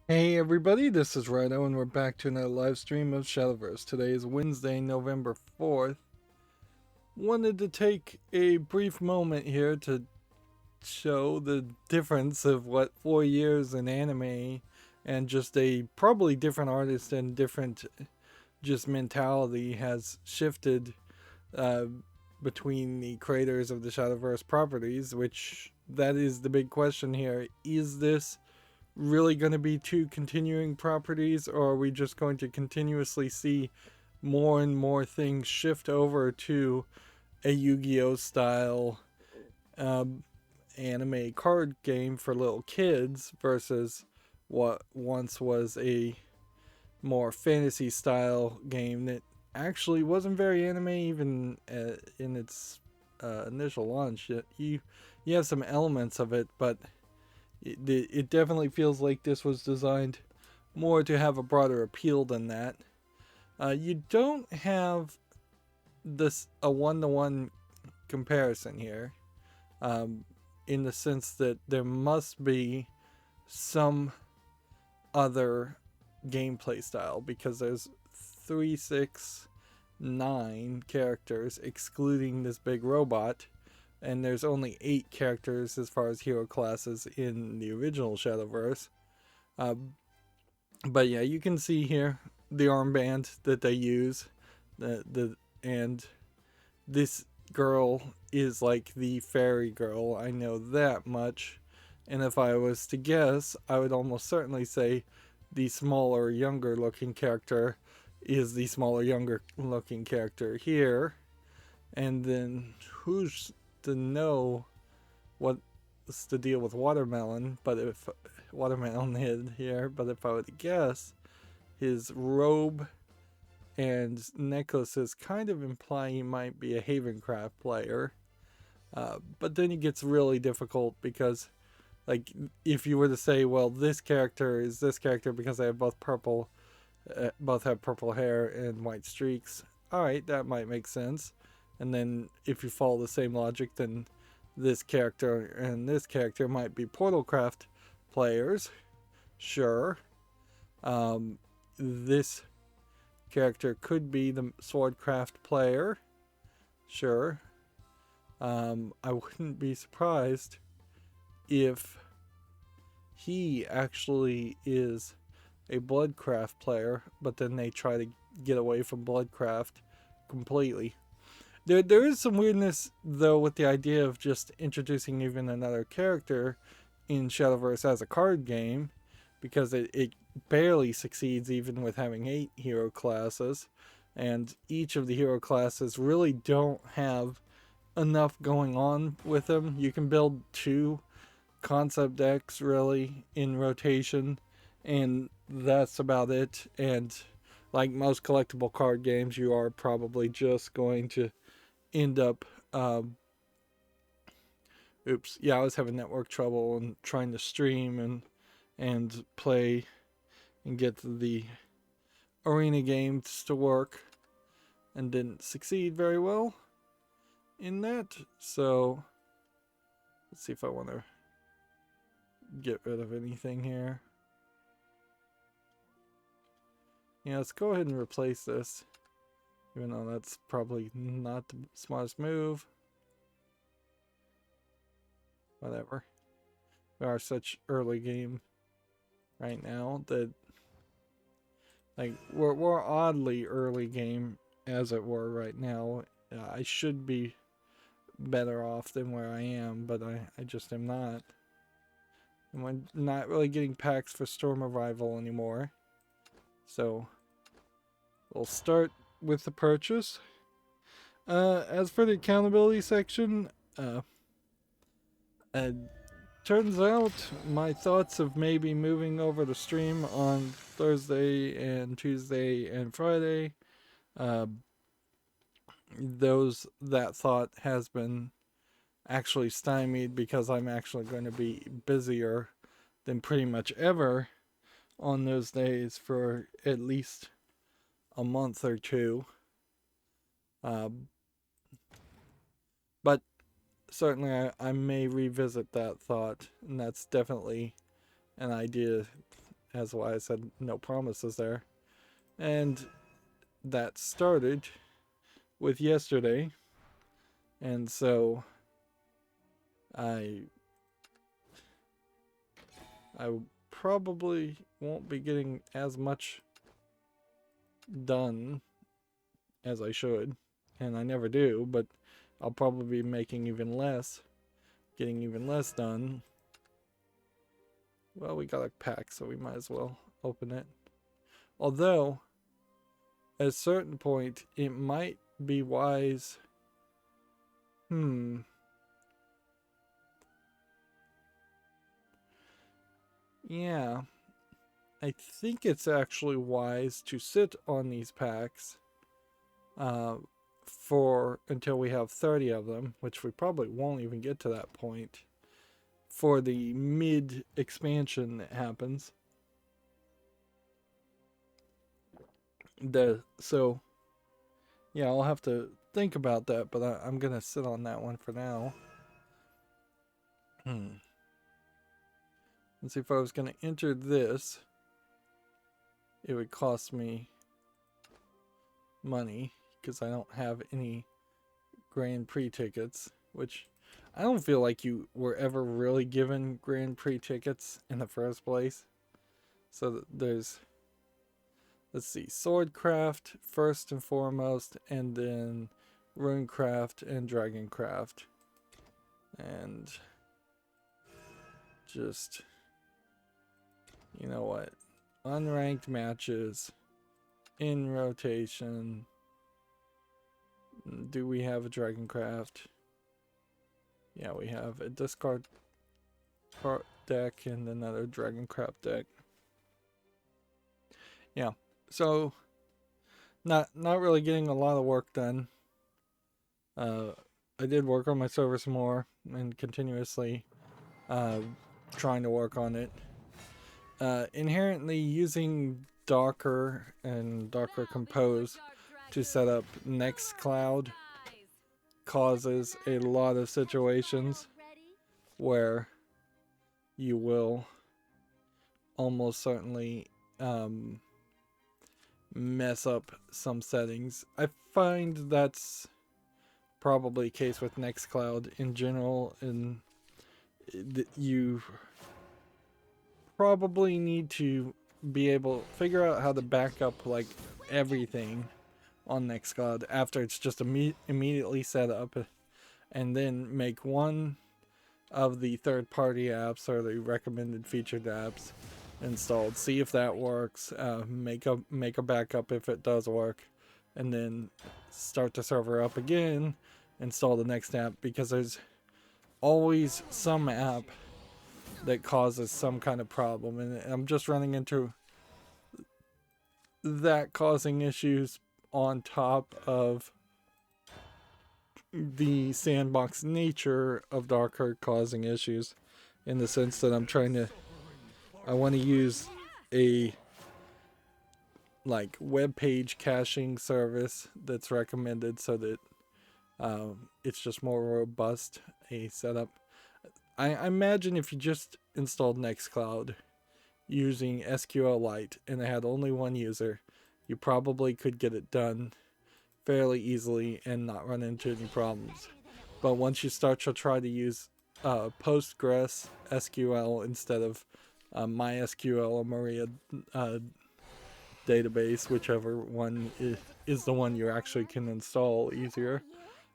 Hey everybody, this is Rydo and we're back to another live stream of Shadowverse. Today is Wednesday, November 4th. Wanted to take a brief moment here to show the difference of what 4 years in anime and just a probably different artist and different just mentality has shifted uh, between the creators of the Shadowverse properties, which that is the big question here. Is this really going to be two continuing properties, or are we just going to continuously see more and more things shift over to a Yu-Gi-Oh style um, anime card game for little kids versus what once was a more fantasy style game that actually wasn't very anime even in its initial launch. You have some elements of it, but it definitely feels like this was designed more to have a broader appeal than that. You don't have this a one-to-one comparison here, um, in the sense that there must be some other gameplay style because there's 369 characters excluding this big robot, and there's only 8 characters as far as hero classes in the original Shadowverse. Uh, but yeah, you can see here the armband that they use, and this girl is like the fairy girl. I know that much, and if I was to guess, I would almost certainly say the smaller, younger looking character is the smaller, younger looking character here. And then who's to know what's the deal with Watermelon? But if Watermelon Head here, but if I were to guess, his robe and necklaces kind of imply he might be a Havencraft player. But then it gets really difficult because, like, if you were to say, well, this character is this character because they have both have purple hair and white streaks. All right, that might make sense. And then if you follow the same logic, then this character and this character might be Portalcraft players. Sure. This character could be the Swordcraft player. Sure. I wouldn't be surprised if he actually is a Bloodcraft player, but then they try to get away from Bloodcraft completely. There is some weirdness though with the idea of just introducing even another character in Shadowverse as a card game, because it barely succeeds even with having 8 hero classes, and each of the hero classes really don't have enough going on with them. You can build 2 concept decks really in rotation, and that's about it. And like most collectible card games, you are probably just going to end up. Oops, yeah, I was having network trouble and trying to stream and play and get the arena games to work, and didn't succeed very well in that. So let's see if I want to get rid of anything here. Yeah, let's go ahead and replace this, even though that's probably not the smartest move. Whatever. We are such early game right now that, like, we're oddly early game, as it were, right now. I should be better off than where I am, but I just am not. And we're not really getting packs for Storm Arrival anymore. So we'll start with the purchase. As for the accountability section, uh, turns out my thoughts of maybe moving over to stream on Thursday and Tuesday and Friday, uh, that thought has been actually stymied because I'm actually going to be busier than pretty much ever on those days for at least a month or two. Uh, but certainly I may revisit that thought, and that's definitely an idea That's why I said no promises there. And that started with yesterday. And so I probably won't be getting as much done as I should. And I never do, but I'll probably be making even less, getting even less done. Well, we got a pack, so we might as well open it. Although, at a certain point, it might be wise. Yeah. I think it's actually wise to sit on these packs for until we have 30 of them, which we probably won't even get to that point for the mid expansion that happens. So yeah, I'll have to think about that, but I'm gonna sit on that one for now. Let's see, if I was gonna enter this, it would cost me money because I don't have any Grand Prix tickets, which I don't feel like you were ever really given Grand Prix tickets in the first place. So there's, let's see, Swordcraft first and foremost, and then Runecraft and Dragoncraft. And just, you know what, unranked matches in rotation. Do we have a Dragoncraft? Yeah, we have a discard deck and another Dragoncraft deck. Yeah, so not really getting a lot of work done. I did work on my server some more and continuously trying to work on it. Inherently using Docker and Docker Compose to set up Nextcloud causes a lot of situations where you will almost certainly mess up some settings. I find that's probably the case with Nextcloud in general, and you probably need to be able to figure out how to back up like everything on Nextcloud after it's just immediately set up, and then make one of the third-party apps or the recommended featured apps installed, see if that works, make a backup if it does work, and then start the server up again, install the next app, because there's always some app that causes some kind of problem, and I'm just running into that causing issues on top of the sandbox nature of Darkheart causing issues, in the sense that I want to use a like web page caching service that's recommended so that it's just more robust a setup. I imagine if you just installed Nextcloud using SQLite and it had only one user, you probably could get it done fairly easily and not run into any problems. But once you start to try to use Postgres SQL instead of MySQL or Maria database, whichever one is the one you actually can install easier.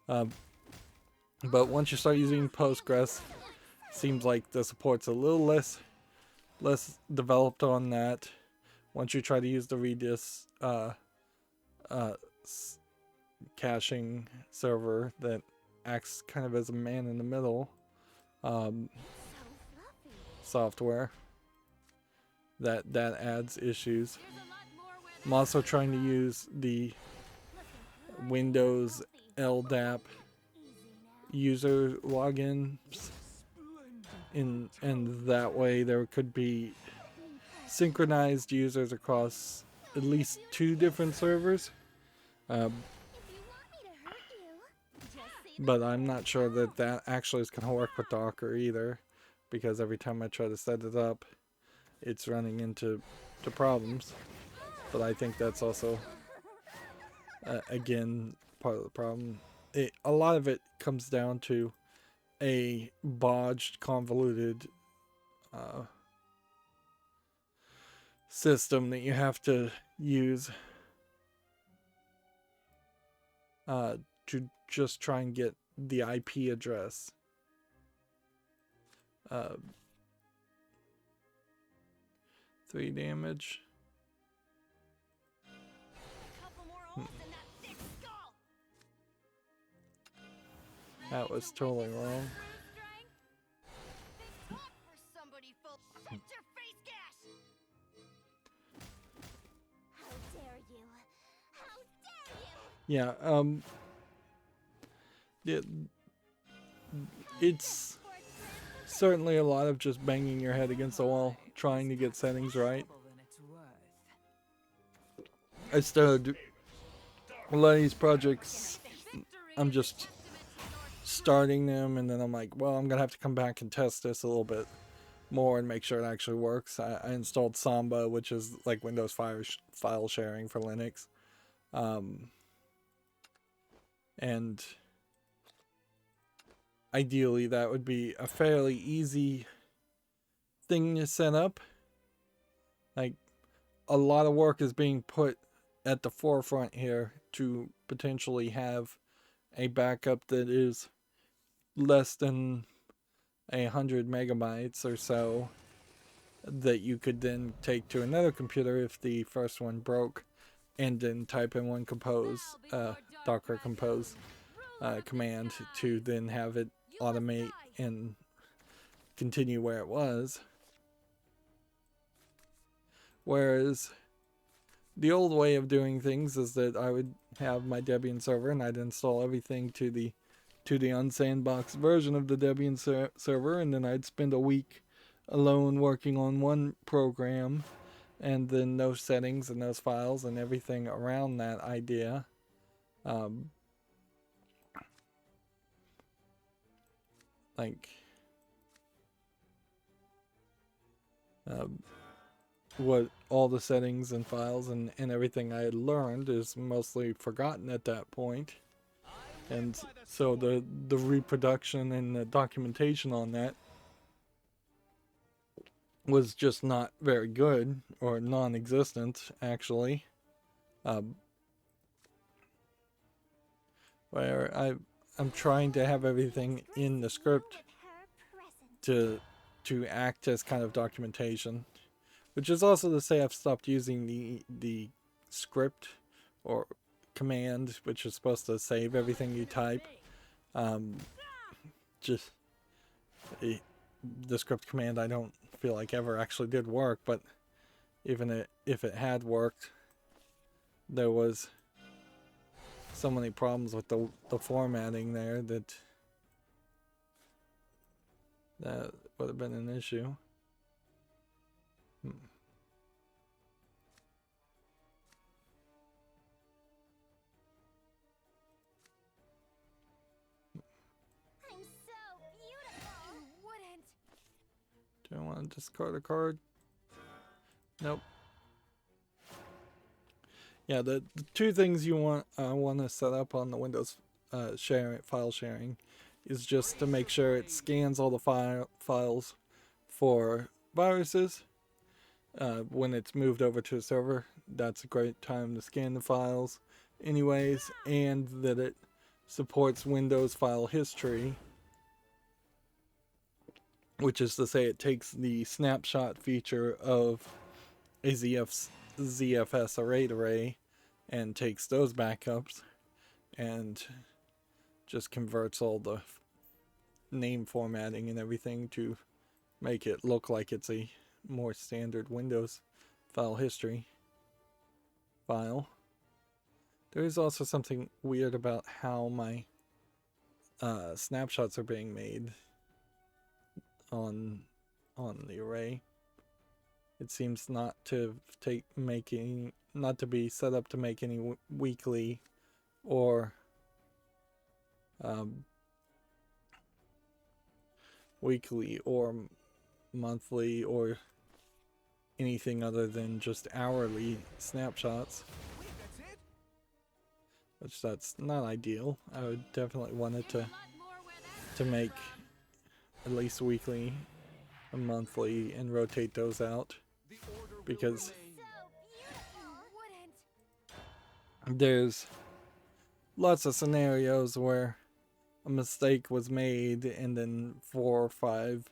But once you start using Postgres, seems like the support's a little less developed on that. Once you try to use the Redux caching server that acts kind of as a man in the middle software, that adds issues. I'm also trying to use the Windows LDAP user logins, and that way there could be synchronized users across at least 2 different servers. But I'm not sure that actually is going to work with Docker either, because every time I try to set it up, it's running into problems. But I think that's also, again, part of the problem. A lot of it comes down to a bodged, convoluted system that you have to use to just try and get the IP address. 3 damage. That was totally wrong. Yeah, it's certainly a lot of just banging your head against the wall, trying to get settings right. I started a lot of these projects, I'm just starting them, and then I'm like, well, I'm gonna have to come back and test this a little bit more and make sure it actually works. I installed Samba, which is like Windows file sharing for Linux, and ideally that would be a fairly easy thing to set up. Like, a lot of work is being put at the forefront here to potentially have a backup that is less than 100 megabytes or so that you could then take to another computer if the first one broke, and then type in one docker compose command to then have it automate and continue where it was. Whereas the old way of doing things is that I would have my Debian server and I'd install everything to the unsandboxed version of the Debian server, and then I'd spend a week alone working on one program, and then those settings and those files and everything around that idea what all the settings and files and everything I had learned is mostly forgotten at that point. And so the reproduction and the documentation on that was just not very good, or non-existent actually. Where I'm trying to have everything in the script to act as kind of documentation, which is also to say I've stopped using the script or command, which is supposed to save everything you type. Just the script command I don't feel like ever actually did work, but even if it had worked, there was so many problems with the formatting there that would have been an issue. Do I want to discard a card? Nope. Yeah, the two things you want to set up on the Windows file sharing is just to make sure it scans all the files for viruses. When it's moved over to a server, that's a great time to scan the files anyways, and that it supports Windows file history, which is to say it takes the snapshot feature of a ZFS array and takes those backups and just converts all the name formatting and everything to make it look like it's a more standard Windows file history file. There is also something weird about how my snapshots are being made on the array. It seems not to be set up to make any weekly or monthly or anything other than just hourly snapshots, which that's not ideal. I would definitely want it to make at least weekly and monthly and rotate those out, because there's lots of scenarios where a mistake was made and then 4 or 5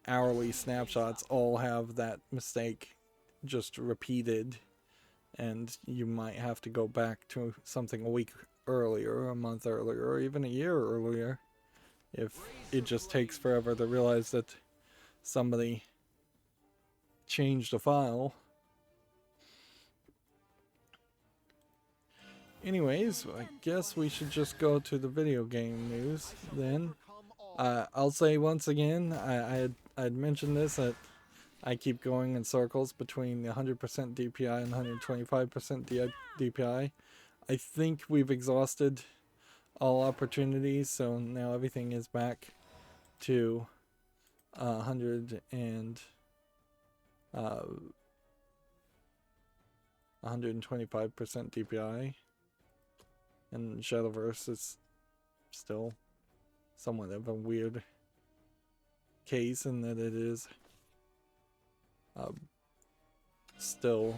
hourly snapshots all have that mistake just repeated, and you might have to go back to something a week earlier, a month earlier, or even a year earlier if it just takes forever to realize that somebody changed a file. Anyways, I guess we should just go to the video game news then. I'll say once again, I'd mentioned this, that I keep going in circles between 100% DPI and 125% DPI. I think we've exhausted all opportunities, so now everything is back to 100 and 125% DPI, and Shadowverse is still somewhat of a weird case in that it is still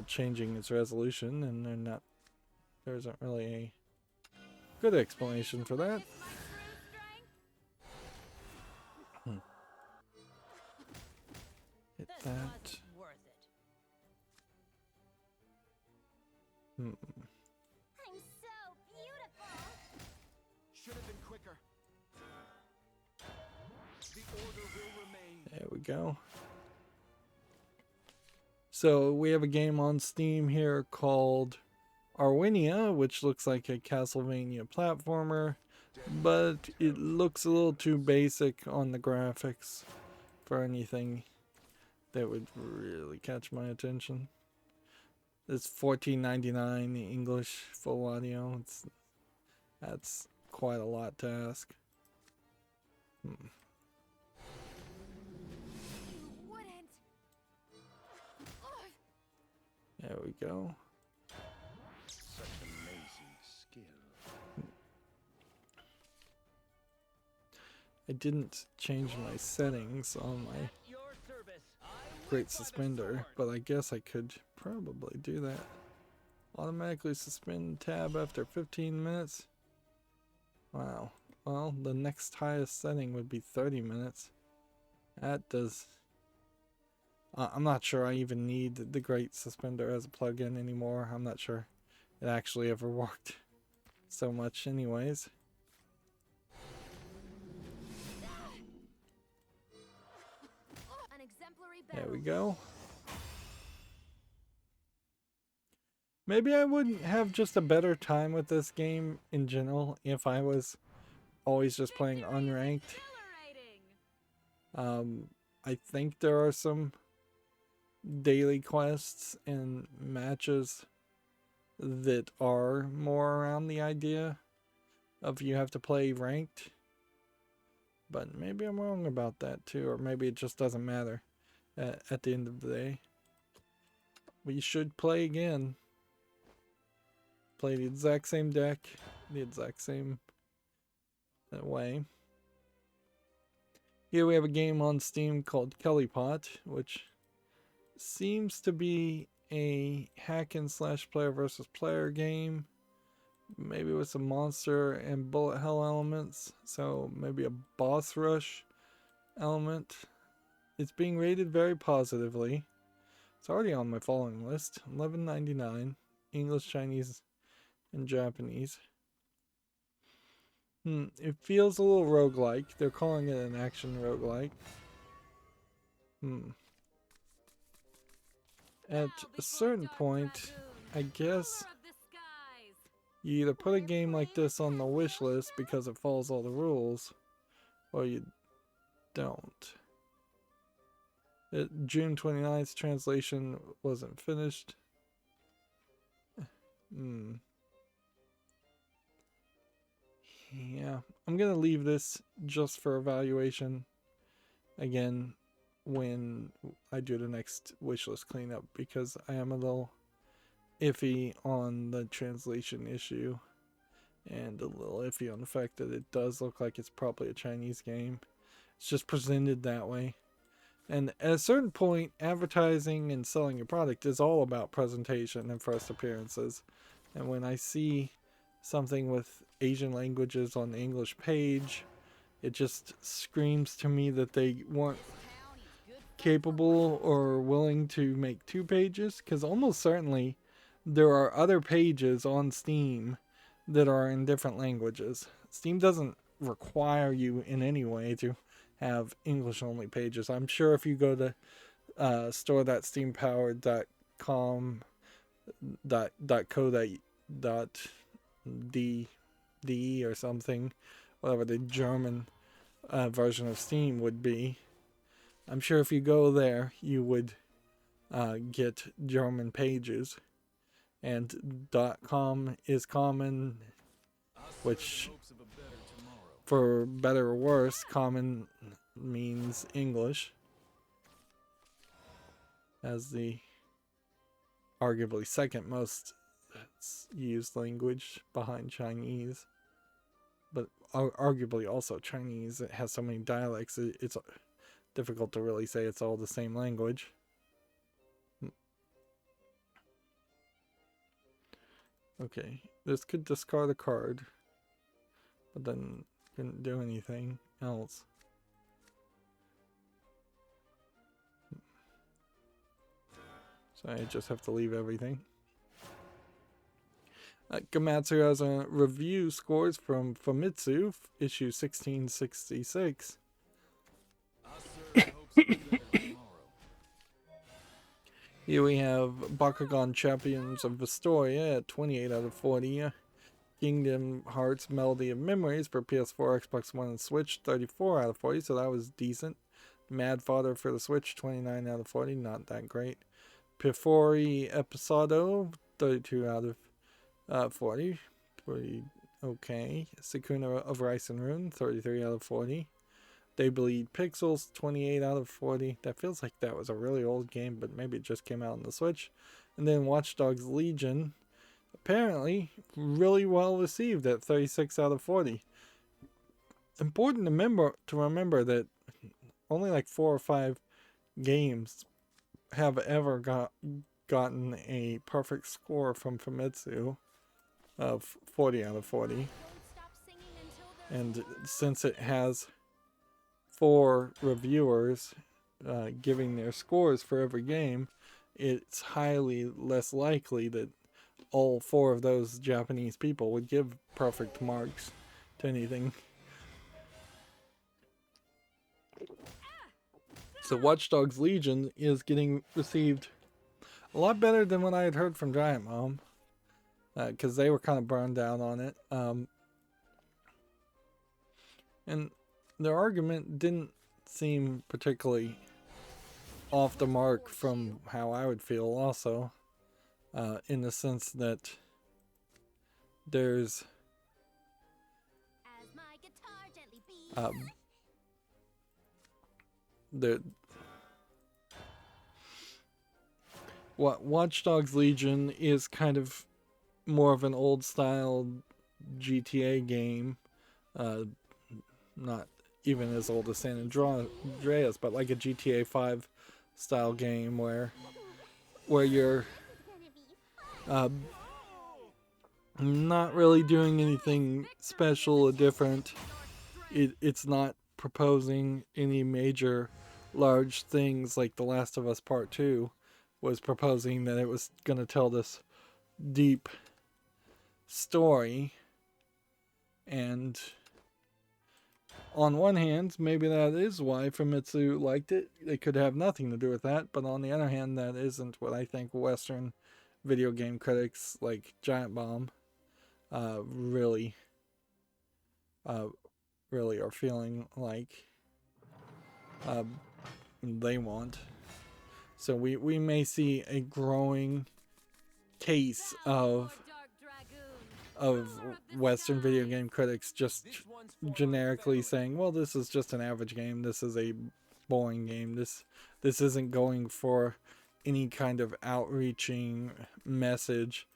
changing its resolution, and there isn't really a good explanation for that. Hit that. I'm so beautiful. Should have been quicker. The order will remain. There we go. So we have a game on Steam here called Arwinia, which looks like a Castlevania platformer, but it looks a little too basic on the graphics for anything that would really catch my attention. It's $14.99 English full audio. That's quite a lot to ask. There we go. Such amazing skill. I didn't change my settings on my Great Suspender, but I guess I could probably do that. Automatically suspend tab after 15 minutes. Wow. Well, the next highest setting would be 30 minutes. That does... I'm not sure I even need the Great Suspender as a plugin anymore. I'm not sure it actually ever worked so much anyways. There we go. Maybe I would have just a better time with this game in general if I was always just playing unranked. I think there are some daily quests and matches that are more around the idea of you have to play ranked, but maybe I'm wrong about that too, or maybe it just doesn't matter at the end of the day. We should play again, play the exact same deck, the exact same way. Here we have a game on Steam called Kelly Pot, which seems to be a hack and slash player versus player game, maybe with some monster and bullet hell elements, so maybe a boss rush element. It's being rated very positively. It's already on my following list. $11.99, English, Chinese, and Japanese. It feels a little roguelike. They're calling it an action roguelike. At a certain point, I guess you either put a game like this on the wish list because it follows all the rules, or you don't. June 29th, translation wasn't finished. Yeah, I'm gonna leave this just for evaluation again when I do the next wishlist cleanup, because I am a little iffy on the translation issue and a little iffy on the fact that it does look like it's probably a Chinese game. It's just presented that way. And at a certain point, advertising and selling your product is all about presentation and first appearances. And when I see something with Asian languages on the English page, it just screams to me that they weren't capable or willing to make 2 pages, because almost certainly there are other pages on Steam that are in different languages. Steam doesn't require you in any way to have English only pages. I'm sure if you go to store.steampowered.com .co.d or something, whatever the German version of Steam would be, I'm sure if you go there you would get German pages. And .com is common, which, for better or worse, common means English as the arguably second most used language behind Chinese, but arguably also Chinese. It has so many dialects, it's difficult to really say it's all the same language. Okay, this could discard a card, but then couldn't do anything else. So I just have to leave everything. Gamatsu has a review scores from Famitsu, issue 1666. Here we have Bakugan Champions of Vestoria at 28 out of 40. Kingdom Hearts Melody of Memories for PS4, Xbox One, and Switch, 34 out of 40, so that was decent. Mad Father for the Switch, 29 out of 40, not that great. Pifori Episodo, 32 out of 40, pretty okay. Sakuna of Rice and Rune, 33 out of 40. They Bleed Pixels, 28 out of 40. That feels like that was a really old game, but maybe it just came out on the Switch. And then Watch Dogs Legion, apparently really well received at 36 out of 40. Important to remember that only like 4 or 5 games have ever gotten a perfect score from Famitsu of 40 out of 40. And since it has 4 reviewers giving their scores for every game, it's highly less likely that all 4 of those Japanese people would give perfect marks to anything. So Watch Dogs Legion is getting received a lot better than what I had heard from Giant Mom, because they were kind of burned out on it. And their argument didn't seem particularly off the mark from how I would feel also, in the sense that there's what Watch Dogs Legion is kind of more of an old style GTA game, not even as old as San Andreas, but like a GTA 5 style game where you're not really doing anything special or different. It's not proposing any major large things like The Last of Us Part 2 was proposing, that it was going to tell this deep story. And on one hand, maybe that is why Famitsu liked it. It could have nothing to do with that. But on the other hand, that isn't what I think Western video game critics like Giant Bomb really are feeling like they want. So we may see a growing case of Western video game critics just generically saying, well, this is just an average game. This is a boring game. This isn't going for any kind of outreaching message,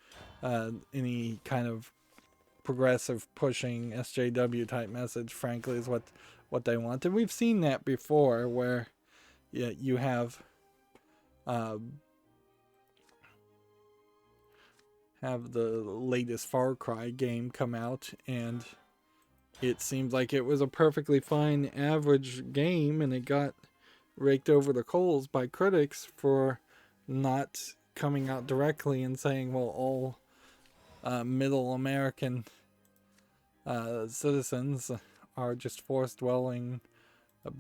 any kind of progressive pushing SJW type message, frankly, is what they want. And we've seen that before, where you have the latest Far Cry game come out, and it seems like it was a perfectly fine average game, and it got raked over the coals by critics for not coming out directly and saying, well, all middle American citizens are just forest-dwelling,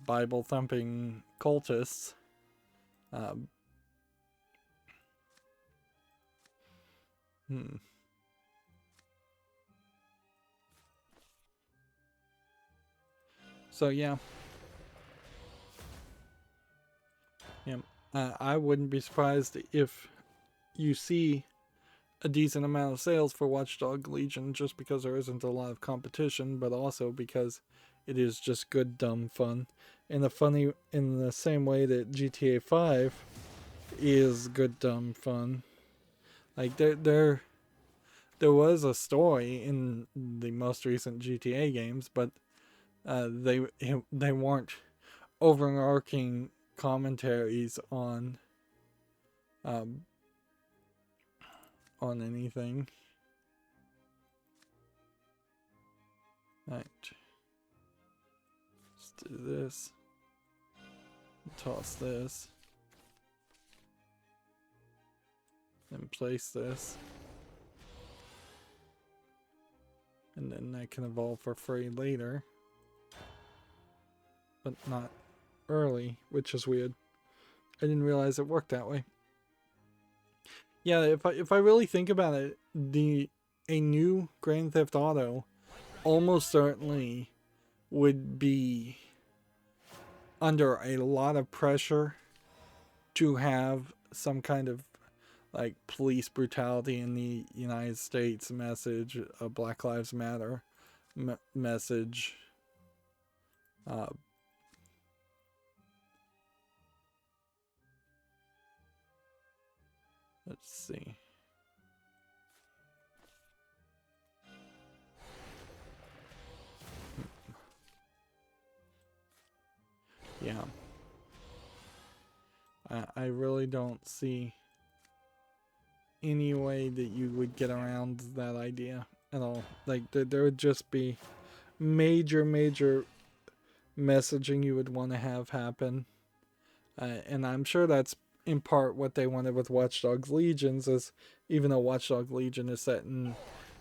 Bible-thumping cultists. So yeah. I wouldn't be surprised if you see a decent amount of sales for Watchdog Legion, just because there isn't a lot of competition, but also because it is just good dumb fun. In the same way that GTA 5 is good dumb fun. Like there was a story in the most recent GTA games, but they weren't overarching commentaries on anything. Right. Let's do this. Toss this. And place this. And then that can evolve for free later. But not early, which is weird. I didn't realize it worked that way. Yeah, if I really think about it, a new Grand Theft Auto almost certainly would be under a lot of pressure to have some kind of like police brutality in the United States message, a Black Lives Matter message. Let's see. Yeah. I really don't see any way that you would get around that idea at all. Like, there would just be major messaging you would want to have happen. And I'm sure that's in part what they wanted with Watch Dogs Legions, is even though Watch Dogs Legion is set in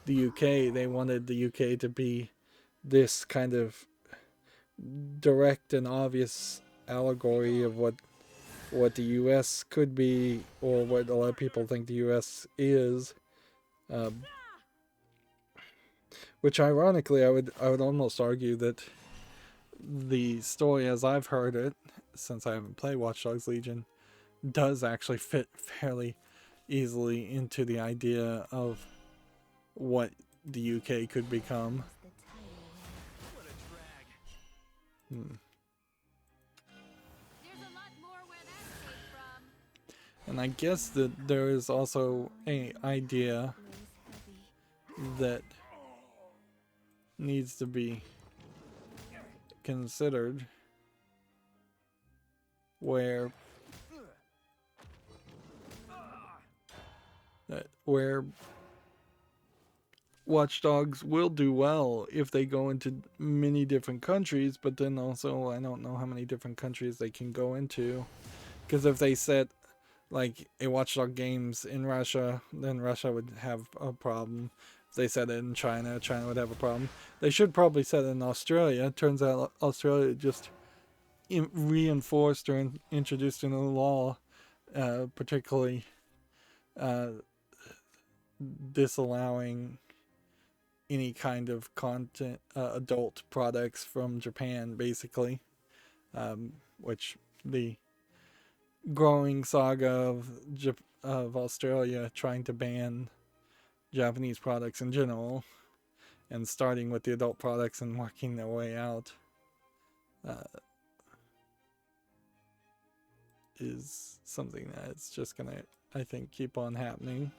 the UK, they wanted the UK to be this kind of direct and obvious allegory of what the US could be, or what a lot of people think the US is. Which ironically, I would almost argue that the story as I've heard it, since I haven't played Watch Dogs Legion, does actually fit fairly easily into the idea of what the UK could become. What a drag. There's a lot more where that came from. And I guess that there is also an idea that needs to be considered, where Watch Dogs will do well if they go into many different countries, but then also I don't know how many different countries they can go into, because if they set like a Watch Dogs games in Russia, then Russia would have a problem. If they set it in China, China would have a problem. They should probably set it in Australia. Turns out Australia just reinforced or introduced into the law, particularly disallowing any kind of content, adult products from Japan, basically, which the growing saga of Australia trying to ban Japanese products in general, and starting with the adult products and working their way out. is something that's just gonna, I think, keep on happening.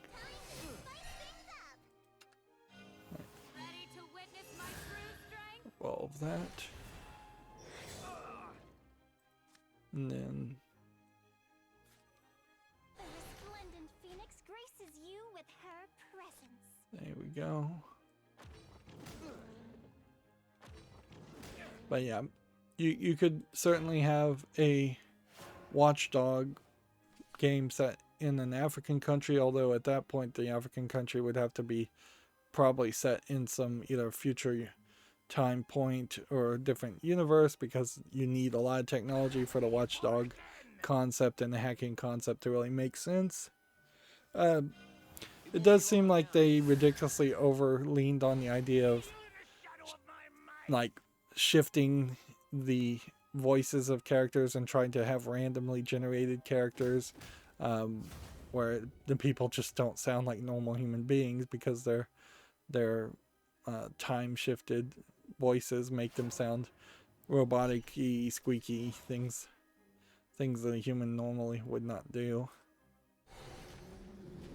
Ready to witness my true strength? Evolve that. And then The resplendent phoenix graces you with her presence. there we go. But yeah, you could certainly have a watchdog game set in an African country, although at that point the African country would have to be probably set in some either future time point or a different universe, because you need a lot of technology for the watchdog concept and the hacking concept to really make sense. It does seem like they ridiculously over leaned on the idea of like shifting the voices of characters and trying to have randomly generated characters, where the people just don't sound like normal human beings because their time shifted voices make them sound robotic-y, squeaky things that a human normally would not do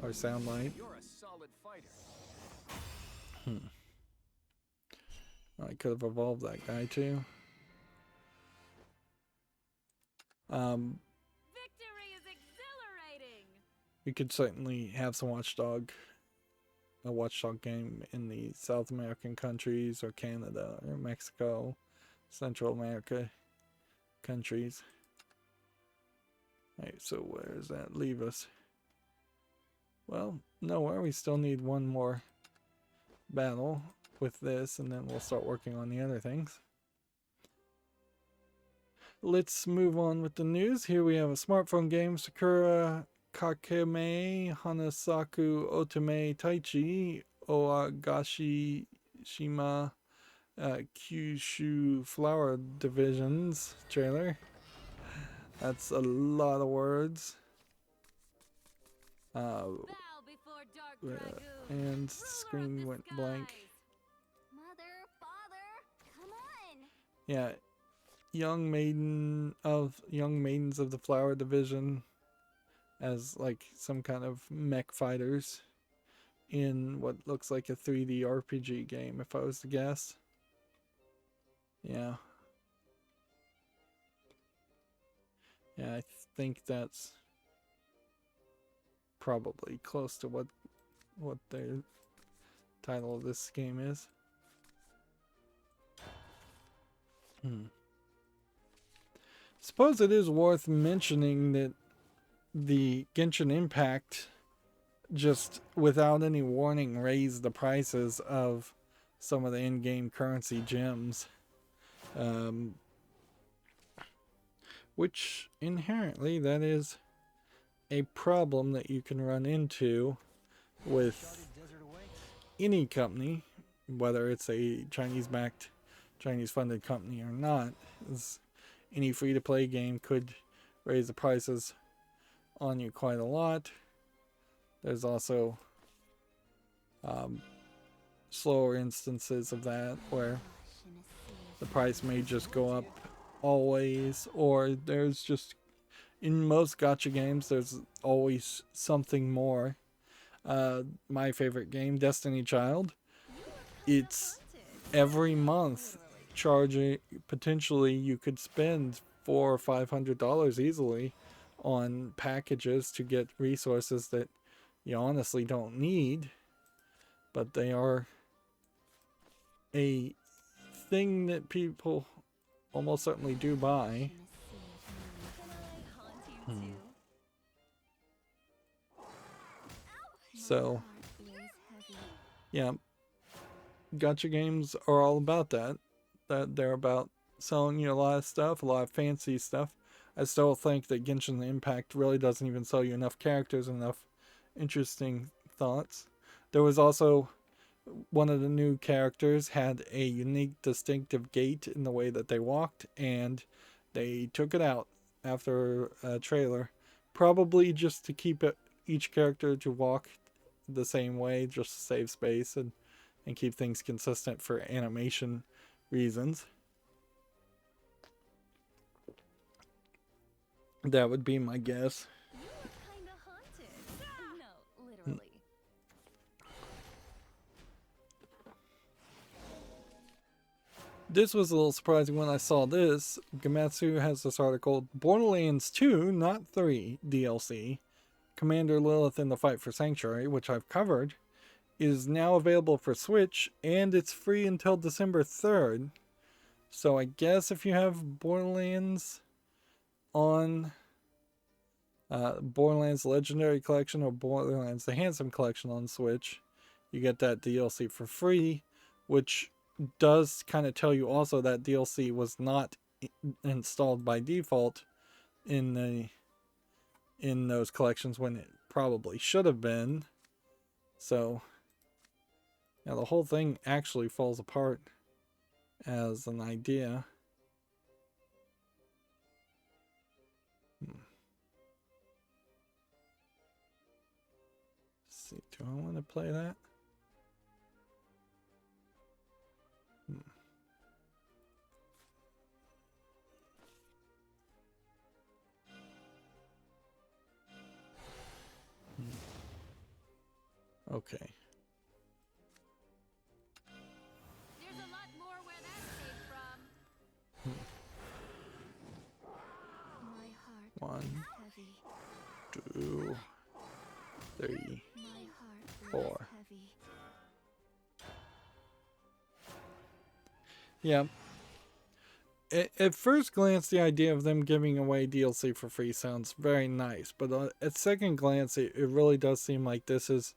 or sound like. You're a solid fighter. I could have evolved that guy too. Victory is exhilarating! We could certainly have some a watchdog game in the South American countries or Canada or Mexico, Central America countries. Alright, so where does that leave us? Well, nowhere. We still need one more battle with this, and then we'll start working on the other things. Let's move on with the news. Here we have a smartphone game, Sakura Kakeme Hanasaku Otome Taichi Oagashi Shima Kyushu Flower Divisions trailer. That's a lot of words. Bow before dark dragoon. And Ruler screen of the went blank. skies. Mother, father, come on! Yeah, young maidens of the Flower Division as like some kind of mech fighters in what looks like a 3D RPG game, if I was to guess. Yeah. Yeah, I think that's probably close to what the title of this game is. Suppose it is worth mentioning that the Genshin Impact just without any warning raised the prices of some of the in-game currency gems, which inherently that is a problem that you can run into with any company, whether it's a Chinese-backed, Chinese-funded company or not. Any free-to-play game could raise the prices on you quite a lot. There's also slower instances of that where the price may just go up always, or there's just, in most gacha games, there's always something more. My favorite game, Destiny Child, it's every month charging, potentially you could spend $400 or $500 easily on packages to get resources that you honestly don't need, but they are a thing that people almost certainly do buy. So, yeah, gacha games are all about that. That they're about selling you a lot of stuff, a lot of fancy stuff. I still think that Genshin Impact really doesn't even sell you enough characters, enough interesting thoughts. There was also one of the new characters had a unique, distinctive gait in the way that they walked, and they took it out after a trailer, probably just to keep each character to walk the same way, just to save space and keep things consistent for animation reasons. That would be my guess. You look kinda haunted. No, literally. This was a little surprising when I saw this. Gamatsu has this article, Borderlands 2, not 3 DLC. Commander Lilith in the Fight for Sanctuary, which I've covered, is now available for Switch, and it's free until December 3rd. So I guess if you have Borderlands on Borderlands Legendary Collection or Borderlands The Handsome Collection on Switch, you get that DLC for free, which does kind of tell you also that DLC was not installed by default in those collections when it probably should have been. So yeah, the whole thing actually falls apart as an idea. Let's see, do I want to play that? Okay. There's a lot more where that came from. My heart 1, is heavy. 2, 3, My heart 4. is heavy. Yeah. At first glance, the idea of them giving away DLC for free sounds very nice, but at second glance, it really does seem like this is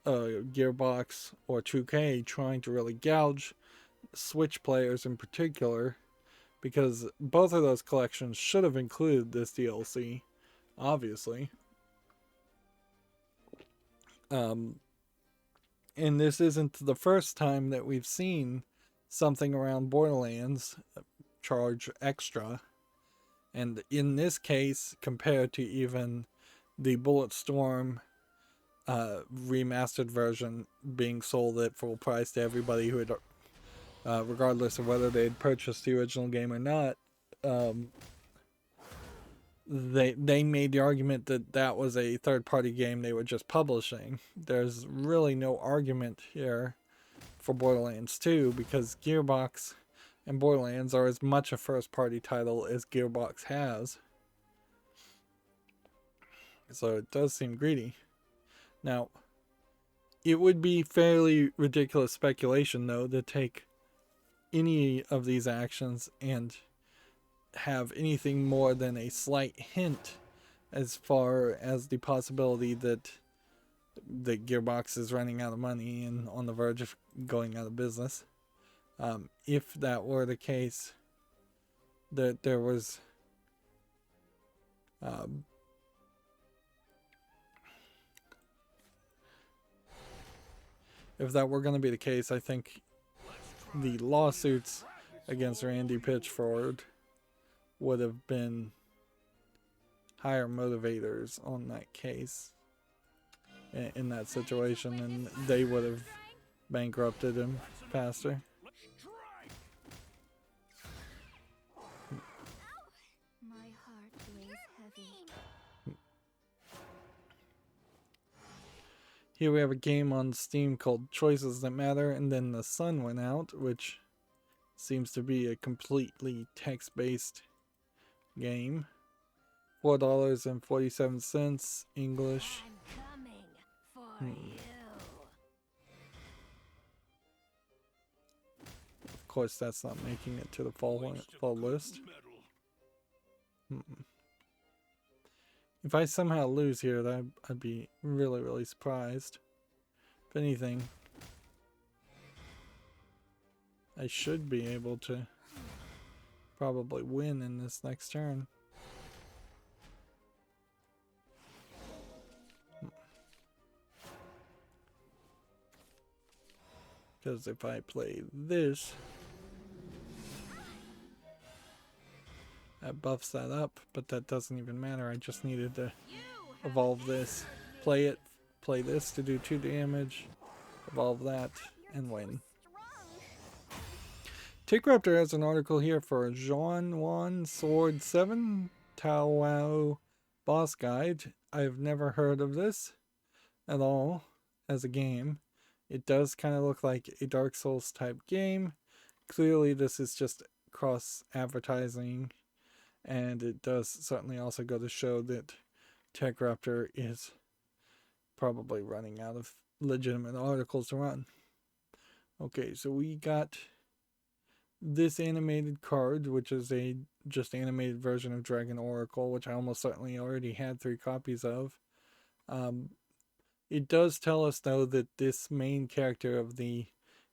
Gearbox or 2K trying to really gouge Switch players in particular, because both of those collections should have included this DLC, obviously. And this isn't the first time that we've seen something around Borderlands charge extra, and in this case, compared to even the Bulletstorm remastered version being sold at full price to everybody who had, regardless of whether they had purchased the original game or not, they made the argument that that was a third-party game they were just publishing. There's really no argument here for Borderlands 2 because Gearbox and Borderlands are as much a first-party title as Gearbox has. So it does seem greedy. Now, it would be fairly ridiculous speculation, though, to take any of these actions and have anything more than a slight hint as far as the possibility that Gearbox is running out of money and on the verge of going out of business. If that were the case, that there was if that were going to be the case, I think the lawsuits against Randy Pitchford would have been higher motivators on that case in that situation, and they would have bankrupted him faster. My heart weighs heavy. Here we have a game on Steam called Choices That Matter, and then The Sun went out, which seems to be a completely text-based game. $4.47 English. I'm coming for you. Of course, that's not making it to the fall list. If I somehow lose here, I'd be really, really surprised. If anything, I should be able to probably win in this next turn. Because if I play this, that buffs that up, but that doesn't even matter. I just needed to evolve this, play this to do 2 damage, evolve that, and win. Tick Raptor has an article here for Jean Wan Sword 7 Tao boss guide. I've never heard of this at all as a game. It does kind of look like a Dark Souls type game. Clearly this is just cross advertising, and it does certainly also go to show that TechRaptor is probably running out of legitimate articles to run. Okay, so we got this animated card, which is a just animated version of Dragon Oracle, which I almost certainly already had 3 copies of. It does tell us though that this main character of the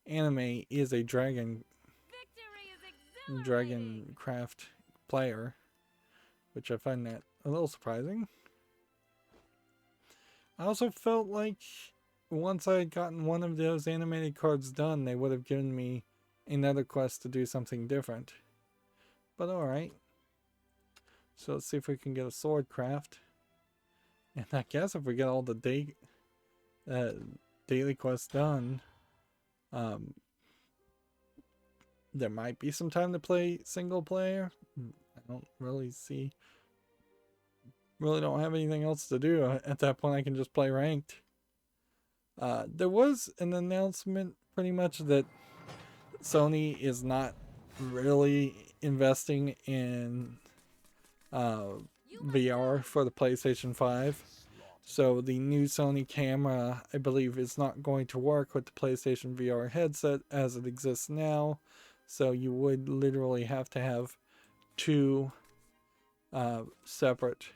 anime is a dragon craft player, which I find that a little surprising. I also felt like once I had gotten one of those animated cards done, they would have given me another quest to do something different. But alright. So let's see if we can get a sword craft. And I guess if we get all the daily quests done, there might be some time to play single player. I don't really don't have anything else to do. At that point I can just play ranked. There was an announcement pretty much that Sony is not really investing in VR for the PlayStation 5. So the new Sony camera, I believe, is not going to work with the PlayStation VR headset as it exists now. So you would literally have to have 2 separate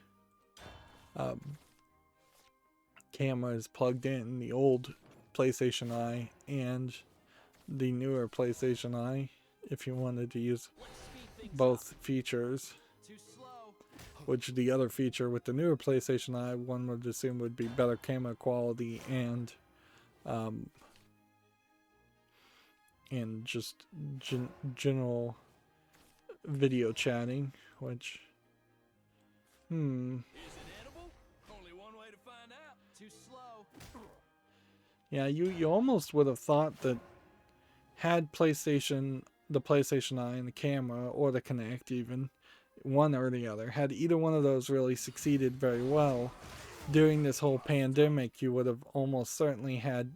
cameras plugged in, the old PlayStation Eye and the newer PlayStation Eye, if you wanted to use both features. Which the other feature with the newer PlayStation Eye, one would assume would be better camera quality and just general video chatting, which yeah, you almost would have thought that had the PlayStation Eye and the camera, or the Kinect even, one or the other, had either one of those really succeeded very well during this whole pandemic, you would have almost certainly had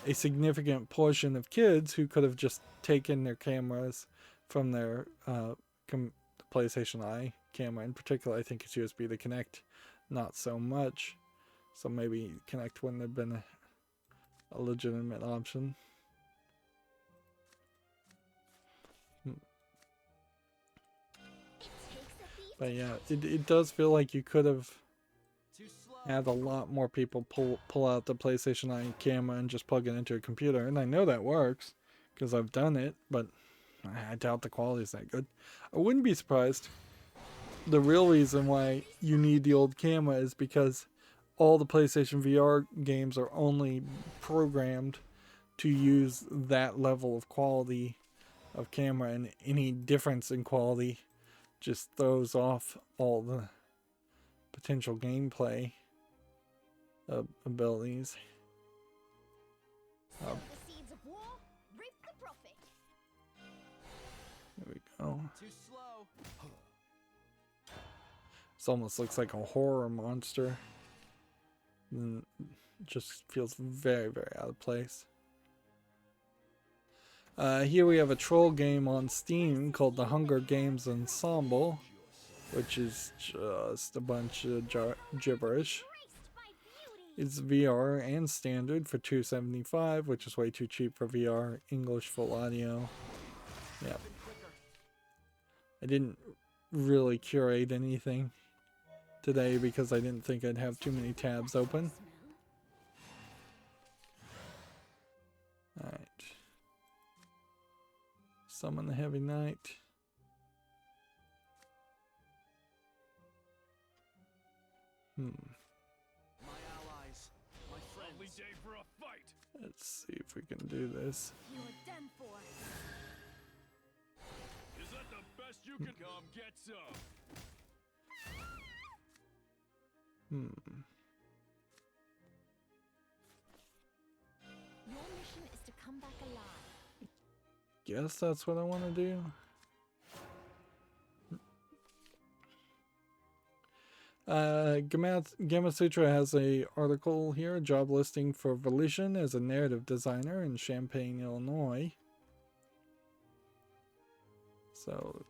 a significant portion of kids who could have just taken their cameras from their PlayStation Eye camera. In particular, I think it's USB. The Kinect, not so much. So maybe Kinect wouldn't have been a legitimate option. But yeah, it does feel like you could have had a lot more people pull out the PlayStation Eye camera and just plug it into a computer. And I know that works because I've done it, but I doubt the quality is that good. I wouldn't be surprised. The real reason why you need the old camera is because all the PlayStation VR games are only programmed to use that level of quality of camera, and any difference in quality just throws off all the potential gameplay abilities. There we go. This almost looks like a horror monster. It just feels very, very out of place. Here we have a troll game on Steam called The Hunger Games Ensemble, which is just a bunch of gibberish. It's VR and standard for $2.75, which is way too cheap for VR. English full audio. Yeah. I didn't really curate anything today because I didn't think I'd have too many tabs open. Alright. Summon the Heavy Knight. My allies, my friends. Lovely day for a fight. Let's see if we can do this. You are done for. Is that the best you can come get some? Your mission is to come back alive. Guess that's what I want to do. Gamma Sutra has a article here, a job listing for Volition as a narrative designer in Champaign, Illinois. So,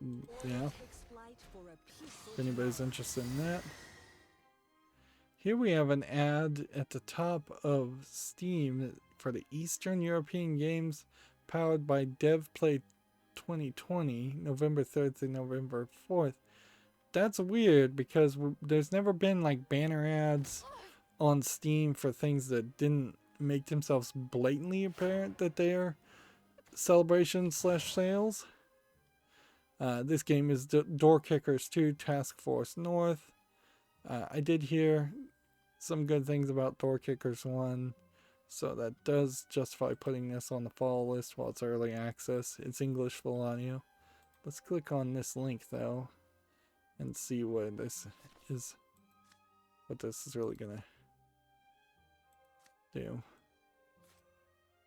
yeah, if anybody's interested in that. Here we have an ad at the top of Steam for the Eastern European Games powered by DevPlay 2020, November 3rd to November 4th. That's weird because there's never been like banner ads on Steam for things that didn't make themselves blatantly apparent that they are celebrations/sales. This game is Door Kickers 2 Task Force North. I did hear some good things about Door Kickers 1, so that does justify putting this on the fall list while it's early access. It's English full audio. Let's click on this link though and see what this is really gonna do.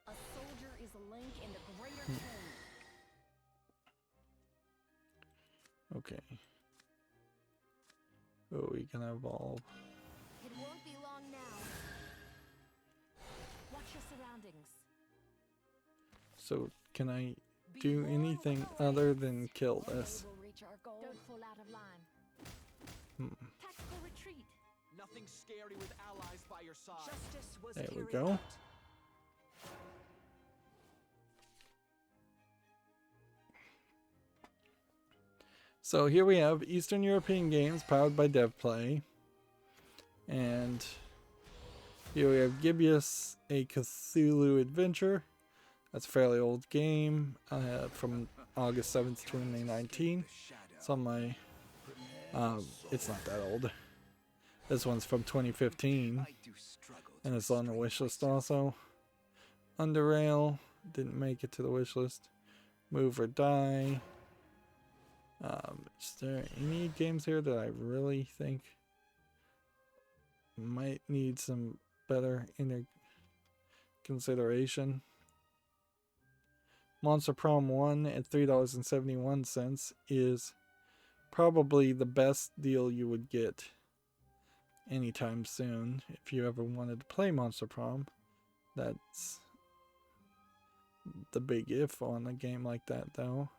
A soldier is a link in the greater chain. Okay. Oh, we can evolve. It won't be long now. Watch your surroundings. So can I do anything other than kill this? We'll reach our goal. Don't fall out of line. Tactical retreat. Nothing scary with allies by your side. Justice was There we carried go. out. So here we have Eastern European Games powered by DevPlay. And here we have Gibeus, a Cthulhu adventure. That's a fairly old game from August 7th, 2019. It's on my... it's not that old. This one's from 2015. And it's on the wishlist also. Underrail, didn't make it to the wishlist. Move or Die. Is there any games here that I really think might need some better consideration? Monster Prom 1 at $3.71 is probably the best deal you would get anytime soon if you ever wanted to play Monster Prom. That's the big if on a game like that though.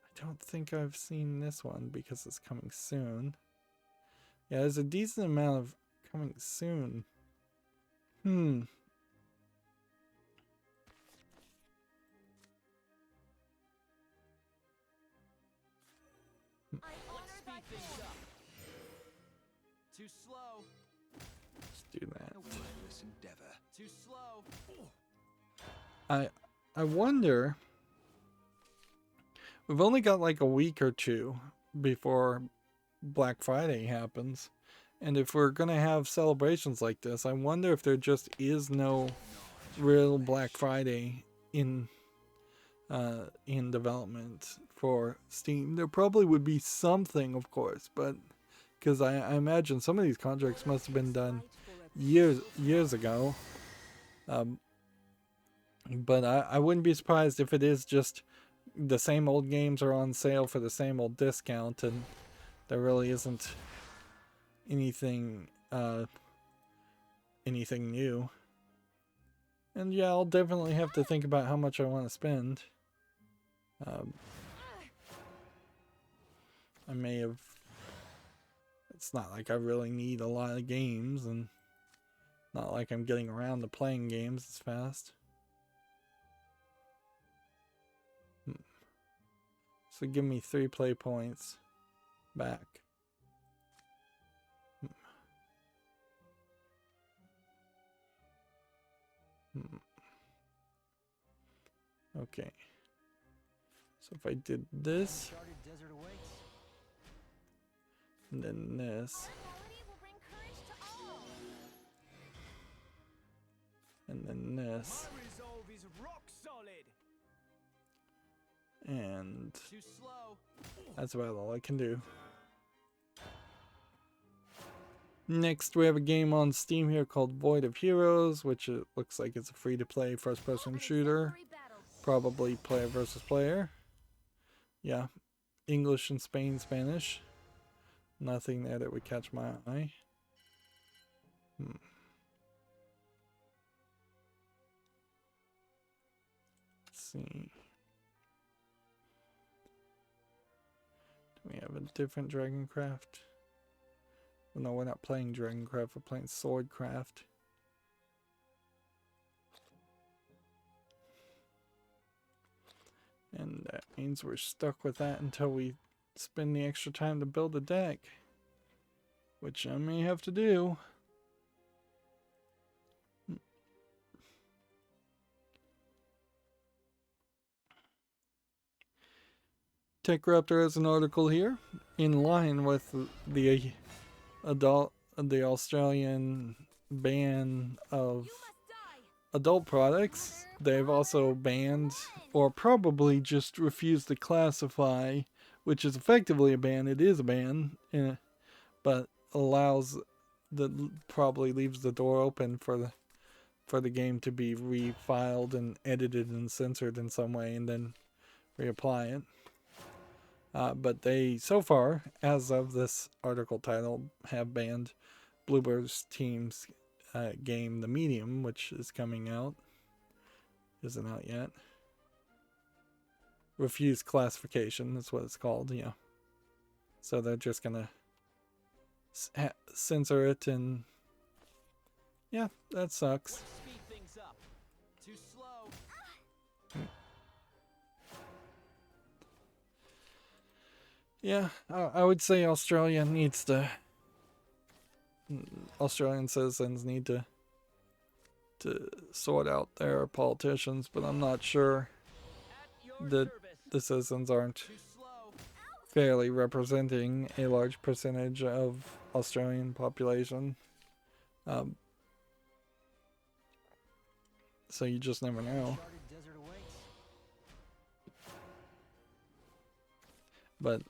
I don't think I've seen this one because it's coming soon. Yeah, there's a decent amount of coming soon. Let's speed things up. Too slow. Let's do that. A worthless endeavor. Too slow. I wonder. We've only got like a week or two before Black Friday happens. And if we're going to have celebrations like this, I wonder if there just is no real Black Friday in development for Steam. There probably would be something, of course, but because I imagine some of these contracts must have been done years ago. But I wouldn't be surprised if it is just the same old games are on sale for the same old discount, and there really isn't anything new. And yeah, I'll definitely have to think about how much I want to spend. I may have... It's not like I really need a lot of games, and not like I'm getting around to playing games as fast. So give me 3 play points back. Okay. So if I did this, and then this, Melody will bring courage to all. and then this, My resolve is rock solid. and Too slow. that's about all I can do. Next, we have a game on Steam here called Void of Heroes, which it looks like it's a free-to-play first-person shooter. Probably player versus player. Yeah, English and Spanish. Nothing there that would catch my eye. Let's see. Do we have a different Dragoncraft? Well, no, we're not playing Dragoncraft, we're playing Swordcraft. And that means we're stuck with that until we spend the extra time to build a deck. Which I may have to do. TechRaptor has an article here in line with the Australian ban of adult products. They've also banned, or probably just refused to classify, which is effectively a ban. It is a ban, but allows probably leaves the door open for the game to be refiled and edited and censored in some way, and then reapply it. But they, so far, as of this article title, have banned Bluebird's team's game, The Medium, which is coming out. Isn't out yet. Refused classification, that's what it's called, yeah. So they're just gonna censor it, and yeah, that sucks. Speed things up. Too slow. Yeah, I would say Australian citizens need to sort out their politicians, but I'm not sure that the citizens aren't fairly representing a large percentage of Australian population. So you just never know. But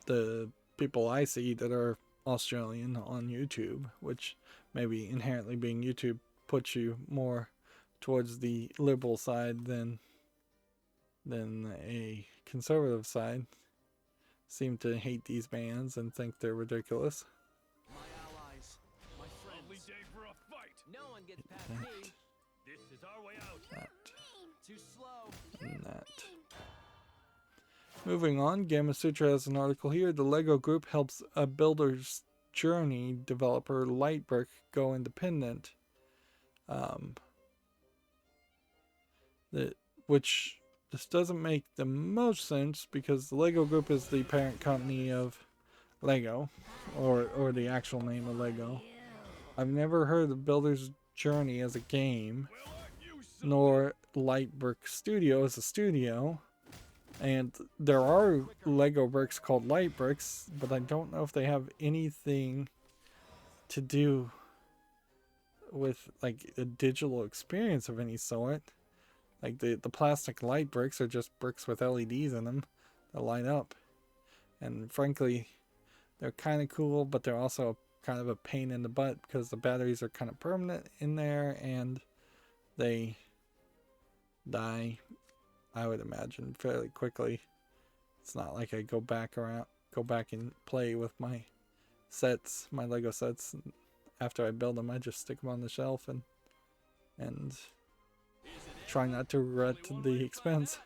the people I see that are Australian on YouTube, which maybe inherently being YouTube puts you more towards the liberal side than a conservative side, seem to hate these bans and think they're ridiculous. My allies, my friends. Lovely day for a fight. No one gets past me. This is our way out. Too slow. And that. Moving on, Gamma Sutra has an article here. The LEGO Group helps a builder's journey developer Lightbrick go independent. Which this doesn't make the most sense because the LEGO Group is the parent company of LEGO, or the actual name of LEGO. I've never heard of Builder's Journey as a game, nor Lightbrick Studio as a studio. And there are Lego bricks called Light Bricks, but I don't know if they have anything to do with like a digital experience of any sort. Like the plastic light bricks are just bricks with LEDs in them that light up. And frankly, they're kind of cool, but they're also kind of a pain in the butt because the batteries are kind of permanent in there and they die, I would imagine, fairly quickly. It's not like I go back and play with my sets, my Lego sets. After I build them, I just stick them on the shelf and try not to regret the expense,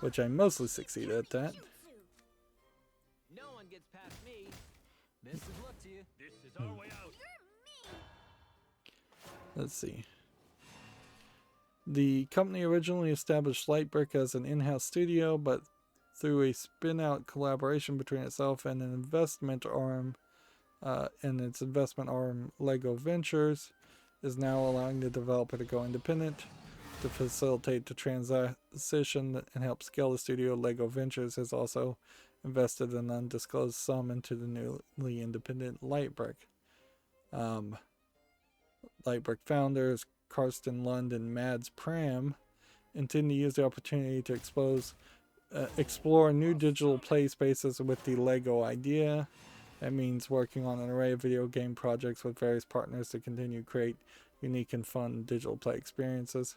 which I mostly succeed at that. No one gets past me. Best of luck to you. This is our way out. Let's see. The company originally established Lightbrick as an in-house studio, but through a spin-out collaboration between itself and an investment arm, Lego Ventures, is now allowing the developer to go independent. To facilitate the transition and help scale the studio, Lego Ventures has also invested an undisclosed sum into the newly independent Lightbrick. Lightbrick founders Karsten Lund and Mads Pram intend to use the opportunity to explore new digital play spaces with the Lego idea. That means working on an array of video game projects with various partners to continue to create unique and fun digital play experiences.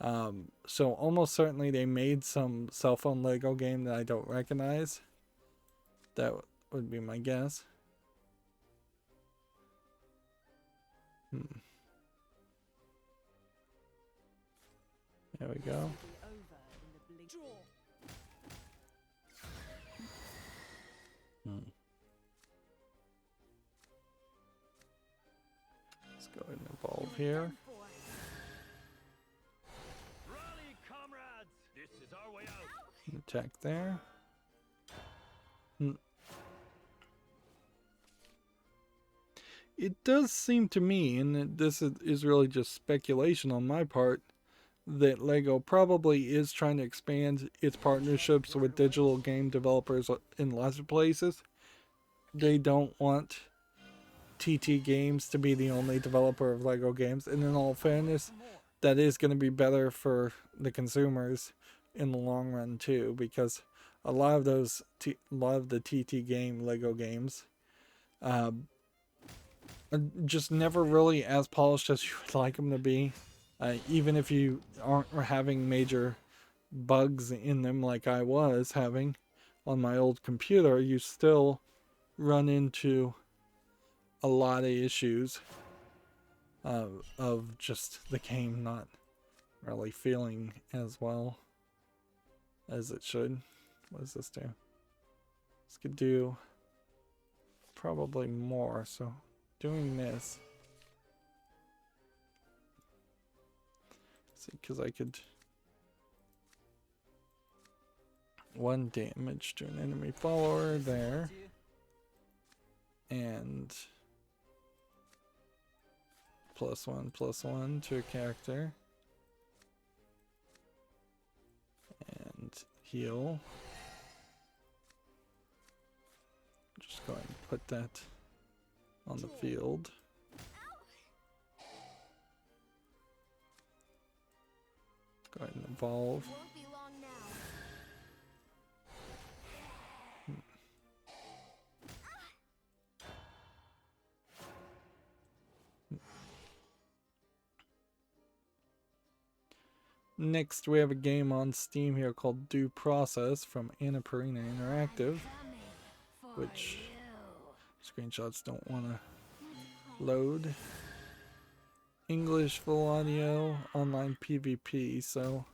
So almost certainly they made some cell phone Lego game that I don't recognize. That would be my guess. There we go. Let's go ahead and evolve here. Rally, comrades! This is our way out. Attack there. It does seem to me, and this is really just speculation on my part, that LEGO probably is trying to expand its partnerships with digital game developers in lots of places. They don't want TT Games to be the only developer of LEGO games, and in all fairness, that is going to be better for the consumers in the long run too, because a lot of those the TT game LEGO games are just never really as polished as you would like them to be. Even if you aren't having major bugs in them like I was having on my old computer, you still run into a lot of issues of just the game not really feeling as well as it should. What does this do? This could do probably more, so doing this. See, because I could 1 damage to an enemy follower there, and +1/+1 to a character, and heal. Just go ahead and put that on the field. Go ahead and evolve. Won't be long now. Next, we have a game on Steam here called Due Process from Annapurna Interactive, which screenshots don't want to load. English full audio, online PvP, so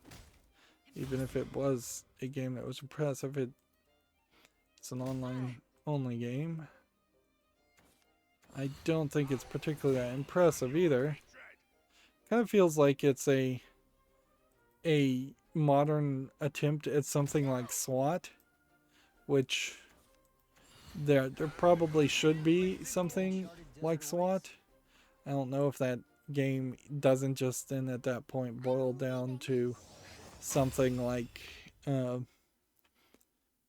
even if it was a game that was impressive, it's an online only game. I don't think it's particularly that impressive either. Kind of feels like it's a modern attempt at something like SWAT, which there probably should be something like SWAT. I don't know if that game doesn't just then at that point boil down to something like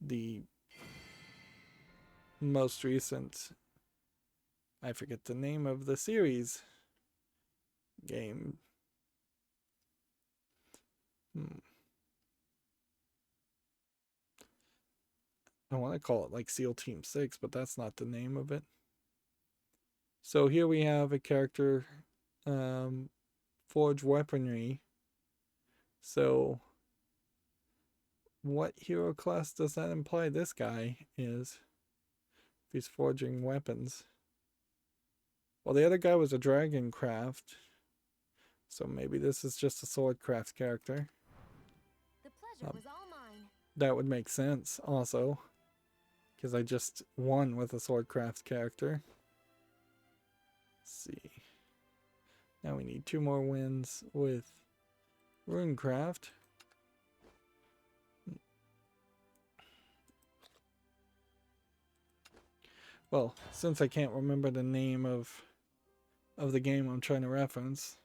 the most recent, I forget the name of the series game. I want to call it like SEAL Team 6, but that's not the name of it. So here we have a character, forge weaponry. So what hero class does that imply this guy is? If he's forging weapons. Well, the other guy was a dragon craft, so maybe this is just a swordcraft character. The pleasure was all mine. That would make sense also, because I just won with a swordcraft character. Let's see. Now we need 2 more wins with runecraft. Well, since I can't remember the name of the game I'm trying to reference,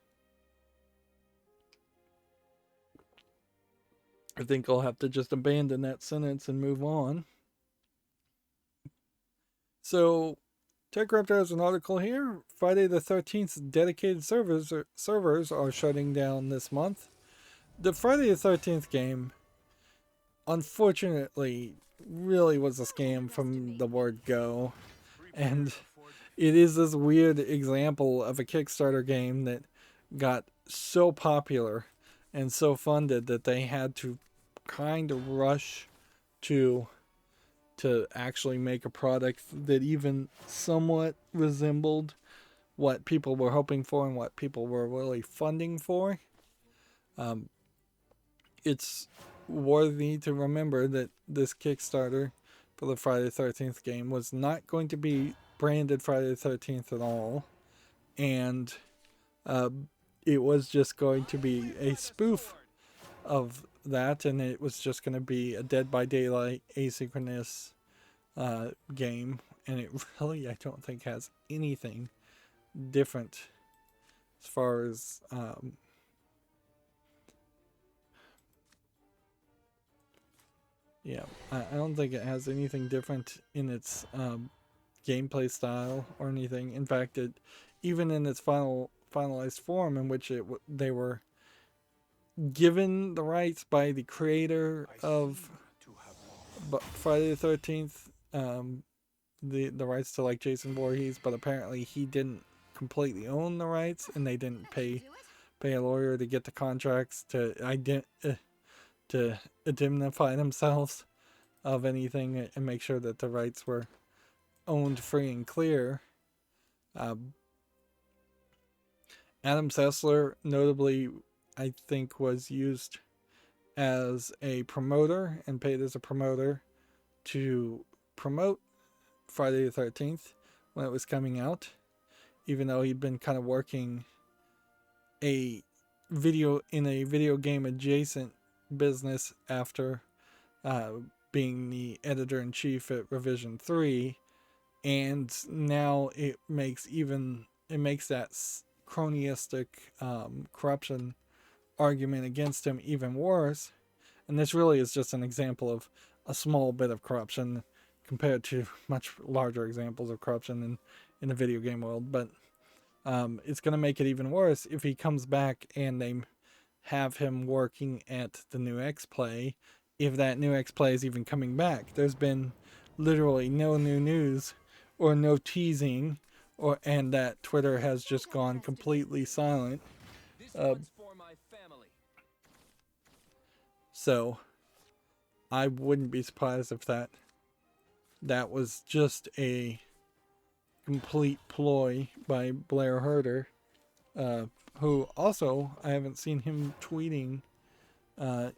I think I'll have to just abandon that sentence and move on. So, TechRaptor has an article here. Friday the 13th dedicated servers are shutting down this month. The Friday the 13th game, unfortunately, really was a scam from the word go. And it is this weird example of a Kickstarter game that got so popular and so funded that they had to kind of rush to to actually make a product that even somewhat resembled what people were hoping for and what people were really funding for. It's worthy to remember that this Kickstarter for the Friday the 13th game was not going to be branded Friday the 13th at all, and it was just going to be a spoof of that, and it was just going to be a Dead by Daylight asynchronous game, and it really, I don't think, has anything different as far as I don't think it has anything different in its gameplay style or anything. In fact, it even in its finalized form, in which they were given the rights by the creator of Friday the 13th, the rights to like Jason Voorhees, but apparently he didn't completely own the rights, and they didn't pay a lawyer to get the contracts to indemnify themselves of anything and make sure that the rights were owned free and clear. Adam Sessler, notably, I think, was used as a promoter and paid as a promoter to promote Friday the 13th when it was coming out, even though he'd been kind of working in a video game adjacent business after being the editor-in-chief at Revision 3, and now it makes that cronyistic corruption argument against him even worse. And this really is just an example of a small bit of corruption compared to much larger examples of corruption in the video game world. But it's going to make it even worse if he comes back and they have him working at the new X-Play, if that new X-Play is even coming back. There's been literally no new news or no teasing, and that Twitter has just gone completely silent. So I wouldn't be surprised if that was just a complete ploy by Blair Herter, who also, I haven't seen him tweeting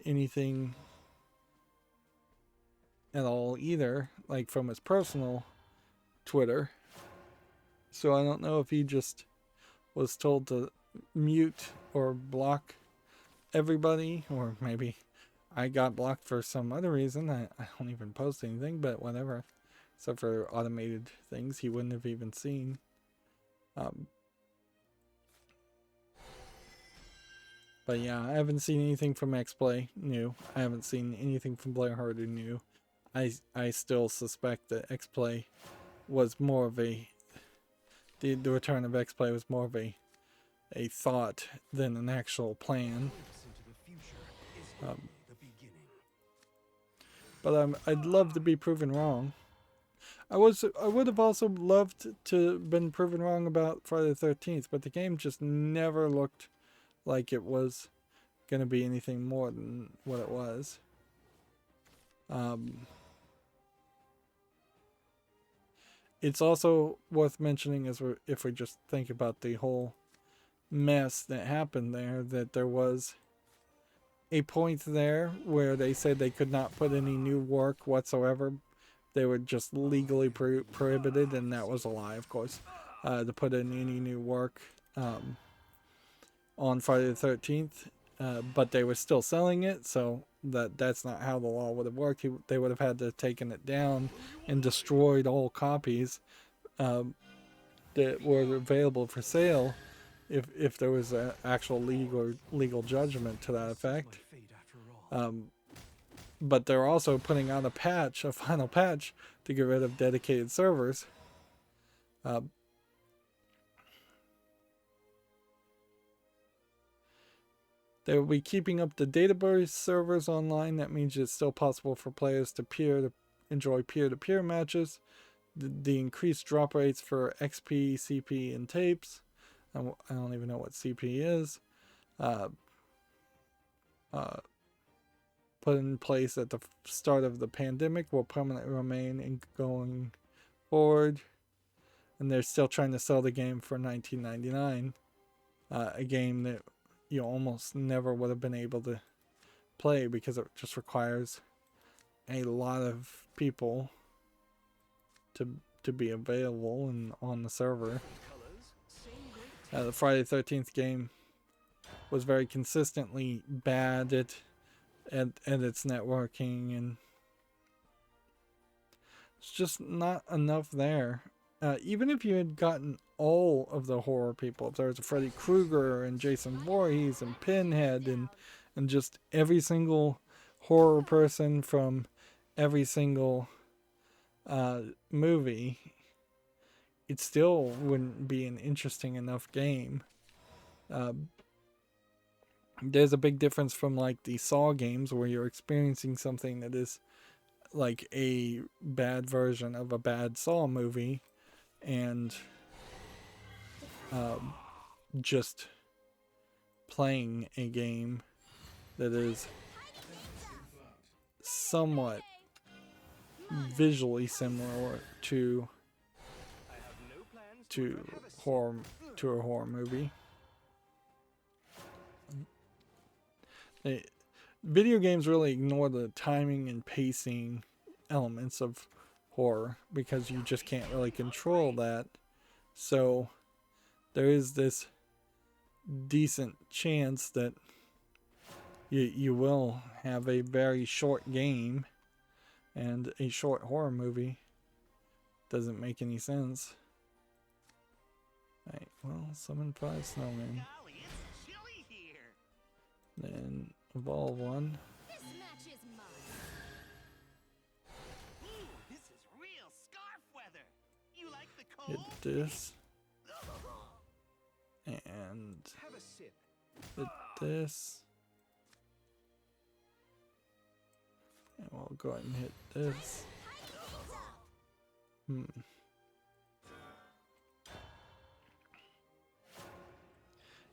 anything at all either, like from his personal Twitter. So I don't know if he just was told to mute or block everybody, or maybe I got blocked for some other reason. I don't even post anything, but whatever. Except for automated things he wouldn't have even seen. But yeah, I haven't seen anything from X-Play new. I haven't seen anything from Blair Herter new. I still suspect that X-Play was more of the return of X-Play was more of a thought than an actual plan. But I'd love to be proven wrong. I would have also loved to been proven wrong about Friday the 13th, but the game just never looked like it was going to be anything more than what it was. It's also worth mentioning, if we just think about the whole mess that happened there, that there was a point there where they said they could not put any new work whatsoever. They were just legally prohibited, and that was a lie, of course, to put in any new work on Friday the 13th. But they were still selling it, so that's not how the law would have worked. They would have had to have taken it down and destroyed all copies that were available for sale if there was an actual legal judgment to that effect. But they're also putting out a final patch to get rid of dedicated servers. They will be keeping up the database servers online. That means it's still possible for players to enjoy peer-to-peer matches. The increased drop rates for XP, CP, and tapes. I don't even know what CP is. put in place at the start of the pandemic will permanently remain in going forward. And they're still trying to sell the game for $19.99. A game that you almost never would have been able to play because it just requires a lot of people to be available and on the server. The Friday the 13th game was very consistently bad at its networking, and it's just not enough there. Even if you had gotten all of the horror people, if there was a Freddy Krueger and Jason Voorhees and Pinhead and just every single horror person from every single movie, it still wouldn't be an interesting enough game. There's a big difference from like the Saw games where you're experiencing something that is like a bad version of a bad Saw movie, and just playing a game that is somewhat visually similar to a horror movie. Video games really ignore the timing and pacing elements of horror because you just can't really control that. So there is this decent chance that you will have a very short game, and a short horror movie doesn't make any sense. Alright, well, summon 5 snowmen. Then evolve one. This match is mine. Ooh, this is real scarf weather. You like the Hit cold? this. And Have a sip. hit this. And we'll go ahead and hit this.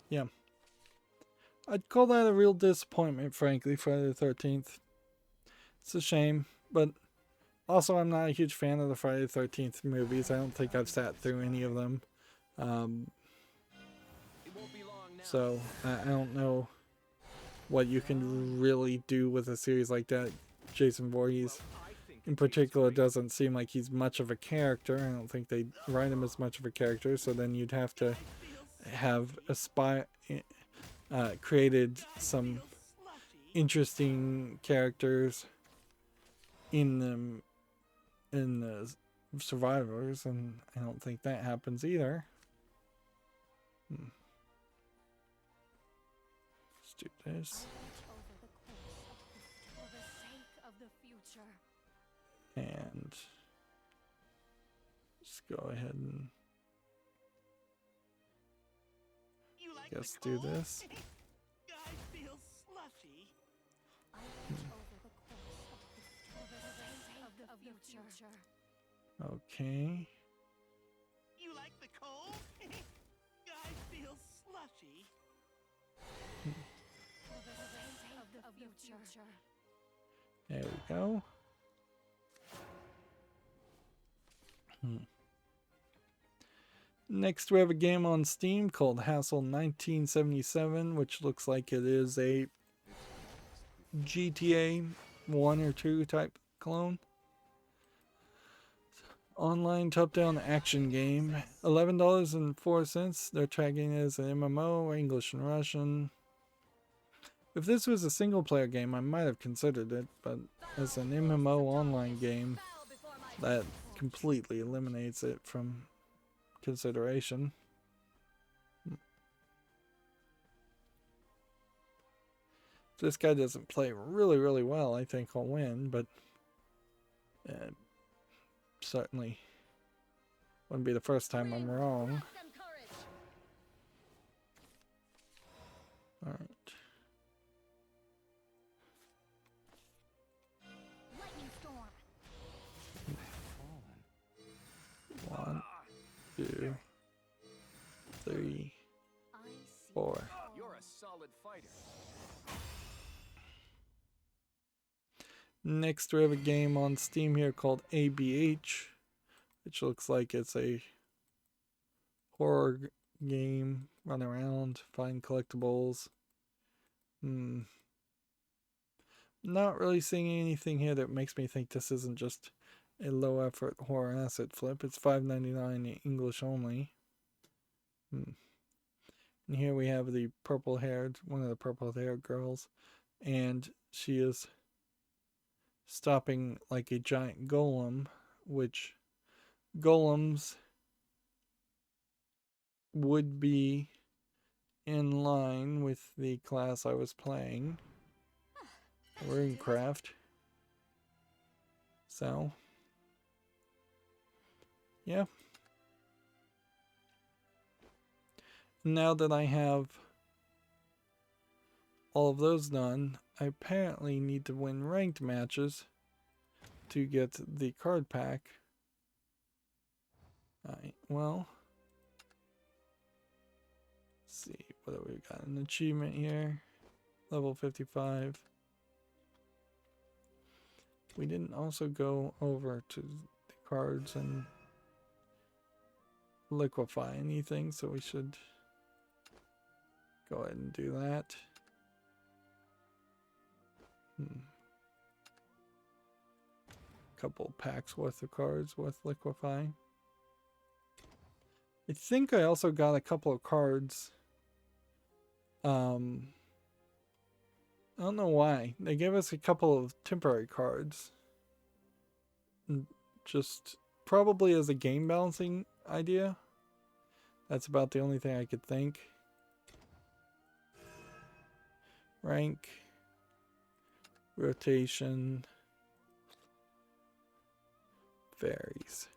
Yeah. I'd call that a real disappointment, frankly, Friday the 13th. It's a shame, but also I'm not a huge fan of the Friday the 13th movies. I don't think I've sat through any of them. So I don't know what you can really do with a series like that. Jason Voorhees in particular doesn't seem like he's much of a character. I don't think they write him as much of a character, so then you'd have to have created some interesting characters in the survivors, and I don't think that happens either. Let's do this. For the sake of the future. And let's go ahead and guess do this. I feel slushy. Of the future. Okay. You like the cold? I feel slushy. Of the future. There we go. Next, we have a game on Steam called Hassel 1977, which looks like it is a GTA 1 or 2 type clone. Online top-down action game. $11.04. They're tagging it as an MMO, English and Russian. If this was a single-player game, I might have considered it, but as an MMO online game, that completely eliminates it from consideration. If this guy doesn't play really, really well, I think I'll win, but certainly wouldn't be the first time I'm wrong. Alright. One, 2, 3, 4. You're a solid fighter. Next, we have a game on Steam here called ABH, which looks like it's a horror game. Run around, find collectibles. Not really seeing anything here that makes me think this isn't just a low effort horror asset flip. It's $5.99 in English only. And here we have the one of the purple haired girls, and she is stopping like a giant golem, which golems would be in line with the class I was playing, Runecraft. So, yeah. Now that I have all of those done, I apparently need to win ranked matches to get the card pack. Alright, well, let's see, what have we got? An achievement here, level 55. We didn't also go over to the cards and liquefy anything, so we should go ahead and do that. Couple packs worth of cards worth liquefying. I think I also got a couple of cards. I don't know why. They gave us a couple of temporary cards. Just probably as a game balancing idea. That's about the only thing I could think. Rank. Rotation. Fairies.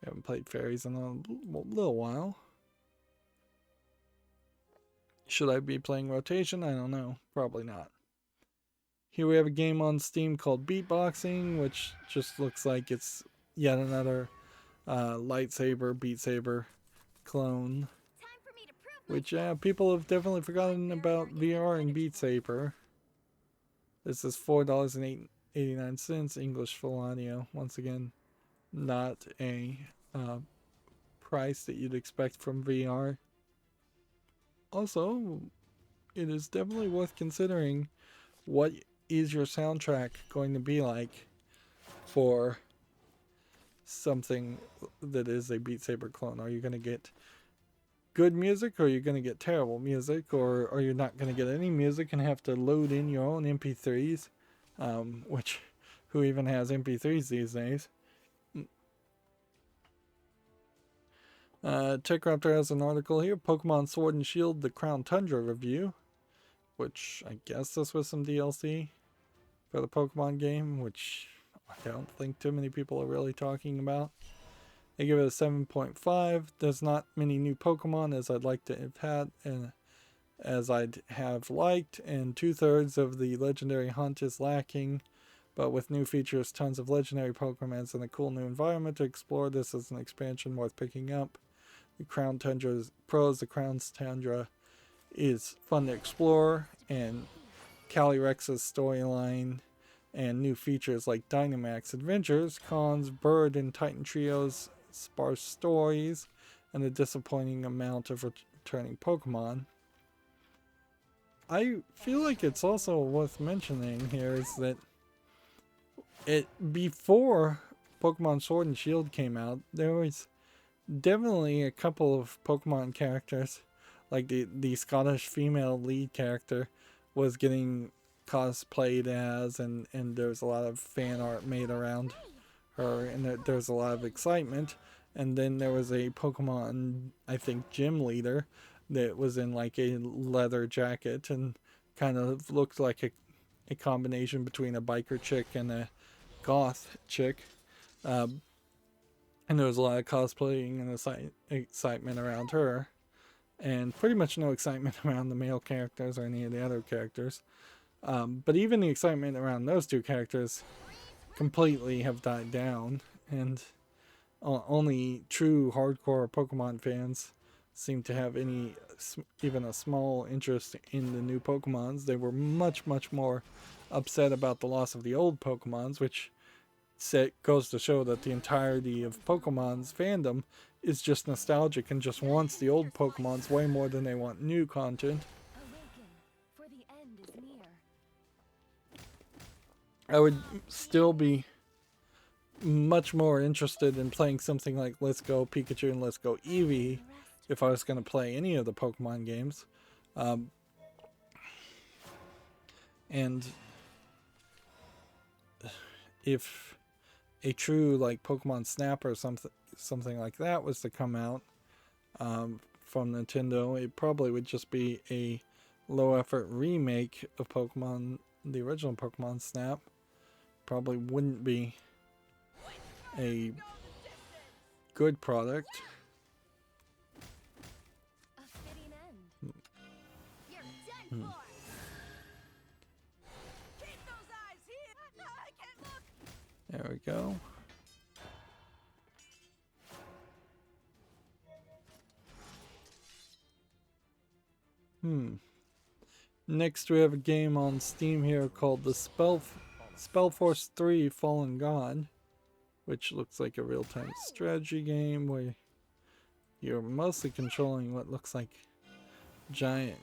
We haven't played fairies in a little while. Should I be playing rotation? I don't know. Probably not. Here we have a game on Steam called Beatboxing, which just looks like it's yet another lightsaber, Beat Saber clone. Which, people have definitely forgotten about VR and Beat Saber. This is $4.89, English full audio. Once again, not a price that you'd expect from VR. Also, it is definitely worth considering what is your soundtrack going to be like for something that is a Beat Saber clone. Are you going to get good music, or are you going to get terrible music, or are you not going to get any music and have to load in your own MP3s? Which, who even has MP3s these days? TechRaptor has an article here, Pokemon Sword and Shield, the Crown Tundra review, which I guess this was some DLC for the Pokemon game, which I don't think too many people are really talking about. They give it a 7.5. There's not many new Pokemon as I'd like to have had, and as I'd have liked, and 2/3 of the legendary hunt is lacking. But with new features, tons of legendary Pokemon, and a cool new environment to explore, this is an expansion worth picking up. The Crown Tundra's pros, the Crown Tundra is fun to explore, and Calyrex's storyline and new features like Dynamax Adventures, Cons, Bird, and Titan Trios, sparse stories, and a disappointing amount of returning Pokemon. I feel like it's also worth mentioning here is that before Pokemon Sword and Shield came out, there was definitely a couple of Pokemon characters, like the Scottish female lead character was getting cosplayed as, and there was a lot of fan art made around her, and there was a lot of excitement. And then there was a Pokemon, I think, gym leader that was in like a leather jacket and kind of looked like a combination between a biker chick and a goth chick. And there was a lot of cosplaying and excitement around her. And pretty much no excitement around the male characters or any of the other characters. But even the excitement around those two characters completely have died down. And only true hardcore Pokemon fans seem to have even a small interest in the new Pokemons. They were much, much more upset about the loss of the old Pokemons, which goes to show that the entirety of Pokemon's fandom is just nostalgic and just wants the old Pokemons way more than they want new content. Awaken, for the end is near. I would still be much more interested in playing something like Let's Go Pikachu and Let's Go Eevee if I was going to play any of the Pokemon games. And if a true like Pokemon Snap or something like that was to come out from Nintendo, it probably would just be a low effort remake of Pokemon, the original Pokemon Snap. Probably wouldn't be a good product. A fitting end. You're done for. Keep those eyes here. I can't look. There we go. Next we have a game on Steam here called the Spellforce 3 Fallen God, which looks like a real-time strategy game where you're mostly controlling what looks like giant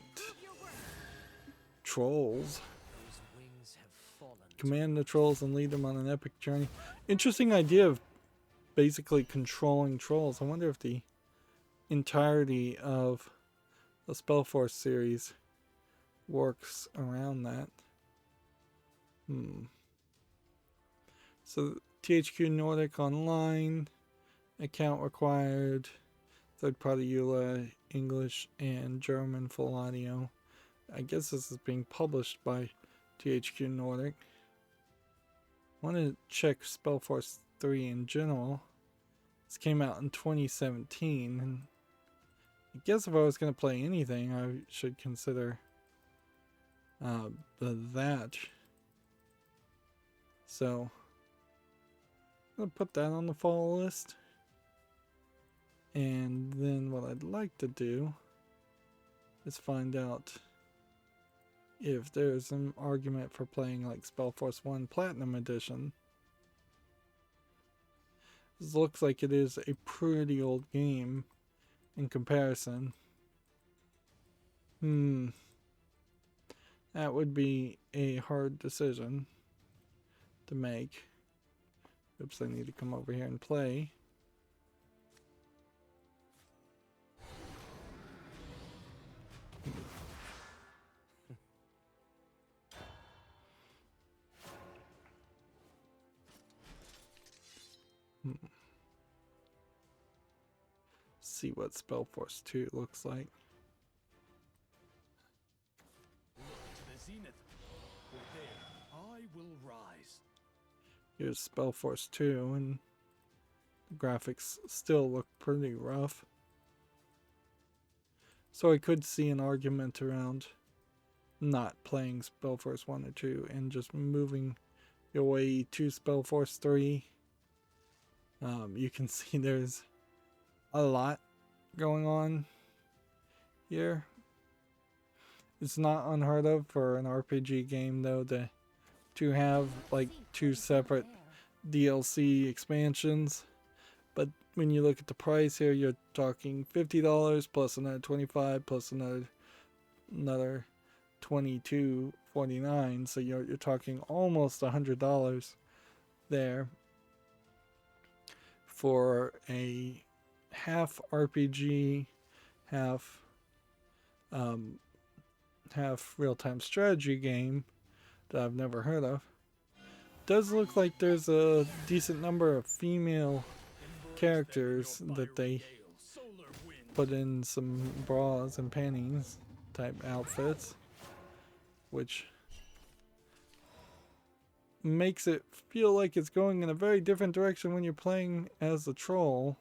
trolls. Those wings have fallen. Command the trolls and lead them on an epic journey. Interesting idea of basically controlling trolls. I wonder if the entirety of the Spellforce series works around that. So THQ Nordic Online, account required, third-party EULA, English and German full audio. I guess this is being published by THQ Nordic. I want to check Spellforce 3 in general. This came out in 2017, and I guess if I was going to play anything, I should consider that. So I'm going to put that on the fall list. And then what I'd like to do is find out if there's an argument for playing like Spellforce 1 Platinum Edition. This looks like it is a pretty old game in comparison. That would be a hard decision to make. Oops, I need to come over here and play. See what Spellforce 2 looks like. Look to the zenith. For there I will rise. Here's Spellforce 2, and the graphics still look pretty rough. So I could see an argument around not playing Spellforce 1 or 2 and just moving your way to Spellforce 3. You can see there's a lot going on here. It's not unheard of for an RPG game though to have like 2 separate DLC expansions, but when you look at the price here, you're talking $50 plus another $25 plus another $22.49, so you're talking almost $100 there for a half RPG, half real-time strategy game that I've never heard of. Does look like there's a decent number of female characters that they put in some bras and panties type outfits, which makes it feel like it's going in a very different direction when you're playing as the troll.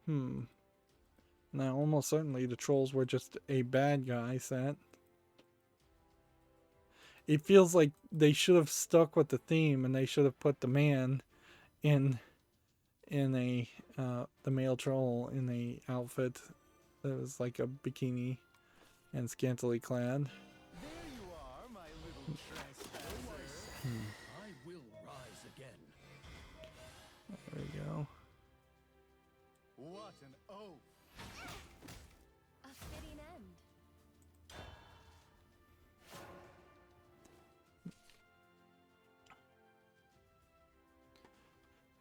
Now, almost certainly the trolls were just a bad guy set. It feels like they should have stuck with the theme, and they should have put the man in a the male troll in a outfit that was like a bikini and scantily clad. There you are, my little trespasser. I will rise again. There we go. What an oath! A fitting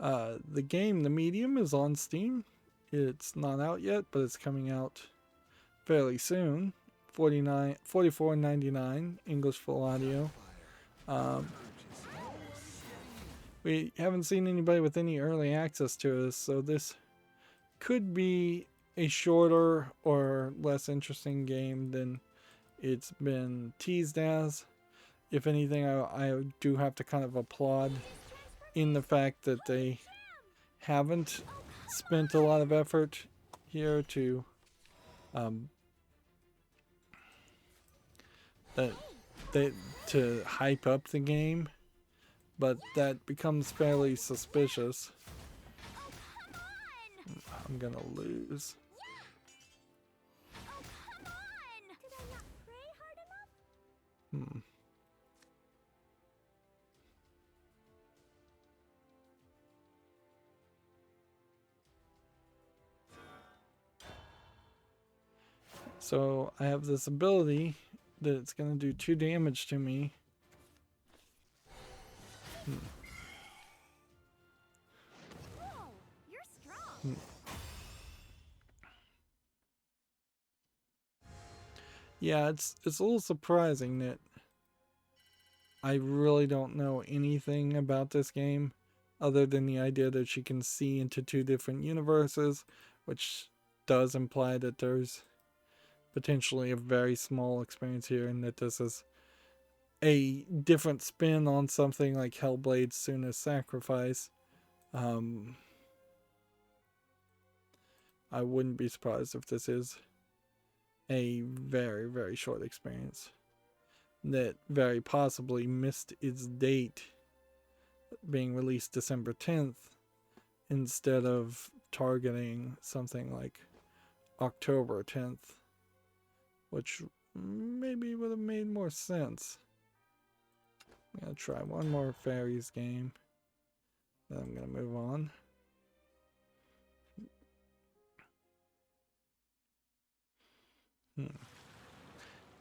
end. The game, The Medium, is on Steam. It's not out yet, but it's coming out fairly soon. $44.99 English full audio. We haven't seen anybody with any early access to this, so this could be a shorter or less interesting game than it's been teased as. If anything, I do have to kind of applaud in the fact that they haven't spent a lot of effort here to to hype up the game, but that becomes fairly suspicious. I'm gonna lose. Hmm. So I have this ability that it's going to do 2 damage to me. Whoa, you're strong. Yeah, it's a little surprising that I really don't know anything about this game other than the idea that she can see into 2 different universes, which does imply that there's potentially a very small experience here, and that this is a different spin on something like Hellblade's Soonest Sacrifice. I wouldn't be surprised if this is a very, very short experience that very possibly missed its date, being released December 10th instead of targeting something like October 10th, which maybe would have made more sense. I'm going to try one more Fairies game, then I'm going to move on.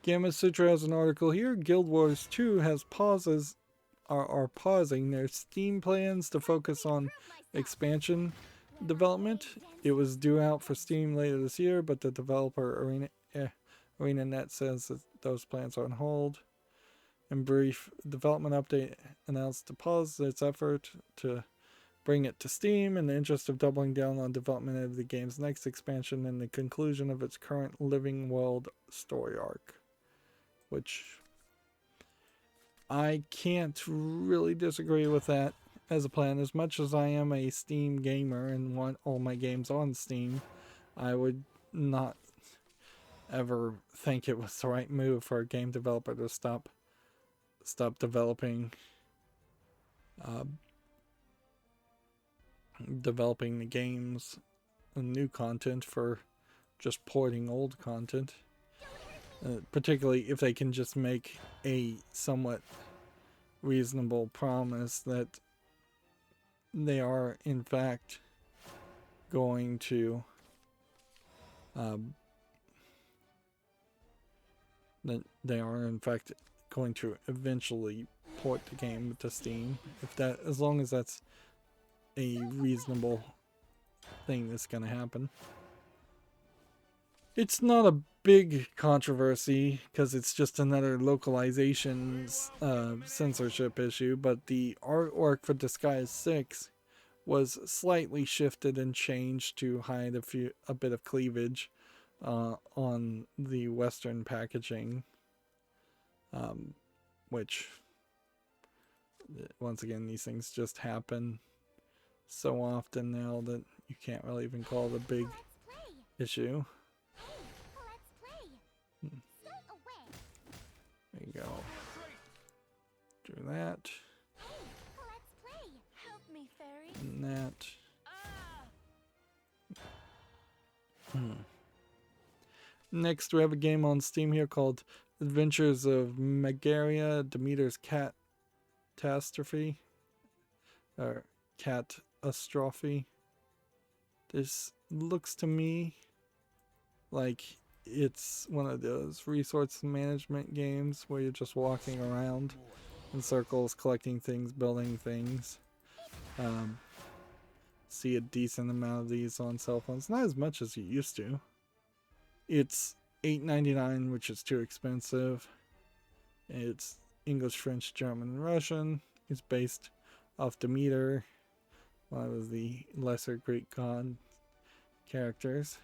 Gamma Sutra has an article here. Guild Wars 2 has are pausing their Steam plans to focus on expansion development. It was due out for Steam later this year, but the developer ArenaNet says that those plans are on hold. In brief, development update announced to pause its effort to bring it to Steam in the interest of doubling down on development of the game's next expansion and the conclusion of its current Living World story arc. Which I can't really disagree with that as a plan. As much as I am a Steam gamer and want all my games on Steam, I would not ever think it was the right move for a game developer to stop developing the games and new content for just porting old content. Particularly if they can just make a somewhat reasonable promise that they are in fact going to eventually port the game to Steam. As long as that's a reasonable thing that's going to happen. It's not a big controversy because it's just another localization censorship issue, but the artwork for Disguise 6 was slightly shifted and changed to hide a bit of cleavage on the Western packaging, which once again, these things just happen so often now that you can't really even call it a big issue. There you go. Do that. Help me, fairy. And that. Next, we have a game on Steam here called Adventures of Megaria, Demeter's Cat catastrophe or catastrophe. This looks to me like it's one of those resource management games where you're just walking around in circles, collecting things, building things. See a decent amount of these on cell phones, not as much as you used to. It's $8.99, which is too expensive. It's English, French, German, and Russian. It's based off Demeter, one of the lesser Greek god characters.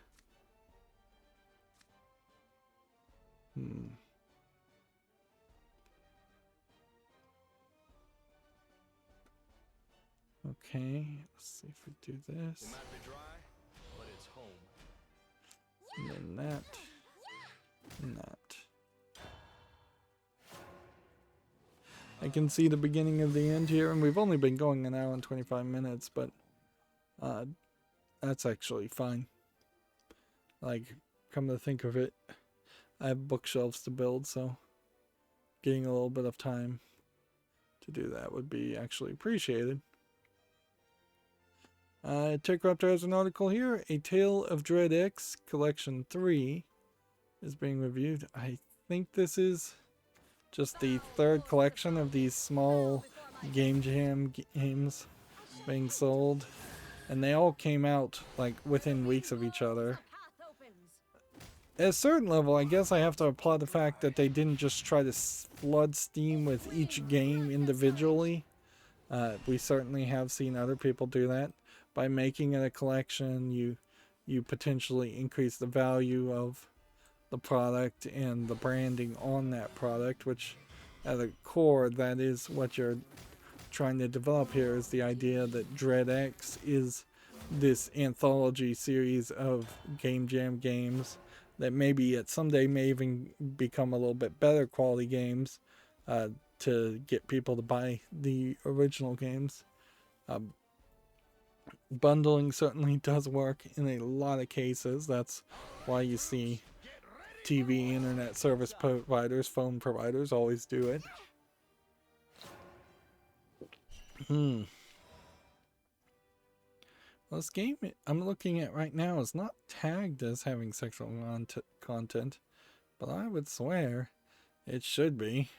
Okay, let's see if we do this. It might be dry, but it's home. And then that. And that. I can see the beginning of the end here, and we've only been going an hour and 25 minutes, but that's actually fine. Like, come to think of it, I have bookshelves to build, so getting a little bit of time to do that would be actually appreciated. TechRaptor has an article here. A Tale of Dread X Collection 3 is being reviewed. I think this is just the third collection of these small Game Jam games being sold. And they all came out like within weeks of each other. At a certain level, I guess I have to applaud the fact that they didn't just try to flood Steam with each game individually. We certainly have seen other people do that. By making it a collection, you potentially increase the value of the product and the branding on that product, which at the core, that is what you're trying to develop here, is the idea that Dread X is this anthology series of Game Jam games that maybe at someday may even become a little bit better quality games to get people to buy the original games. Bundling certainly does work in a lot of cases. That's why you see TV, internet service providers, phone providers always do it. Well, this game I'm looking at right now is not tagged as having sexual content, but I would swear it should be.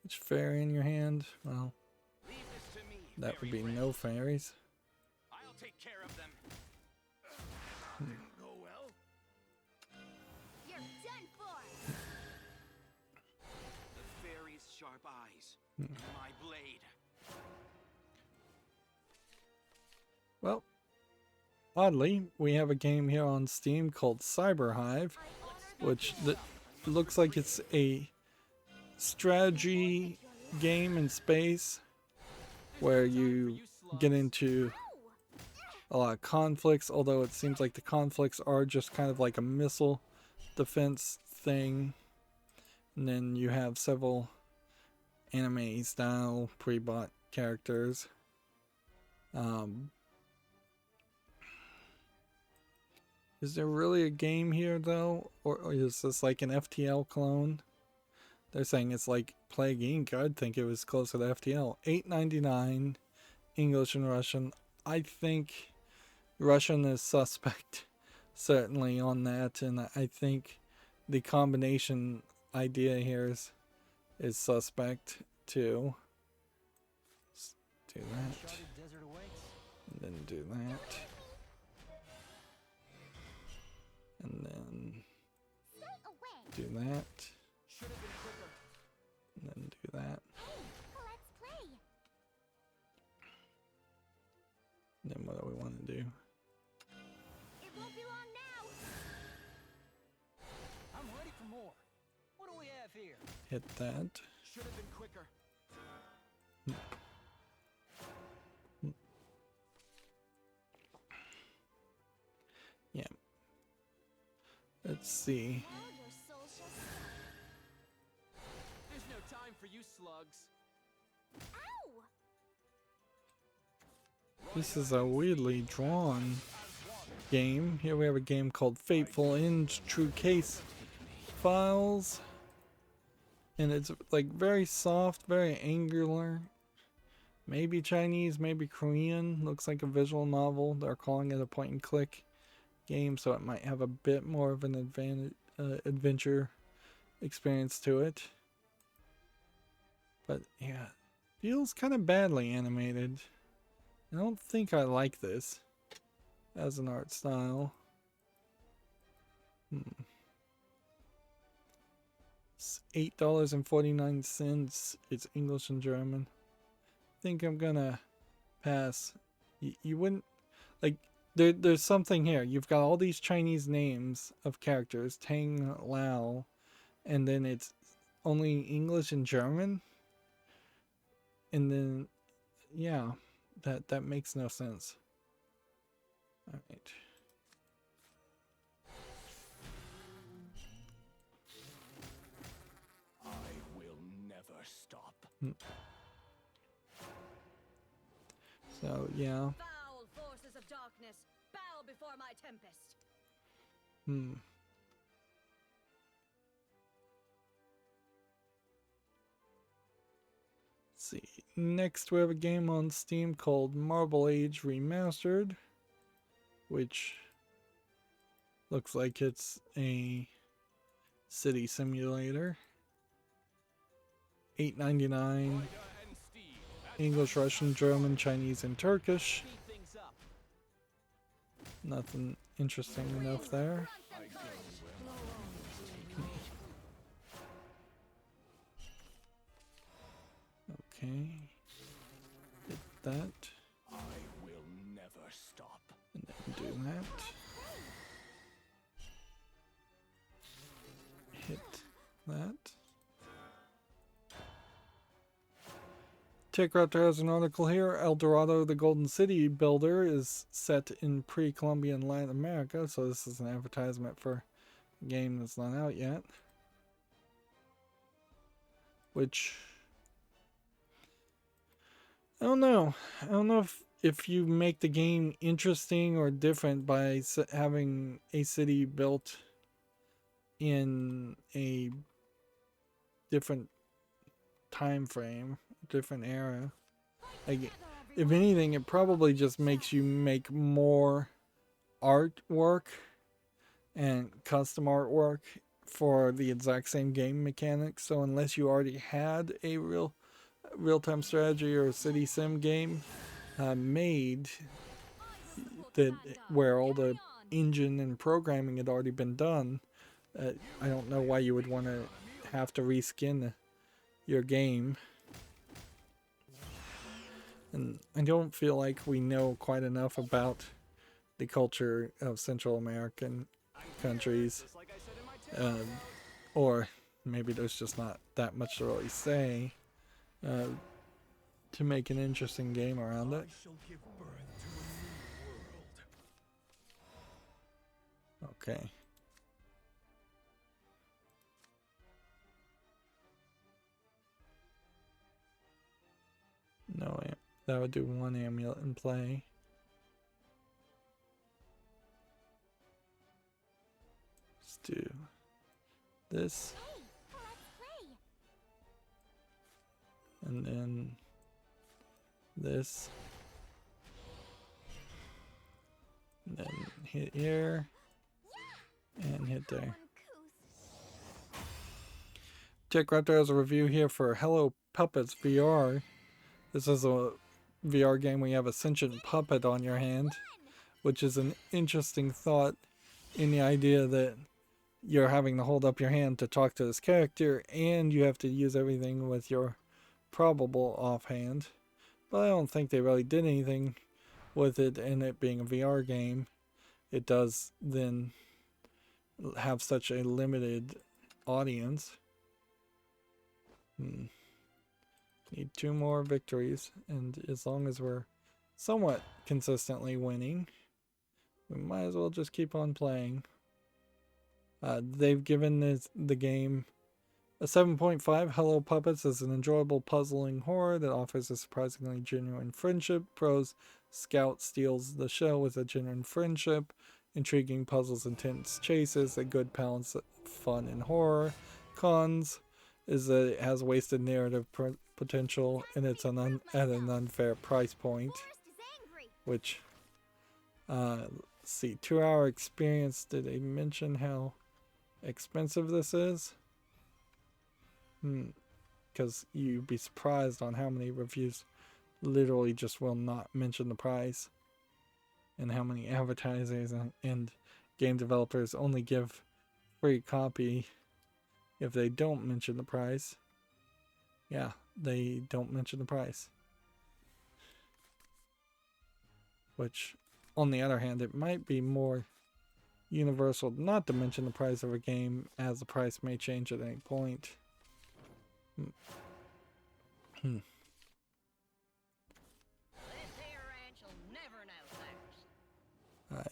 Each fairy in your hand? Well, that would be no fairies. I'll take care of them. Didn't go well. You're done for. The fairy's sharp eyes. My blade. Well, oddly, we have a game here on Steam called Cyberhive, which looks like it's a strategy game in space where you get into a lot of conflicts, although it seems like the conflicts are just kind of like a missile defense thing. And then you have several anime style pre-bought characters. Is there really a game here though, or is this like an FTL clone? They're saying it's like Plague Inc. I'd think it was closer to FTL. $8.99, English and Russian. I think Russian is suspect, certainly on that, and I think the combination idea here is suspect too. Let's do that, and then do that, and then do that. And then do that. Let's play. And then what do we want to do? It won't be long now. I'm ready for more. What do we have here? Hit that. Should have been quicker. Yeah. Let's see. Oh, your soul shall There's no time for you slugs. Ow! This is a weirdly drawn game. Here we have a game called Fateful End True Case Files. And it's like very soft, very angular. Maybe Chinese, maybe Korean. Looks like a visual novel. They're calling it a point and click game, so it might have a bit more of an adventure experience to it. But yeah, feels kind of badly animated. I don't think I like this as an art style. It's $8.49. It's English and German. I think I'm gonna pass. You wouldn't like there's something here. You've got all these Chinese names of characters, Tang Lao, and then it's only English and German. And then yeah, that makes no sense. All right. I will never stop. So yeah. Foul forces of darkness, bow before my tempest. Let's see. Next we have a game on Steam called Marble Age Remastered, which looks like it's a city simulator. $8.99. English, Russian, German, Chinese, and Turkish. Nothing interesting enough there. Okay. Hit that. I will never stop. And then do that. Hit that. TechRaptor has an article here. El Dorado, the Golden City Builder, is set in pre-Columbian Latin America, so this is an advertisement for a game that's not out yet. Which, I don't know. I don't know if you make the game interesting or different by having a city built in a different time frame, different era. Like, if anything, it probably just makes you make more artwork and custom artwork for the exact same game mechanics. So unless you already had a real-time strategy or city sim game made that where all the engine and programming had already been done, I don't know why you would want to have to reskin your game. And I don't feel like we know quite enough about the culture of Central American countries, or maybe there's just not that much to really say to make an interesting game around it. Okay. No, that would do one amulet in play. Let's do this. And then this. And then hit here. And hit there. TechRaptor has a review here for Hello Puppets VR. This is a VR game where you have a sentient puppet on your hand, which is an interesting thought in the idea that you're having to hold up your hand to talk to this character, and you have to use everything with your probable offhand. But I don't think they really did anything with it, and it being a VR game, it does then have such a limited audience. Need 2 more victories, and as long as we're somewhat consistently winning, we might as well just keep on playing. They've given the game a 7.5. Hello Puppets is an enjoyable puzzling horror that offers a surprisingly genuine friendship. Pros: Scout steals the show with a genuine friendship, intriguing puzzles, intense chases, a good balance of fun and horror. Cons: is that it has wasted narrative potential and it's at an unfair price point. Forest is angry. Which, let's see, 2-hour experience. Did they mention how expensive this is? Because you'd be surprised on how many reviews literally just will not mention the price, and how many advertisers and game developers only give free copy if they don't mention the price. Yeah, they don't mention the price. Which, on the other hand, it might be more universal not to mention the price of a game, as the price may change at any point.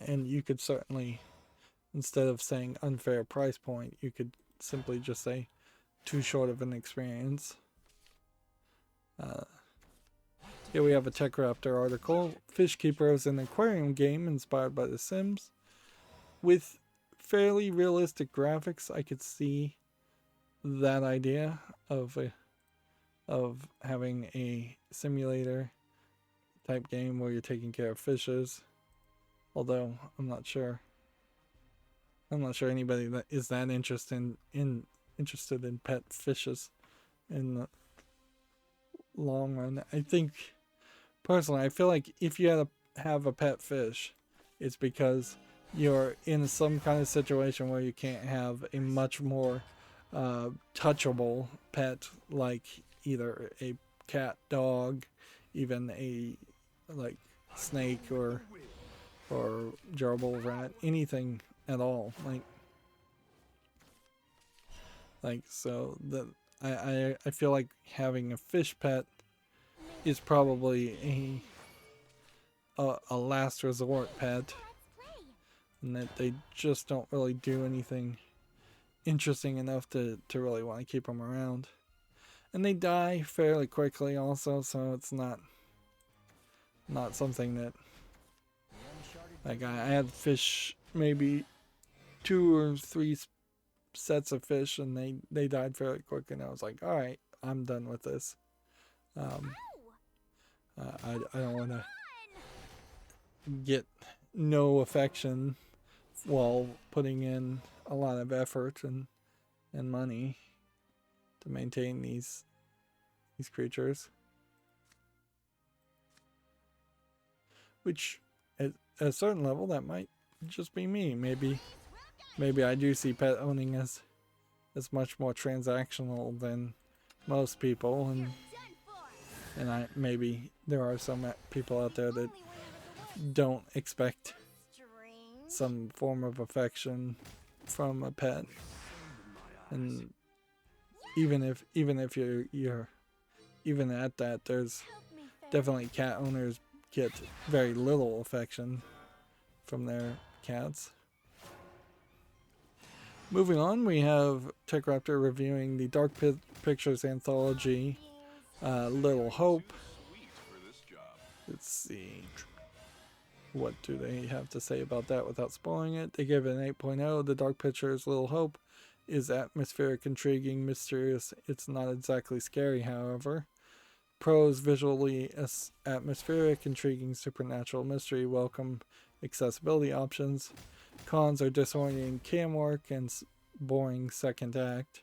And you could certainly, instead of saying unfair price point, you could simply just say too short of an experience. Here we have a TechRaptor article. Fishkeeper is an aquarium game inspired by The Sims. With fairly realistic graphics, I could see that idea of having a simulator type game where you're taking care of fishes. Although I'm not sure anybody that is that interested in pet fishes in the long run. I think personally, I feel like if you had to have a pet fish, it's because you're in some kind of situation where you can't have a much more touchable pet, like either a cat, dog, even a like snake or gerbil, rat, anything at all. Like so that I feel like having a fish pet is probably a last resort pet, and that they just don't really do anything interesting enough to really want to keep them around. And they die fairly quickly also, so it's not something that, like, I had fish, maybe 2 or 3 sets of fish, and they died fairly quick, and I was like, alright, I'm done with this. I don't want to get no affection while putting in a lot of effort and money to maintain these creatures. Which, at a certain level, that might just be me. Maybe I do see pet owning as much more transactional than most people, and maybe there are some people out there that don't expect some form of affection from a pet, and even if you're even at that, there's definitely cat owners get very little affection from their cats. Moving on, we have TechRaptor reviewing the Dark Pictures anthology, Little Hope. Let's see. What do they have to say about that without spoiling it? They give it an 8.0. The Dark Pictures Little Hope is atmospheric, intriguing, mysterious. It's not exactly scary, however. Pros: visually atmospheric, intriguing, supernatural mystery, welcome accessibility options. Cons are disorienting cam work and boring second act.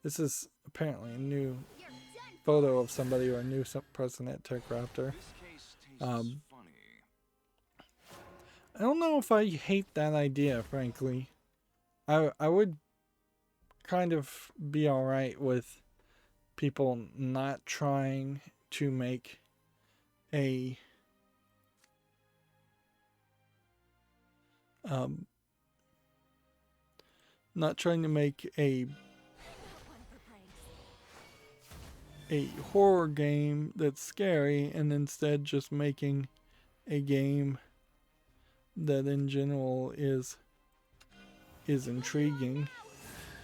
This is apparently a new photo of somebody or a new person at TechRaptor. I don't know if I hate that idea, frankly. I would kind of be alright with people not trying to make a horror game that's scary, and instead just making a game that in general is intriguing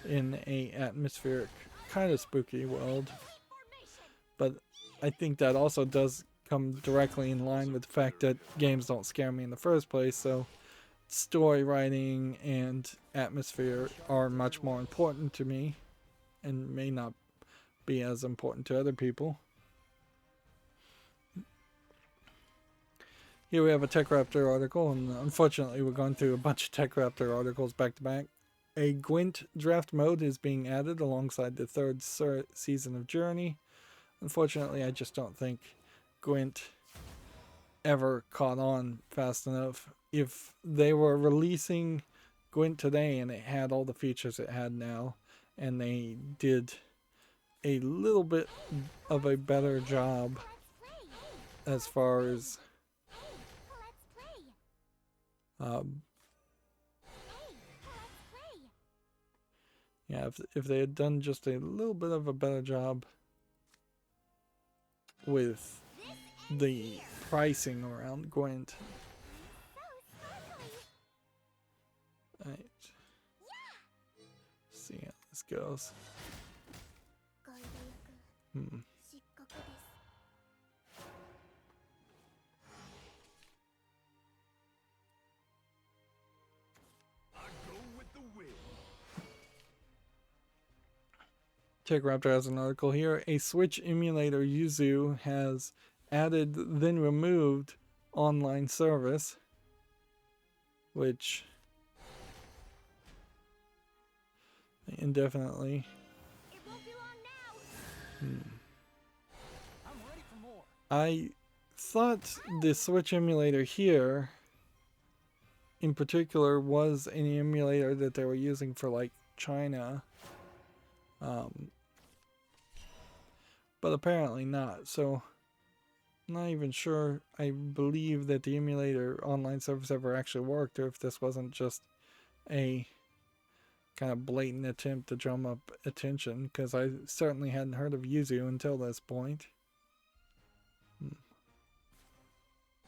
in a atmospheric kind of spooky world. But I think that also does come directly in line with the fact that games don't scare me in the first place, so story writing and atmosphere are much more important to me. and may not be as important to other people. Here we have a TechRaptor article, and unfortunately we're going through a bunch of TechRaptor articles back to back. A Gwent draft mode is being added alongside the third season of Journey. Unfortunately, I just don't think Gwent ever caught on fast enough. If they were releasing Gwent today and it had all the features it had now, and they did a little bit of a better job as far as yeah, if they had done just a little bit of a better job with the pricing around Gwent. Right. See how this goes. TechRaptor has an article here. A Switch emulator Yuzu has added then removed online service, which indefinitely. It won't be long now. I'm ready for more. I thought the Switch emulator here in particular was an emulator that they were using for like China. But apparently not, so I'm not even sure. I believe that the emulator online service ever actually worked, or if this wasn't just a kind of blatant attempt to drum up attention, because I certainly hadn't heard of Yuzu until this point. There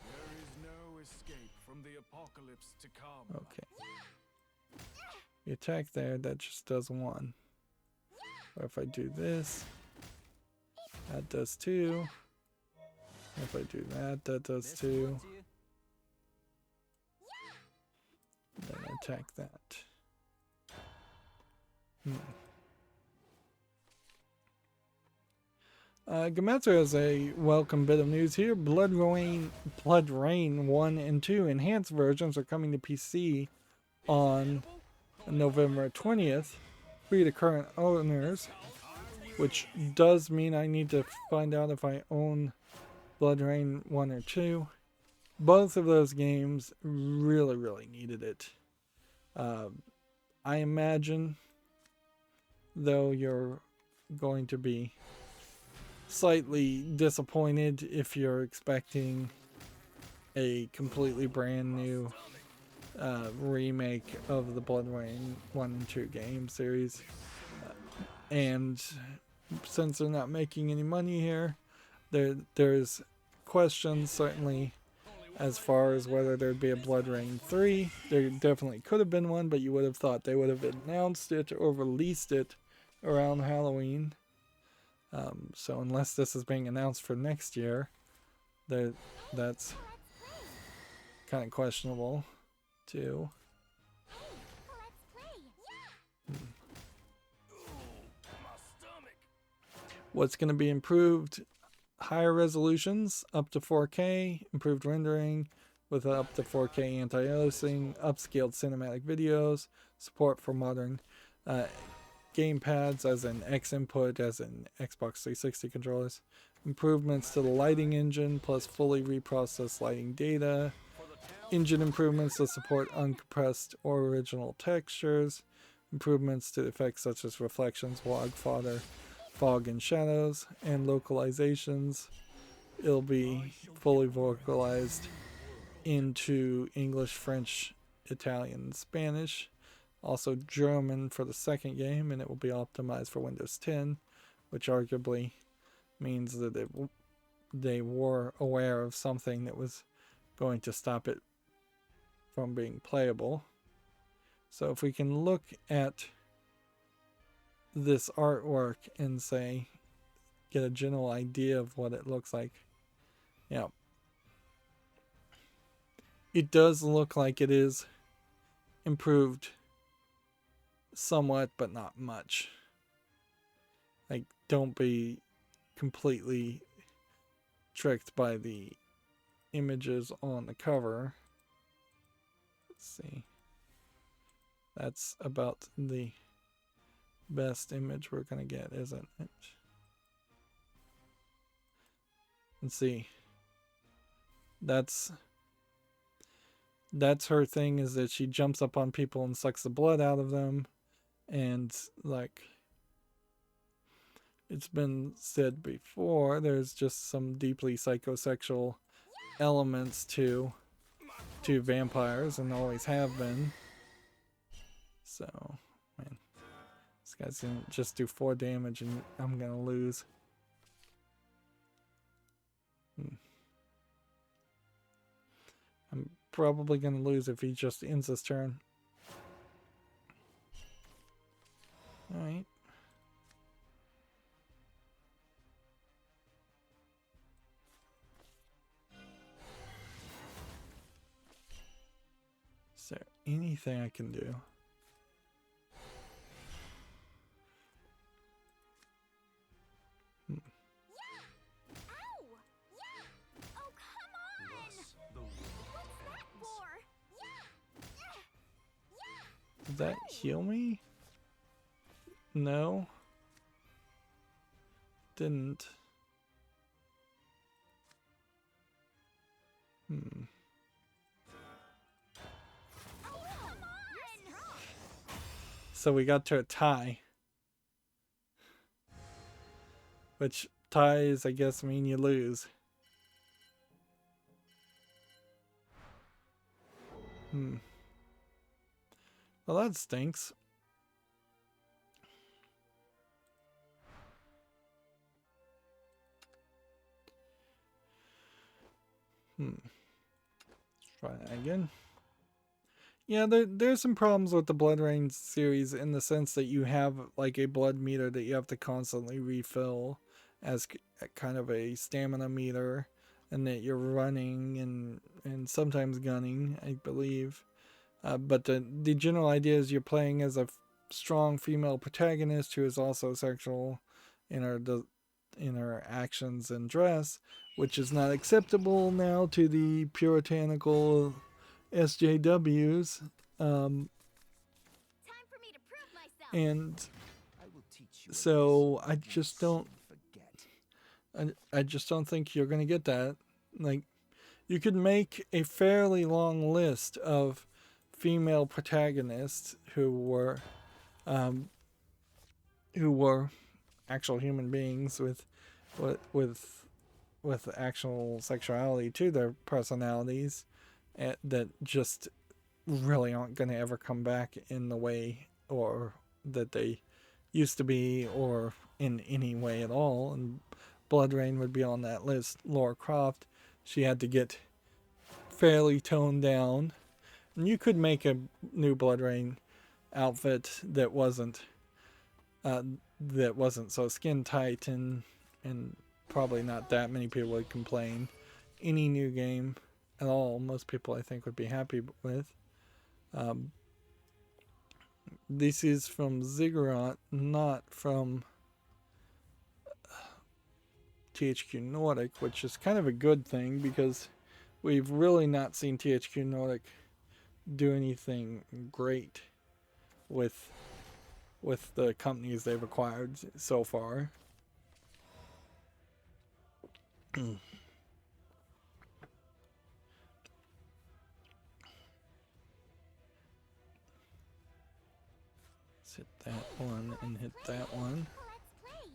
is no escape from the apocalypse to come. Okay. The attack there, that just does one. Or if I do this, that does two. If I do that, that does two. Then attack that. Gametsu has a welcome bit of news here. Blood Rain 1 and 2 enhanced versions are coming to PC on November 20th. Free to current owners, which does mean I need to find out if I own Blood Rain 1 or 2. Both of those games really needed it. I imagine, though, you're going to be slightly disappointed if you're expecting a completely brand new remake of the Blood Rain 1 and 2 game series. And since they're not making any money here, there's questions certainly as far as whether there'd be a Blood Rain 3. There definitely could have been one, but you would have thought they would have announced it or released it around Halloween. So unless this is being announced for next year, that's kind of questionable too. What's going to be improved? Higher resolutions, up to 4K, improved rendering with up to 4K anti-aliasing, upscaled cinematic videos, support for modern gamepads as in X input, as in Xbox 360 controllers, improvements to the lighting engine plus fully reprocessed lighting data, engine improvements to support uncompressed or original textures, improvements to effects such as reflections, log fodder, fog and shadows, and localizations. It'll be fully vocalized into English, French, Italian, and Spanish. Also German for the second game, and it will be optimized for Windows 10, which arguably means that they were aware of something that was going to stop it from being playable. So if we can look at this artwork and say, get a general idea of what it looks like. Yeah. It does look like it is improved somewhat, but not much. Like, don't be completely tricked by the images on the cover. Let's see. That's about the best image we're gonna get, isn't it? Let's see. That's her thing, is that she jumps up on people and sucks the blood out of them, and like it's been said before, there's just some deeply psychosexual elements to vampires, and always have been. So, man, this guy's gonna just do 4 damage and I'm gonna lose. I'm probably gonna lose if he just ends this turn. Alright. Is there anything I can do? Ow! Yeah! Oh, come on! What's that for? Yeah! Did that heal me? No. Didn't. Oh, come on! So we got to a tie. Which ties, I guess, mean you lose. Well, that stinks. Let's try that again. Yeah, there's some problems with the Blood Rain series, in the sense that you have like a blood meter that you have to constantly refill as kind of a stamina meter, and that you're running and sometimes gunning, I believe. But the general idea is you're playing as a strong female protagonist who is also sexual in her actions and dress, which is not acceptable now to the puritanical SJWs. Time for me to prove myself. And I will teach you so I you just soon don't forget. I just don't think you're gonna get that. Like, you could make a fairly long list of female protagonists who were actual human beings with actual sexuality to their personalities, that just really aren't going to ever come back in the way or that they used to be, or in any way at all. And Blood Rain would be on that list. Lara Croft, she had to get fairly toned down. And you could make a new Blood Rain outfit that wasn't so skin tight, and probably not that many people would complain. Any new game at all, most people I think would be happy with. This is from Ziggurat, not from THQ Nordic, which is kind of a good thing, because we've really not seen THQ Nordic do anything great with the companies they've acquired so far. Let's hit that one and hit that one Let's play.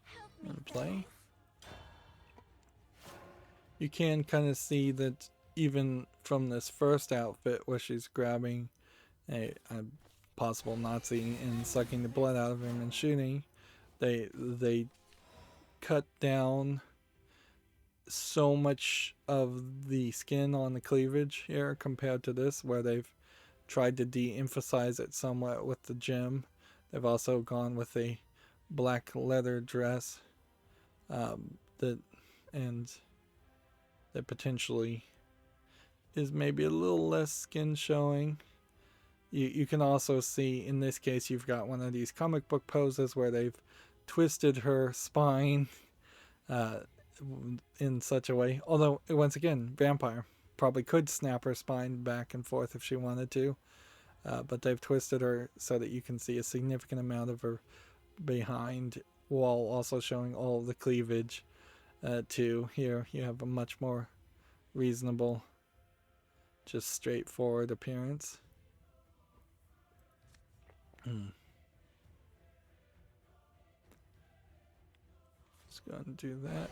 Help me and play. You can kind of see that even from this first outfit, where she's grabbing a possible Nazi and sucking the blood out of him and shooting, they cut down so much of the skin on the cleavage here compared to this, where they've tried to de-emphasize it somewhat with the gem. They've also gone with a black leather dress that potentially is maybe a little less skin showing. You can also see, in this case, you've got one of these comic book poses where they've twisted her spine in such a way. Although, once again, vampire probably could snap her spine back and forth if she wanted to. But they've twisted her so that you can see a significant amount of her behind, while also showing all the cleavage too. Here you have a much more reasonable, just straightforward appearance. Just go and do that.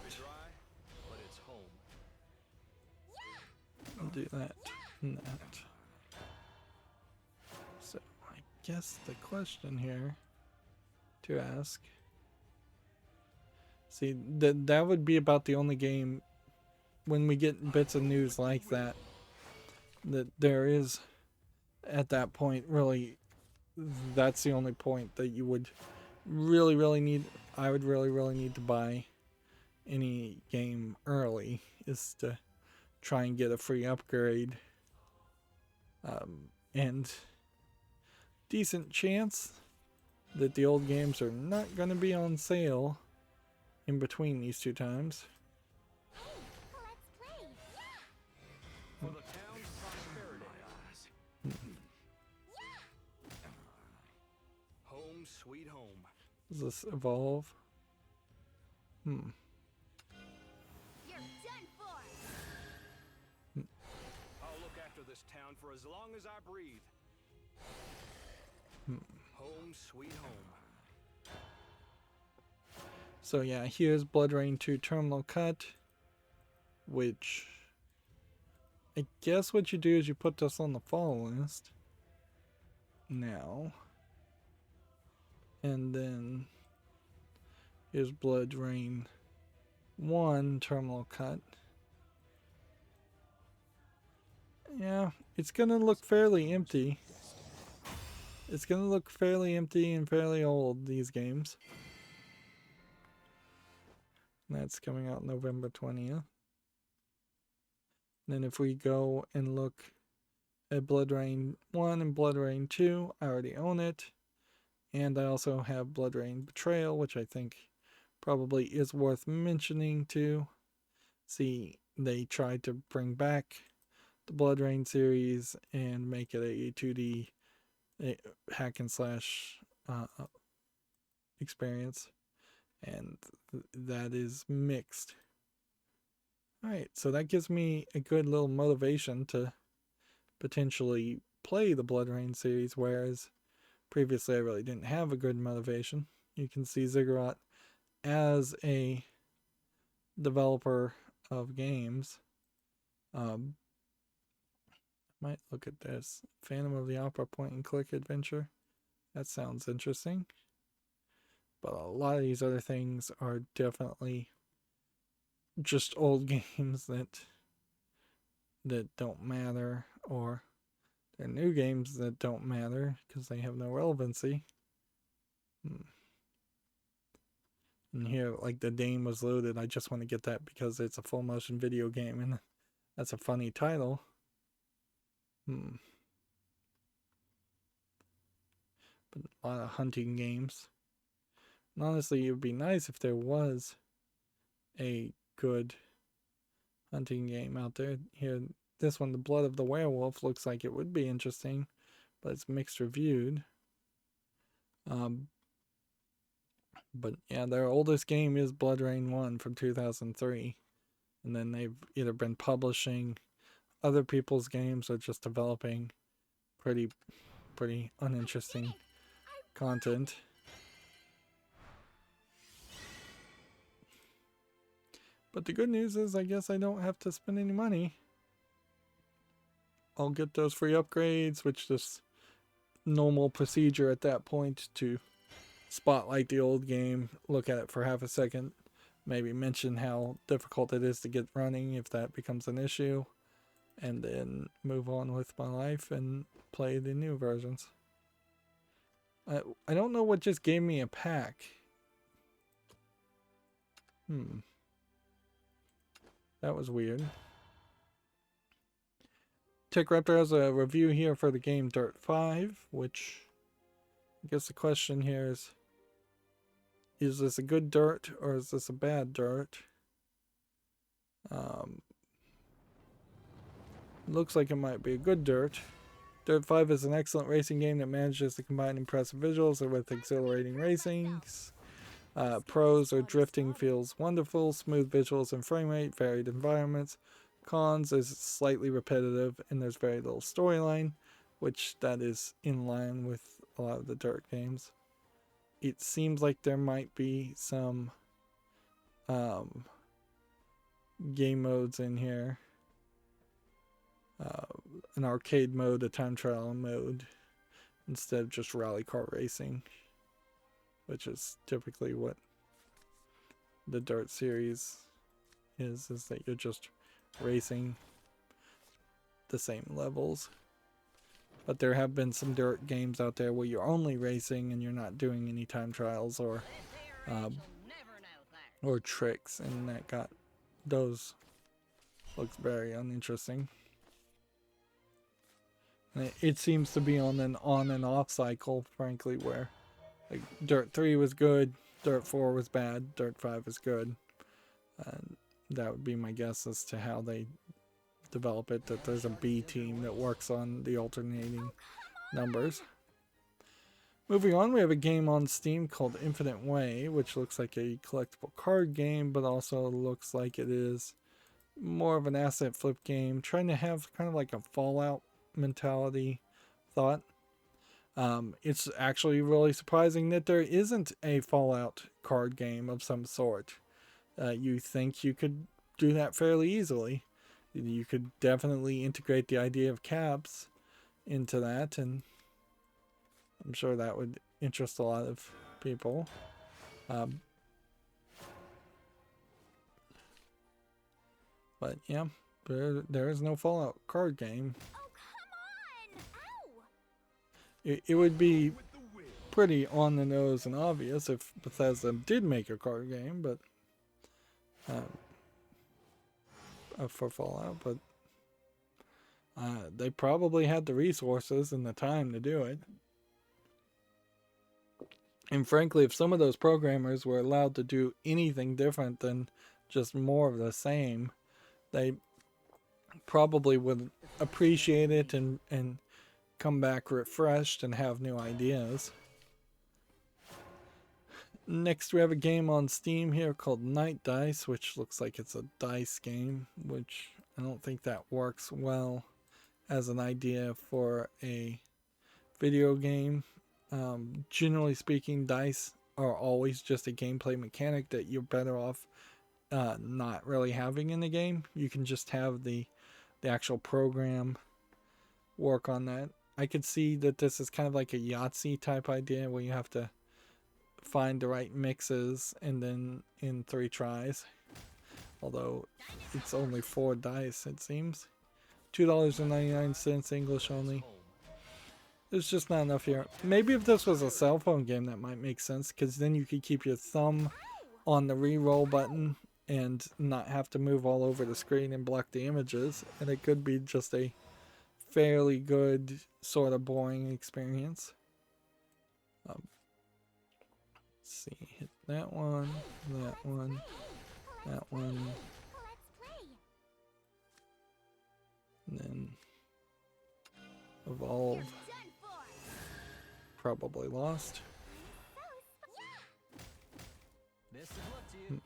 I'll do that and that. So I guess the question here to ask, see, that would be about the only game when we get bits of news like that there is at that point. Really, that's the only point that you would really need. I would really need to buy any game early, is to try and get a free upgrade, and decent chance that the old games are not going to be on sale in between these two times. Let's play. For the town's prosperity. Home sweet home. Does this evolve? You're done for. I'll look after this town for as long as I breathe. Home sweet home. So yeah, here's Blood Rain 2 Terminal Cut, which I guess what you do is you put this on the follow list now, and then here's Blood Rain 1 Terminal Cut. Yeah, it's gonna look fairly empty. It's gonna look fairly empty and fairly old, these games. That's coming out November 20th. Then if we go and look at Blood Rain 1 and Blood Rain 2, I already own it. And I also have Blood Rain Betrayal, which I think probably is worth mentioning too. See, they tried to bring back the Blood Rain series and make it a 2D hack and slash experience. And that is mixed. Alright, so that gives me a good little motivation to potentially play the Blood Rain series, whereas previously I really didn't have a good motivation. You can see Ziggurat as a developer of games. Might look at this. Phantom of the Opera point and click adventure. That sounds interesting. But a lot of these other things are definitely just old games that don't matter, or they're new games that don't matter because they have no relevancy. And here, like, the Dame was loaded. I just want to get that because it's a full motion video game and that's a funny title. But a lot of hunting games. And honestly, it would be nice if there was a good hunting game out there. Here, this one, The Blood of the Werewolf, looks like it would be interesting, but it's mixed reviewed. But yeah, their oldest game is Blood Rain 1 from 2003. And then they've either been publishing other people's games or just developing pretty uninteresting content. But the good news is, I guess I don't have to spend any money. I'll get those free upgrades, which is normal procedure at that point, to spotlight the old game, look at it for half a second, maybe mention how difficult it is to get running if that becomes an issue, and then move on with my life and play the new versions. I don't know what just gave me a pack. That was weird. Tech Raptor has a review here for the game Dirt 5, which I guess the question here is this a good dirt or is this a bad dirt? Looks like it might be a good dirt. Dirt 5 is an excellent racing game that manages to combine impressive visuals with exhilarating racings. Pros or drifting feels wonderful, smooth visuals and frame rate, varied environments. Cons is slightly repetitive and there's very little storyline, which that is in line with a lot of the dirt games. It seems like there might be some game modes in here. An arcade mode, a time trial mode, instead of just rally car racing, which is typically what the dirt series is that you're just racing the same levels. But there have been some dirt games out there where you're only racing and you're not doing any time trials or tricks, and that got those looks very uninteresting. And it seems to be on an on and off cycle, frankly, where like Dirt 3 was good, Dirt 4 was bad, Dirt 5 is good. That would be my guess as to how they develop it, that there's a B team that works on the alternating numbers. Moving on, we have a game on Steam called Infinite Way, which looks like a collectible card game, but also looks like it is more of an asset flip game, trying to have kind of like a Fallout mentality thought. It's actually really surprising that there isn't a Fallout card game of some sort. You think you could do that fairly easily. You could definitely integrate the idea of caps into that, and I'm sure that would interest a lot of people. But yeah, there is no Fallout card game. It would be pretty on the nose and obvious if Bethesda did make a card game, but for Fallout, but they probably had the resources and the time to do it. And frankly, if some of those programmers were allowed to do anything different than just more of the same, they probably would appreciate it and come back refreshed and have new ideas. Next, we have a game on Steam here called Night Dice, which looks like it's a dice game, which I don't think that works well as an idea for a video game. Generally speaking, dice are always just a gameplay mechanic that you're better off not really having in the game. You can just have the actual program work on that. I could see that this is kind of like a Yahtzee type idea where you have to find the right mixes and then in 3 tries. Although it's only 4 dice, it seems. $2.99 English only. There's just not enough here. Maybe if this was a cell phone game, that might make sense, because then you could keep your thumb on the re-roll button and not have to move all over the screen and block the images, and it could be just a fairly good, sort of boring experience. Let's see, hit that one, that one, that one, and then evolve. Probably lost. Best of luck to you.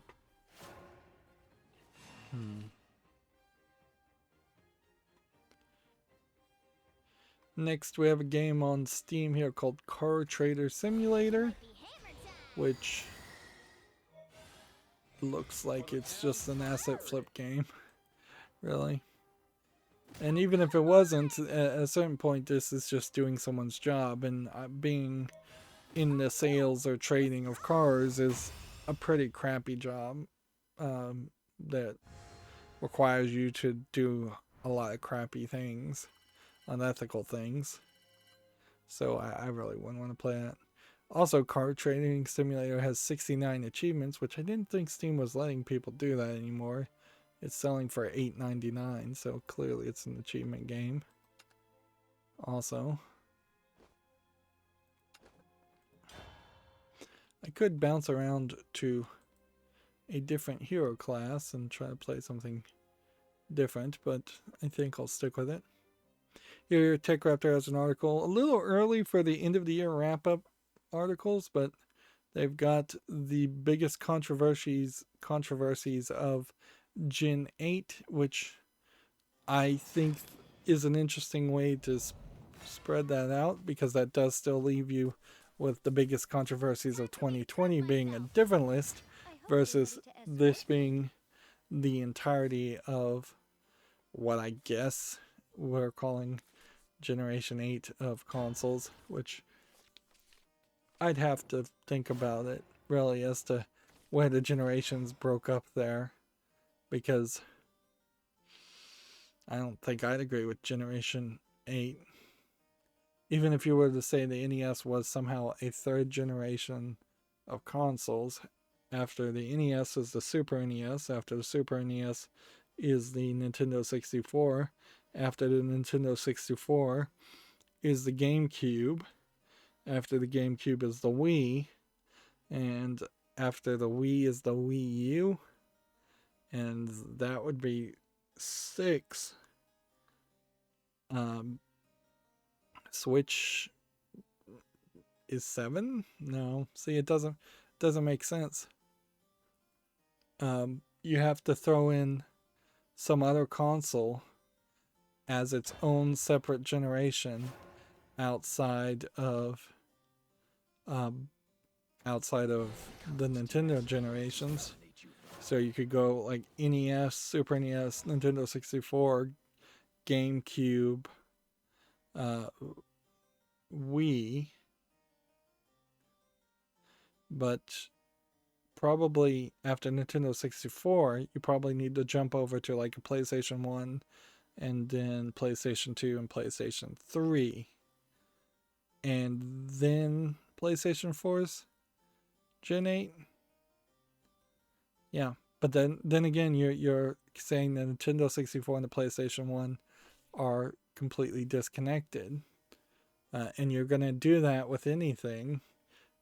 Next, we have a game on Steam here called Car Trader Simulator, which looks like it's just an asset flip game, really. And even if it wasn't, at a certain point, this is just doing someone's job, and being in the sales or trading of cars is a pretty crappy job that requires you to do a lot of crappy things, unethical things. So I really wouldn't want to play that. Also, Car Trading Simulator has 69 achievements, which I didn't think Steam was letting people do that anymore. It's selling for $8.99, so clearly it's an achievement game. Also, I could bounce around to a different hero class and try to play something different, but I think I'll stick with it. Here, Tech Raptor has an article, a little early for the end of the year wrap-up articles, but they've got the biggest controversies of Gen 8, which I think is an interesting way to spread that out, because that does still leave you with the biggest controversies of 2020 being a different list versus this being the entirety of what I guess we're calling Generation 8 of consoles, which I'd have to think about it really as to where the generations broke up there, because I don't think I'd agree with Generation 8. Even if you were to say the NES was somehow a third generation of consoles, after the NES is the Super NES, after the Super NES is the Nintendo 64, after the Nintendo 64 is the GameCube, after the GameCube is the Wii, and after the Wii is the Wii U, and that would be 6. Switch is 7? No, see, it doesn't make sense. You have to throw in some other console as its own separate generation outside of the Nintendo generations. So you could go like NES, Super NES, Nintendo 64, GameCube, Wii, but probably after Nintendo 64 you probably need to jump over to like a PlayStation 1 and then PlayStation 2 and PlayStation 3, and then PlayStation 4's Gen 8. Yeah, but then again you're saying the Nintendo 64 and the PlayStation 1 are completely disconnected, and you're gonna do that with anything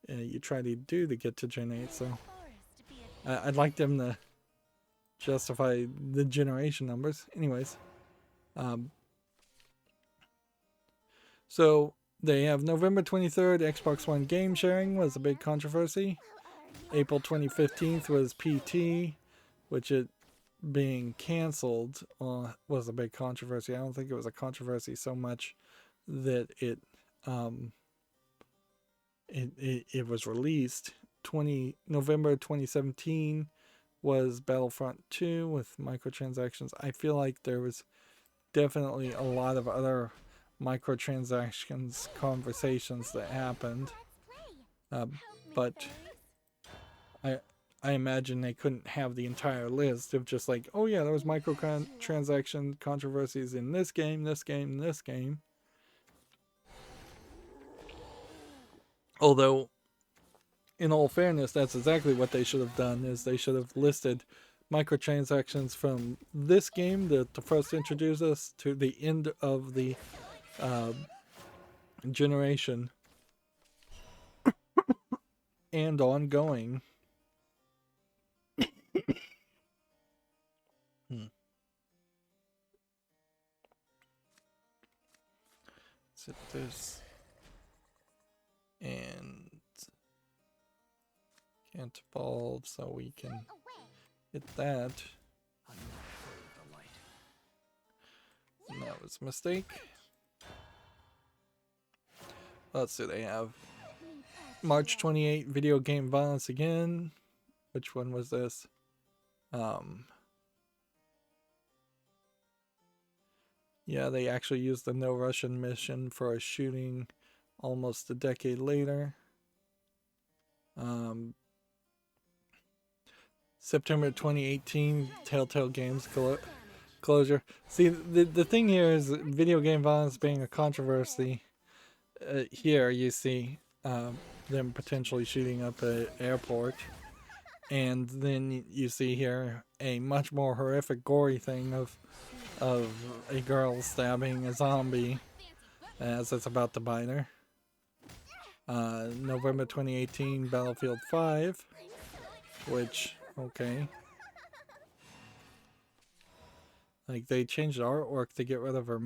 you try to do to get to Gen 8. So I'd like them to justify the generation numbers. Anyways, so they have November 23rd, Xbox One game sharing was a big controversy. April 2015 was PT, which it being canceled was a big controversy. I don't think it was a controversy so much that it was released. November 2017 was Battlefront 2 with microtransactions. I feel like there was definitely a lot of other microtransactions conversations that happened, but I imagine they couldn't have the entire list of just like, oh yeah, there was microtransaction controversies in this game, this game, this game. Although, in all fairness, that's exactly what they should have done, is they should have listed microtransactions from this game that first introduced us to the end of the generation and ongoing. Set this and can't evolve, so we can hit that. And that was a mistake. Let's see, they have March 28, video game violence again. Which one was this? Yeah, they actually used the No Russian mission for a shooting almost a decade later. September 2018, Telltale Games closure. See, the thing here is video game violence being a controversy. Here you see them potentially shooting up an airport. And then you see here a much more horrific, gory thing of a girl stabbing a zombie as it's about to bite her. November 2018, Battlefield 5, which, okay. Like, they changed the artwork to get rid of her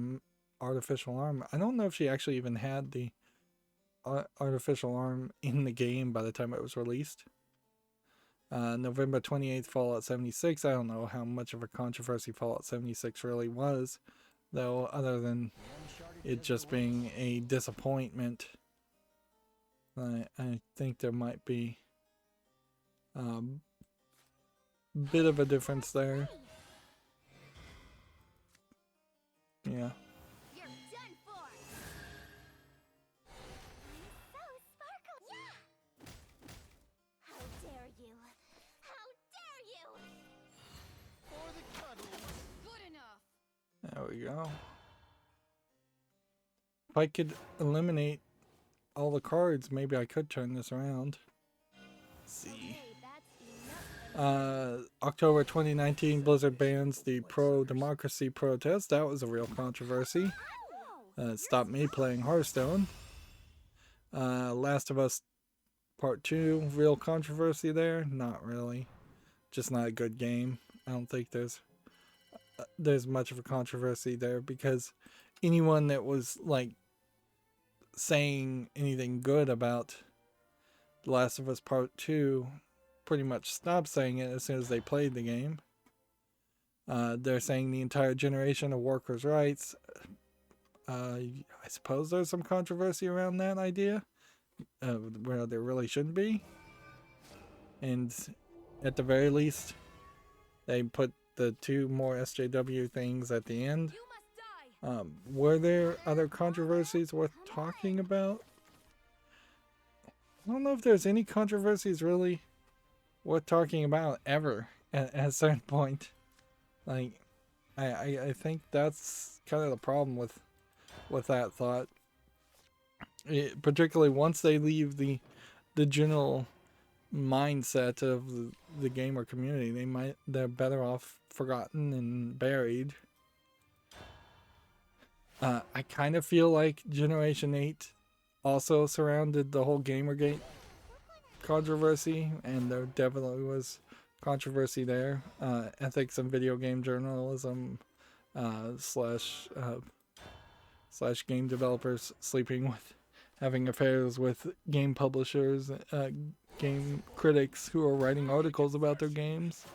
artificial arm. I don't know if she actually even had the artificial arm in the game by the time it was released. November 28th, Fallout 76. I don't know how much of a controversy Fallout 76 really was, though, other than it just being a disappointment. I think there might be a bit of a difference there. Yeah. You're done for. So sparkle. Yeah. How dare you? How dare you? For the cuddles. Good enough. There we go. If I could eliminate all the cards, maybe I could turn this around. Let's see. Hey, that's enough. October 2019, Blizzard bans the pro-democracy protest. That was a real controversy. It stopped me playing Hearthstone. Last of Us Part 2, real controversy there? Not really. Just not a good game. I don't think there's much of a controversy there, because anyone that was like saying anything good about The Last of Us Part 2 pretty much stopped saying it as soon as they played the game. They're saying the entire generation of workers' rights. I suppose there's some controversy around that idea, where there really shouldn't be. And at the very least, they put the 2 more SJW things at the end. You must die. Were there other controversies worth talking about? I don't know if there's any controversies really worth talking about ever at a certain point. Like, I think that's kind of the problem with that thought. Particularly once they leave the general mindset of the gamer community, they're better off forgotten and buried. I kind of feel like Generation 8 also surrounded the whole Gamergate controversy, and there definitely was controversy there. Ethics and video game journalism slash game developers having affairs with game publishers, game critics who are writing articles about their games.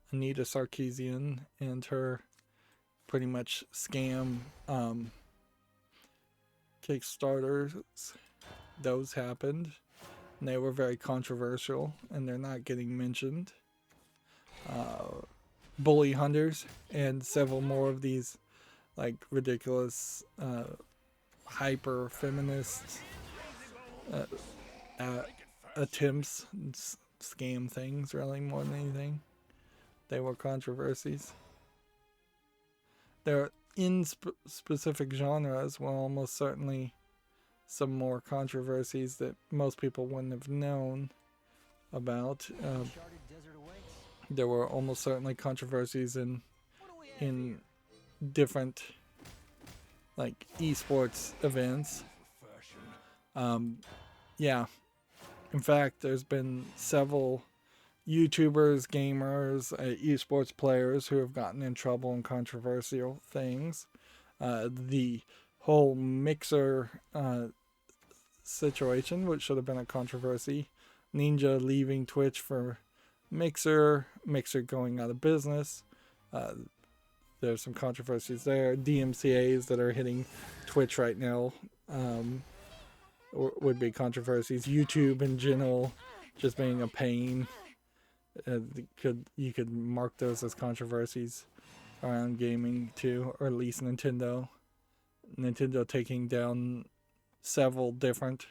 Anita Sarkeesian and her pretty much scam Kickstarters, those happened, and they were very controversial, and they're not getting mentioned. Bully hunters and several more of these like ridiculous hyper feminist attempts, scam things really more than anything. They were controversies. There are in specific genres were almost certainly some more controversies that most people wouldn't have known about. There were almost certainly controversies in different like esports events. Yeah, in fact, there's been several YouTubers, gamers, esports players who have gotten in trouble in controversial things. The whole Mixer situation, which should have been a controversy. Ninja leaving Twitch for Mixer going out of business. There's some controversies there. DMCAs that are hitting Twitch right now would be controversies. YouTube in general just being a pain. You could mark those as controversies around gaming too, or at least Nintendo taking down several different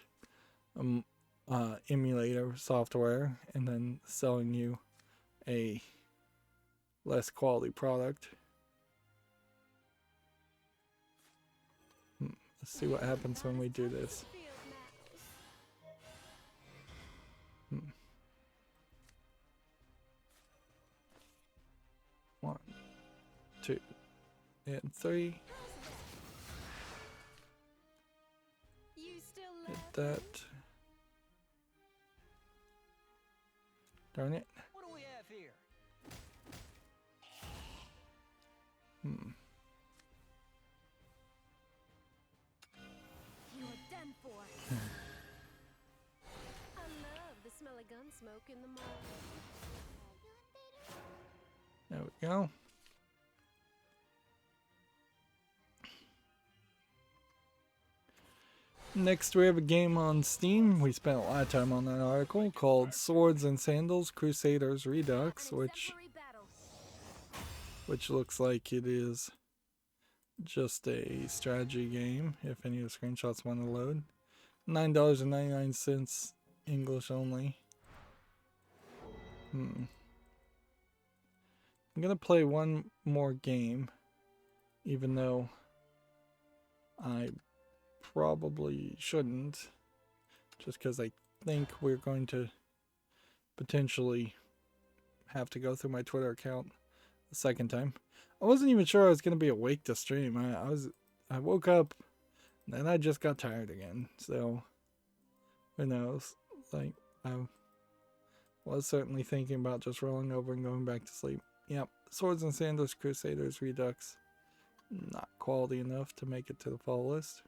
emulator software and then selling you a less quality product. Let's see what happens when we do this. 1, 2, and 3. that. Darn it. What do we have here? You are done for. I love the smell of gun smoke in the mall. There we go. Next, we have a game on Steam. We spent a lot of time on that article called Swords and Sandals, Crusaders Redux, Exemplary battle. which looks like it is just a strategy game, if any of the screenshots want to load. $9.99 English only. I'm gonna play one more game, even though I probably shouldn't, just because I think we're going to potentially have to go through my Twitter account a second time. I wasn't even sure I was going to be awake to stream. I woke up and then I just got tired again, so who knows. Like, I was certainly thinking about just rolling over and going back to sleep. Yep, Swords and Sandals Crusaders Redux, not quality enough to make it to the fall list.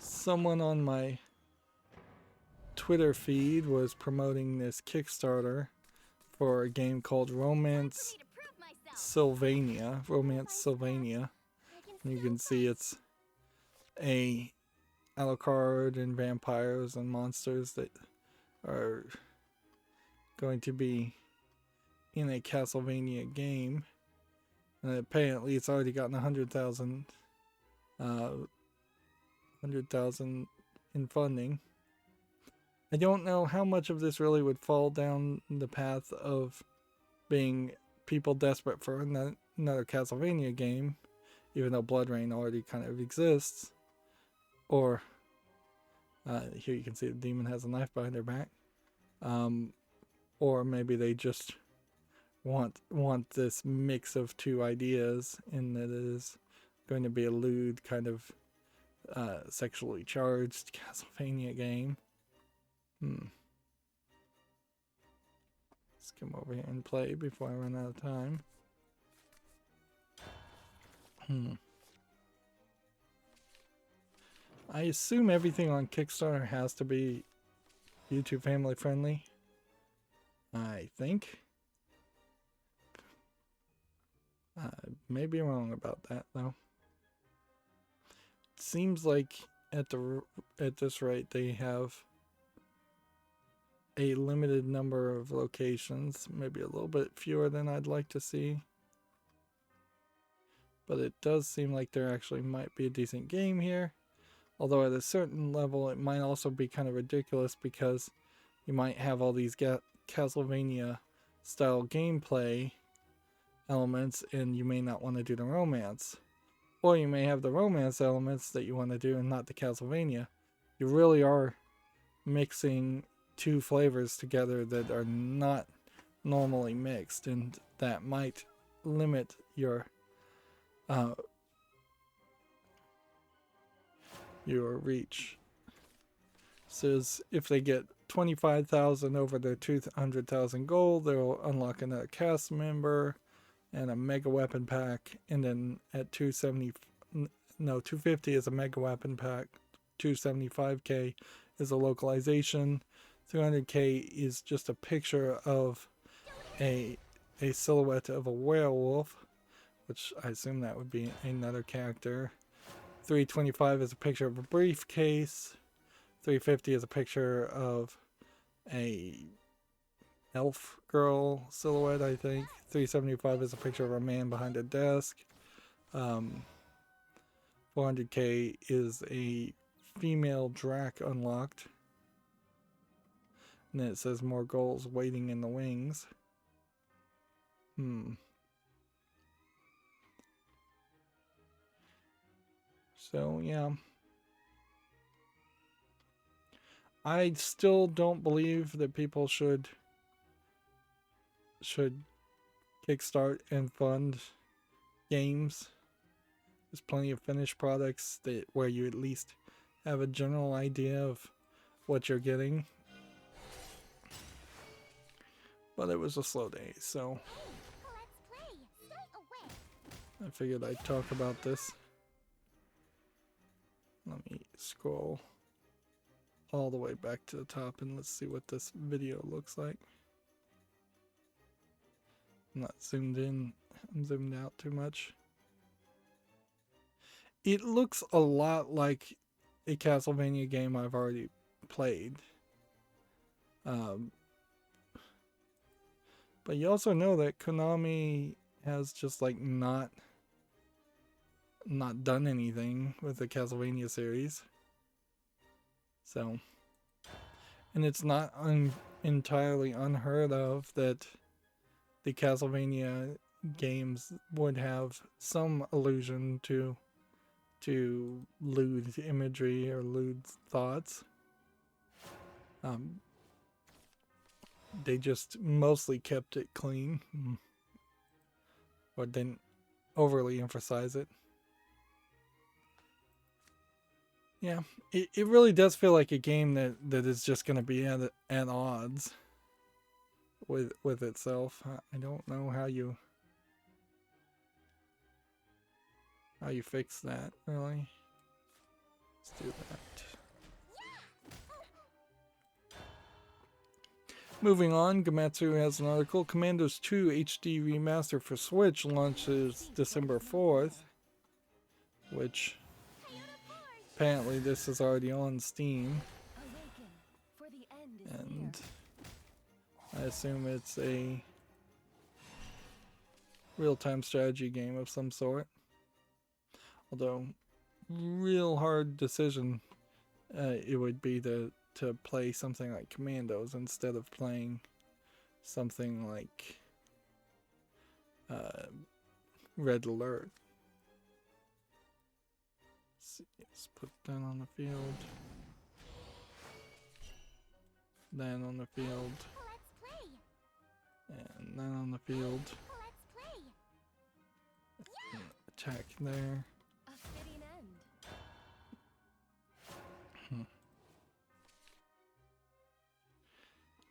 Someone on my Twitter feed was promoting this Kickstarter for a game called Romance Sylvania. And you can see it's a Alucard and vampires and monsters that are going to be in a Castlevania game. And apparently it's already gotten 100,000 in funding. I don't know how much of this really would fall down the path of being people desperate for another Castlevania game, even though Blood Rain already kind of exists. Or, here you can see the demon has a knife behind their back. Or maybe they just want this mix of two ideas, in that it is going to be a lewd kind of sexually charged Castlevania game. Let's come over here and play before I run out of time. I assume everything on Kickstarter has to be YouTube family friendly. I think. May be wrong about that though. It seems like at this rate they have a limited number of locations, maybe a little bit fewer than I'd like to see. But it does seem like there actually might be a decent game here. Although at a certain level it might also be kind of ridiculous, because you might have all these Castlevania style gameplay elements and you may not want to do the romance. Or you may have the romance elements that you want to do and not the Castlevania. You really are mixing two flavors together that are not normally mixed, and that might limit your reach. It says if they get 25,000 over their 200,000 goal, they'll unlock another cast member and a mega weapon pack, and then at 250 is a mega weapon pack, 275k is a localization, 300k is just a picture of a silhouette of a werewolf, which I assume that would be another character. 325 is a picture of a briefcase. 350 is a picture of a elf girl silhouette, I think. 375 is a picture of a man behind a desk. 400k is a female Drac unlocked. And then it says more goals waiting in the wings. So, yeah. I still don't believe that people should kickstart and fund games. There's plenty of finished products that where you at least have a general idea of what you're getting. But it was a slow day, so Let's play. Stay away. I figured I'd talk about this. Let me scroll all the way back to the top and let's see what this video looks like. I'm not zoomed in, I'm zoomed out too much. It looks a lot like a Castlevania game I've already played. But you also know that Konami has just like not done anything with the Castlevania series. So, and it's not entirely unheard of that the Castlevania games would have some allusion to lewd imagery or lewd thoughts. They just mostly kept it clean, or didn't overly emphasize it. Yeah, it really does feel like a game that is just going to be at odds with itself. I don't know how you fix that, really. Let's do that. Moving on, Gamatsu has an article. Commandos 2 HD Remaster for Switch launches December 4th, which apparently this is already on Steam, and I assume it's a real-time strategy game of some sort. Although, real hard decision it would be to play something like Commandos instead of playing something like Red Alert. Let's put that on the field. That on the field. And that on the field. Attack there.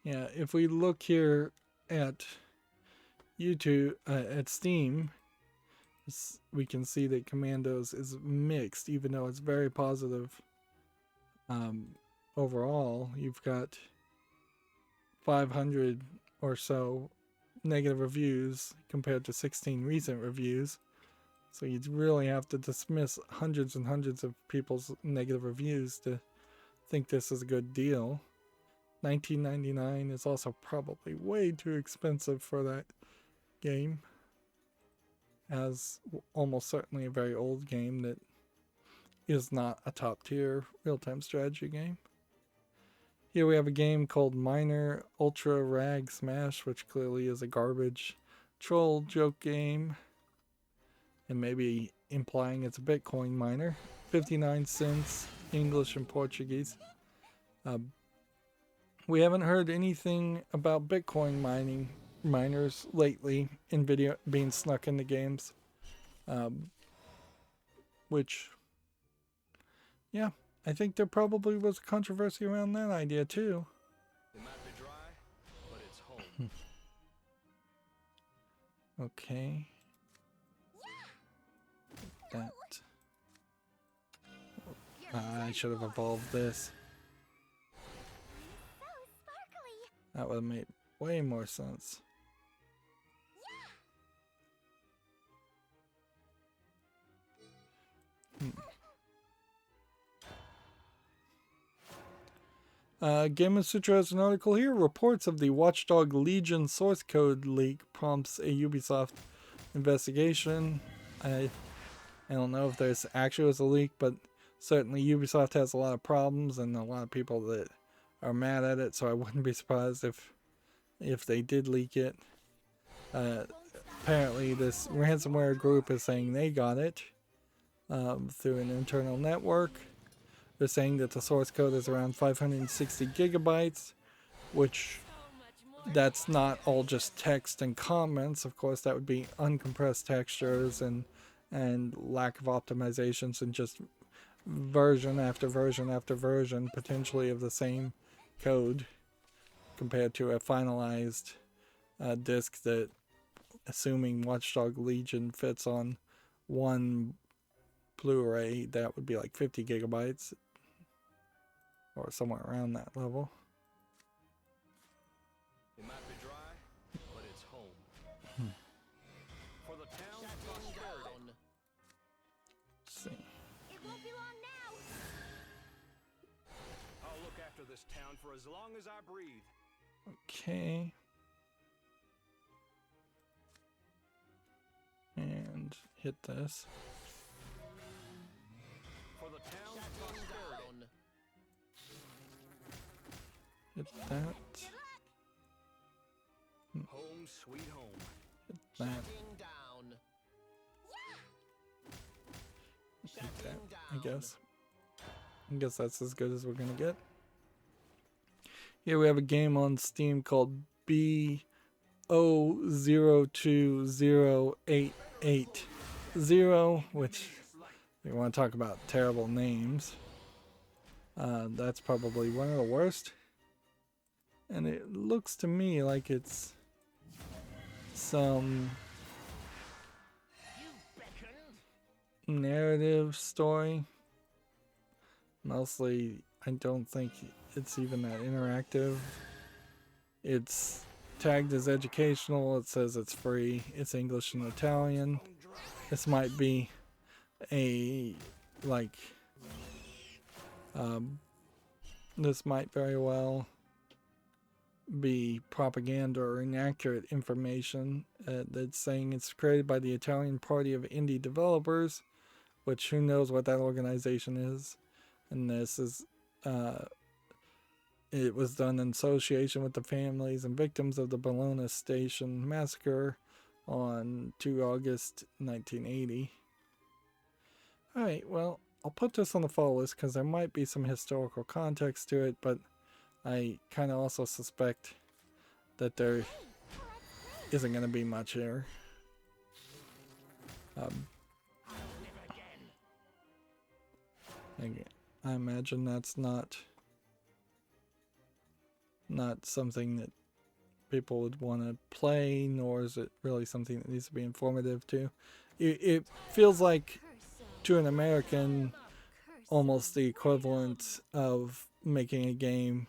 Yeah, if we look here at YouTube, at Steam, we can see that Commandos is mixed, even though it's very positive. Overall, you've got 500 or so negative reviews compared to 16 recent reviews. So you'd really have to dismiss hundreds and hundreds of people's negative reviews to think this is a good deal. $19.99 is also probably way too expensive for that game, as almost certainly a very old game that is not a top tier real-time strategy game. Here we have a game called Minor Ultra Rag Smash, which clearly is a garbage troll joke game, and maybe implying it's a Bitcoin miner. 59 cents, English and Portuguese. We haven't heard anything about Bitcoin miners lately in video being snuck into games, which, yeah, I think there probably was controversy around that idea too. It might be dry, but it's home. Okay. That. I should have evolved this. That would have made way more sense. Game of Sutra has an article here. Reports of the Watchdog Legion source code leak prompts a Ubisoft investigation. I don't know if there's actually was a leak, but certainly Ubisoft has a lot of problems and a lot of people that are mad at it, so I wouldn't be surprised if they did leak it. Apparently this ransomware group is saying they got it through an internal network. They're saying that the source code is around 560 gigabytes, which that's not all just text and comments. Of course, that would be uncompressed textures and lack of optimizations and just version after version after version, potentially of the same code, compared to a finalized disk that, assuming Watchdog Legion fits on one Blu-ray, that would be like 50 gigabytes or somewhere around that level. It might be dry, but it's home. For the town prosperity. Let's see. It won't be long now. I'll look after this town for as long as I breathe. Okay. And hit this. For the town prosperity. Hit that. Home sweet home. Hit that. Down. Hit that. I guess that's as good as we're gonna get. Here we have a game on Steam called B0208880, which, we want to talk about terrible names. That's probably one of the worst. And it looks to me like it's some narrative story. Mostly, I don't think it's even that interactive. It's tagged as educational. It says it's free. It's English and Italian. This might be a, like, this might very well be propaganda or inaccurate information. That's saying it's created by the Italian Party of Indie Developers, which who knows what that organization is. And this is, it was done in association with the families and victims of the Bologna Station massacre on 2 August 1980. Alright, well, I'll put this on the follow list because there might be some historical context to it, but I kind of also suspect that there isn't going to be much here. I imagine that's not something that people would want to play, nor is it really something that needs to be informative to. It feels like, to an American, almost the equivalent of making a game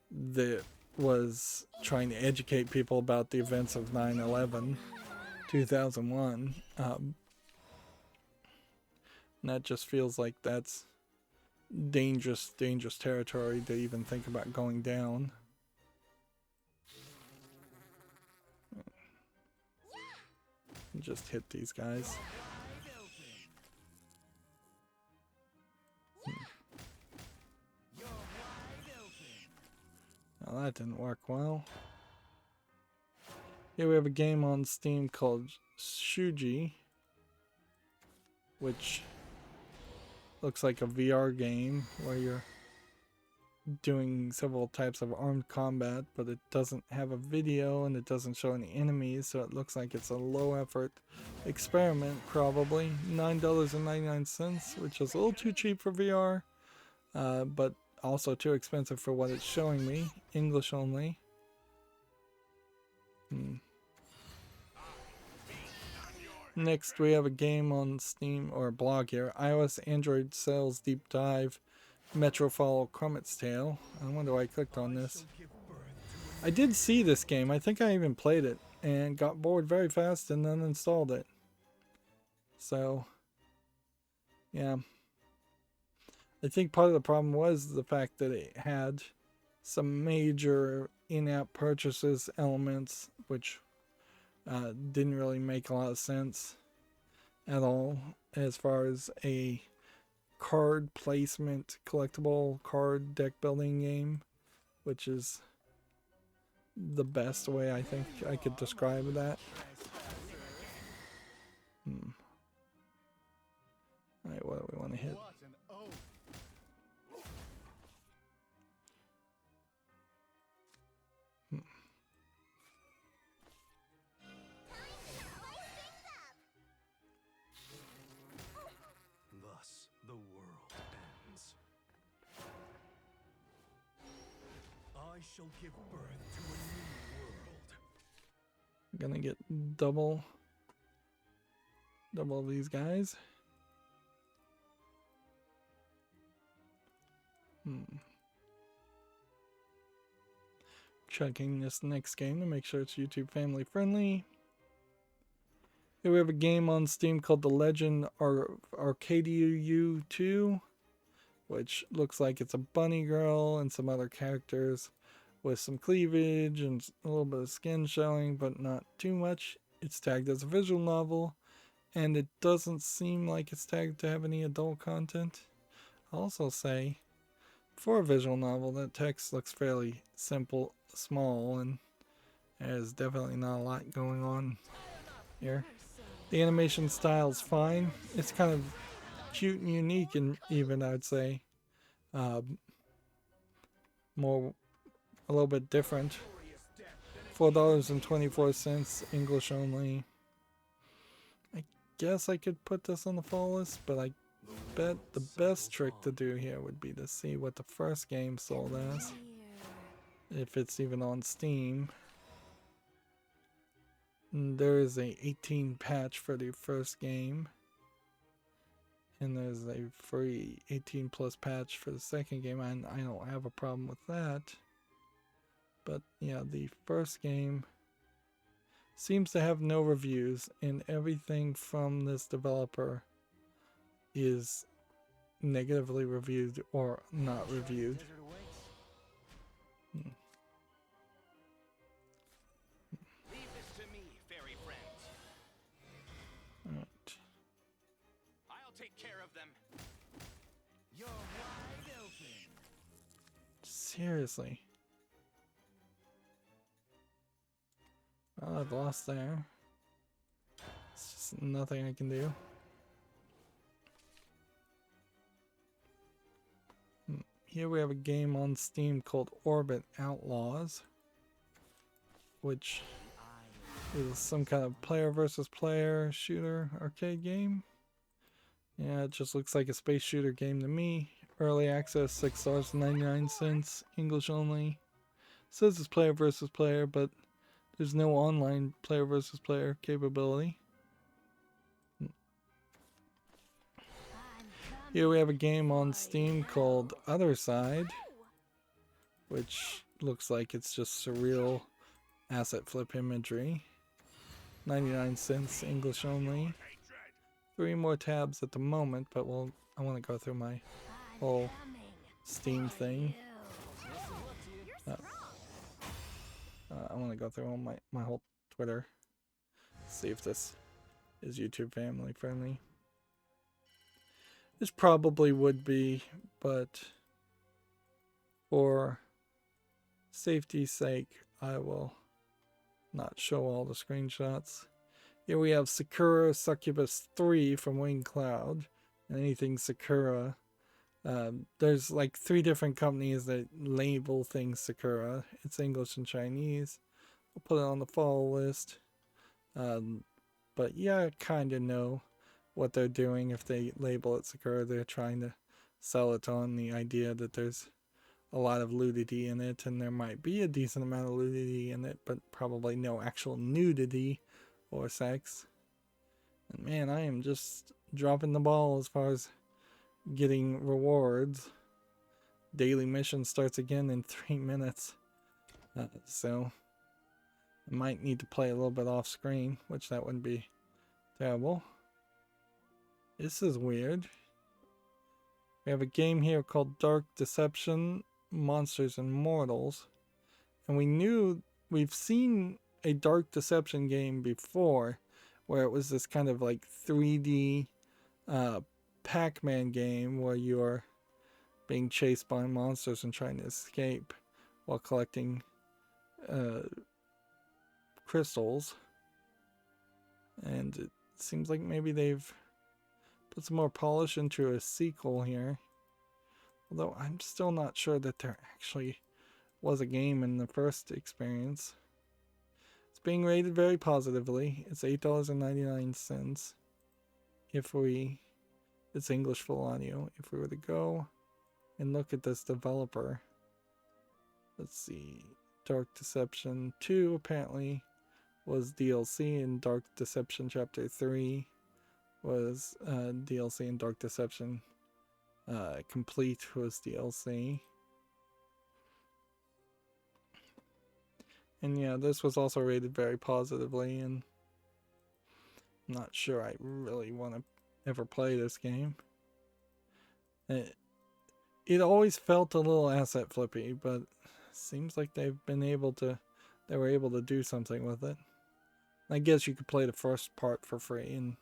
that was trying to educate people about the events of 9/11, 2001. And that just feels like that's dangerous territory to even think about going down. Just hit these guys. Well, that didn't work well. Here we have a game on Steam called Shuji, which looks like a VR game where you're doing several types of armed combat, but it doesn't have a video and it doesn't show any enemies, so it looks like it's a low effort experiment, probably. $9.99, which is a little too cheap for VR, but also too expensive for what it's showing me. English only. Next we have a game on Steam, or a blog here. iOS Android Sales Deep Dive Metrofall Crummets Tale. I wonder why I clicked on this. I did see this game. I think I even played it and got bored very fast and then installed it. So, yeah. I think part of the problem was the fact that it had some major in-app purchases elements, which didn't really make a lot of sense at all as far as a card placement, collectible card deck building game, which is the best way I think I could describe that. Alright, what do we want to hit? I shall give birth to a new world. I'm gonna get double these guys. Checking this next game to make sure it's YouTube family friendly. Here we have a game on Steam called The Legend Arcadia 2, which looks like it's a bunny girl and some other characters with some cleavage and a little bit of skin showing, but not too much. It's tagged as a visual novel, and it doesn't seem like it's tagged to have any adult content. I'll also say, for a visual novel, that text looks fairly simple, small, and there's definitely not a lot going on here. The animation style is fine. It's kind of cute and unique, and even I'd say more a little bit different. $4.24, English only. I guess I could put this on the fall list, but I bet the best trick to do here would be to see what the first game sold as, if it's even on Steam. And there is a 18 patch for the first game, and there's a free 18 plus patch for the second game, and I don't have a problem with that. But yeah, the first game seems to have no reviews, and everything from this developer is negatively reviewed or not reviewed. Leave this to me, fairy friends. Alright. I'll take care of them. You're wide open. Seriously. Well, I've lost there. It's just nothing I can do. Here we have a game on Steam called Orbit Outlaws, which is some kind of player versus player shooter arcade game. Yeah, it just looks like a space shooter game to me. Early access, $6.99, English only. Says it's player versus player, but there's no online player versus player capability. Here we have a game on Steam called Other Side, which looks like it's just surreal asset flip imagery. 99 cents, English only. 3 more tabs at the moment, but I want to go through my whole Steam thing. I want to go through all my whole Twitter. See if this is YouTube family friendly. This probably would be, but for safety's sake, I will not show all the screenshots. Here we have Sakura Succubus 3 from Winged Cloud. And anything Sakura. There's like 3 different companies that label things Sakura. It's English and Chinese. I'll put it on the follow list. But yeah, I kind of know what they're doing. If they label it Sakura, they're trying to sell it on the idea that there's a lot of nudity in it, and there might be a decent amount of nudity in it, but probably no actual nudity or sex. And man, I am just dropping the ball as far as getting rewards. Daily mission starts again in 3 minutes, so I might need to play a little bit off screen, which that wouldn't be terrible. This is weird. We have a game here called Dark Deception, Monsters and Mortals, and we've seen a Dark Deception game before, where it was this kind of like 3D Pac-Man game where you're being chased by monsters and trying to escape while collecting crystals. And it seems like maybe they've put some more polish into a sequel here. Although I'm still not sure that there actually was a game in the first experience. It's being rated very positively. It's $8.99 it's English full audio. If we were to go and look at this developer, Let's see. Dark Deception 2 apparently was DLC, and Dark Deception Chapter 3 was DLC, and Dark Deception Complete was DLC. And yeah, this was also rated very positively, and I'm not sure I really want to ever play this game. It always felt a little asset flippy, but seems like they were able to do something with it. I guess you could play the first part for free, and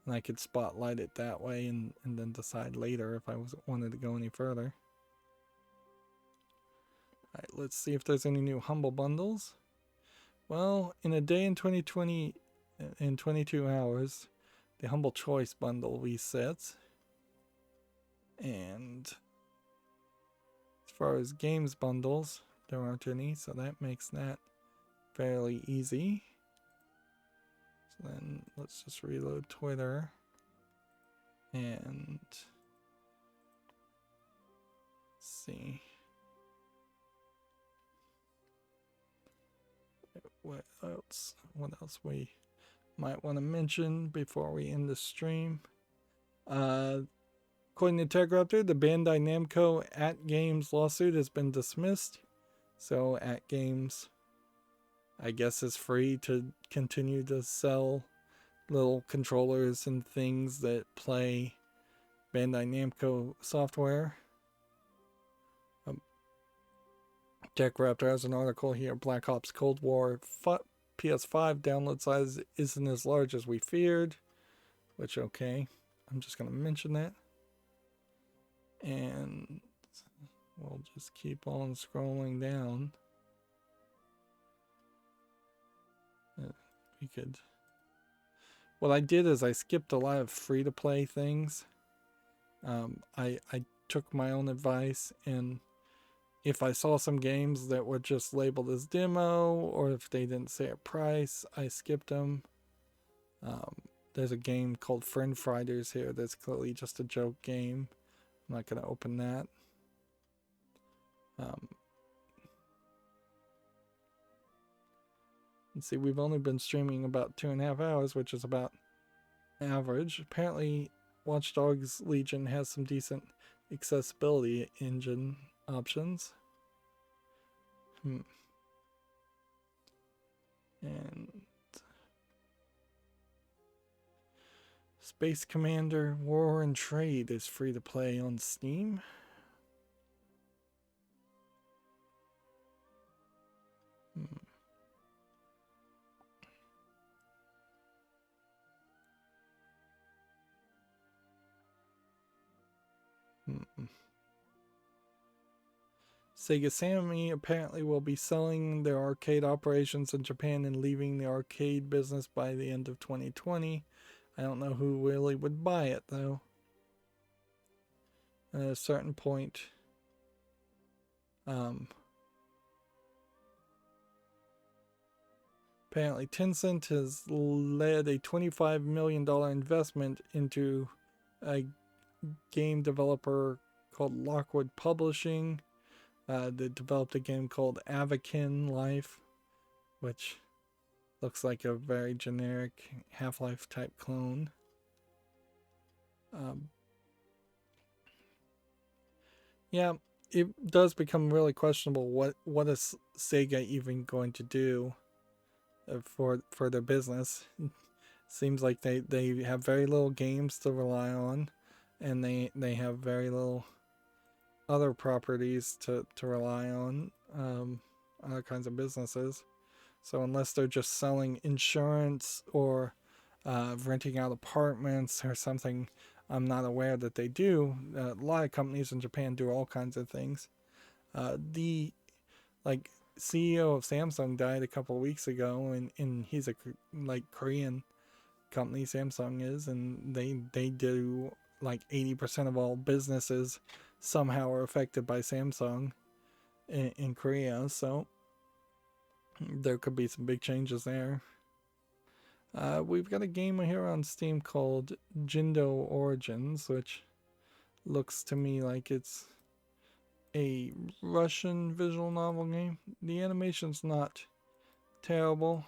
I could spotlight it that way, and then decide later if I wanted to go any further. Alright, let's see if there's any new Humble Bundles. Well, in a day in 2020, in 22 hours, the Humble Choice Bundle resets. And as far as games bundles, there aren't any, so that makes that fairly easy. So then let's just reload Twitter. And let's see. What else we might want to mention before we end the stream? According to TechRaptor, the Bandai Namco @Games lawsuit has been dismissed. So @Games, I guess, is free to continue to sell little controllers and things that play Bandai Namco software. TechRaptor has an article here. Black Ops Cold War PS5 download size isn't as large as we feared. Which, okay. I'm just going to mention that. And we'll just keep on scrolling down. We could... What I did is I skipped a lot of free-to-play things. I took my own advice, and if I saw some games that were just labeled as demo, or if they didn't say a price, I skipped them. There's a game called Friend Fighters here that's clearly just a joke game. I'm not going to open that. Let's see, we've only been streaming about 2.5 hours, which is about average. Apparently, Watch Dogs Legion has some decent accessibility engine options. And Space Commander War and Trade is free to play on Steam. Sega Sammy apparently will be selling their arcade operations in Japan and leaving the arcade business by the end of 2020. I don't know who really would buy it, though. At a certain point, apparently Tencent has led a $25 million investment into a game developer called Lockwood Publishing. They developed a game called Avakin Life, which looks like a very generic Half-Life type clone. Yeah, it does become really questionable what is Sega even going to do for their business. Seems like they have very little games to rely on, and they have very little other properties to rely on, other kinds of businesses. So unless they're just selling insurance or renting out apartments or something I'm not aware that they do, a lot of companies in Japan do all kinds of things. The CEO of Samsung died a couple of weeks ago, and he's a Korean company, Samsung is, and they do 80% of all businesses somehow are affected by Samsung in Korea, so there could be some big changes there. We've got a game here on Steam called Jindo Origins, which looks to me like it's a Russian visual novel game. The animation's not terrible,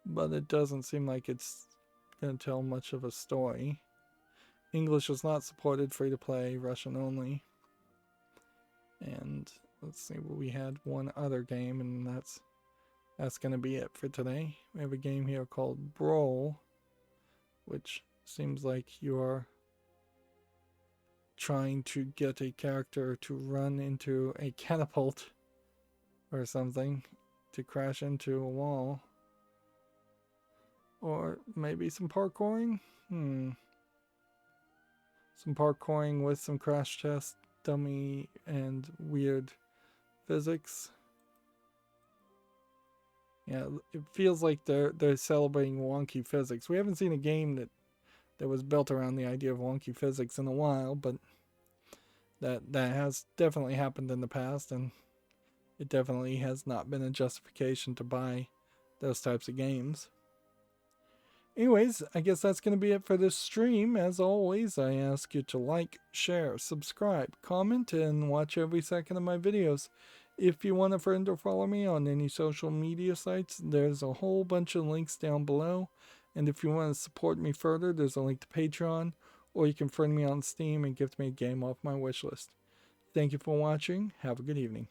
but it doesn't seem like it's going to tell much of a story. English is not supported, free to play, Russian only. And let's see, we had one other game, and that's going to be it for today. We have a game here called Brawl, which seems like you're trying to get a character to run into a catapult or something to crash into a wall. Or maybe some parkouring? Some parkouring with some crash test, dummy, and weird physics. Yeah, it feels like they're celebrating wonky physics. We haven't seen a game that was built around the idea of wonky physics in a while, but that has definitely happened in the past, and it definitely has not been a justification to buy those types of games. Anyways, I guess that's going to be it for this stream. As always, I ask you to like, share, subscribe, comment, and watch every second of my videos. If you want to friend or follow me on any social media sites, there's a whole bunch of links down below. And if you want to support me further, there's a link to Patreon, or you can friend me on Steam and gift me a game off my wishlist. Thank you for watching. Have a good evening.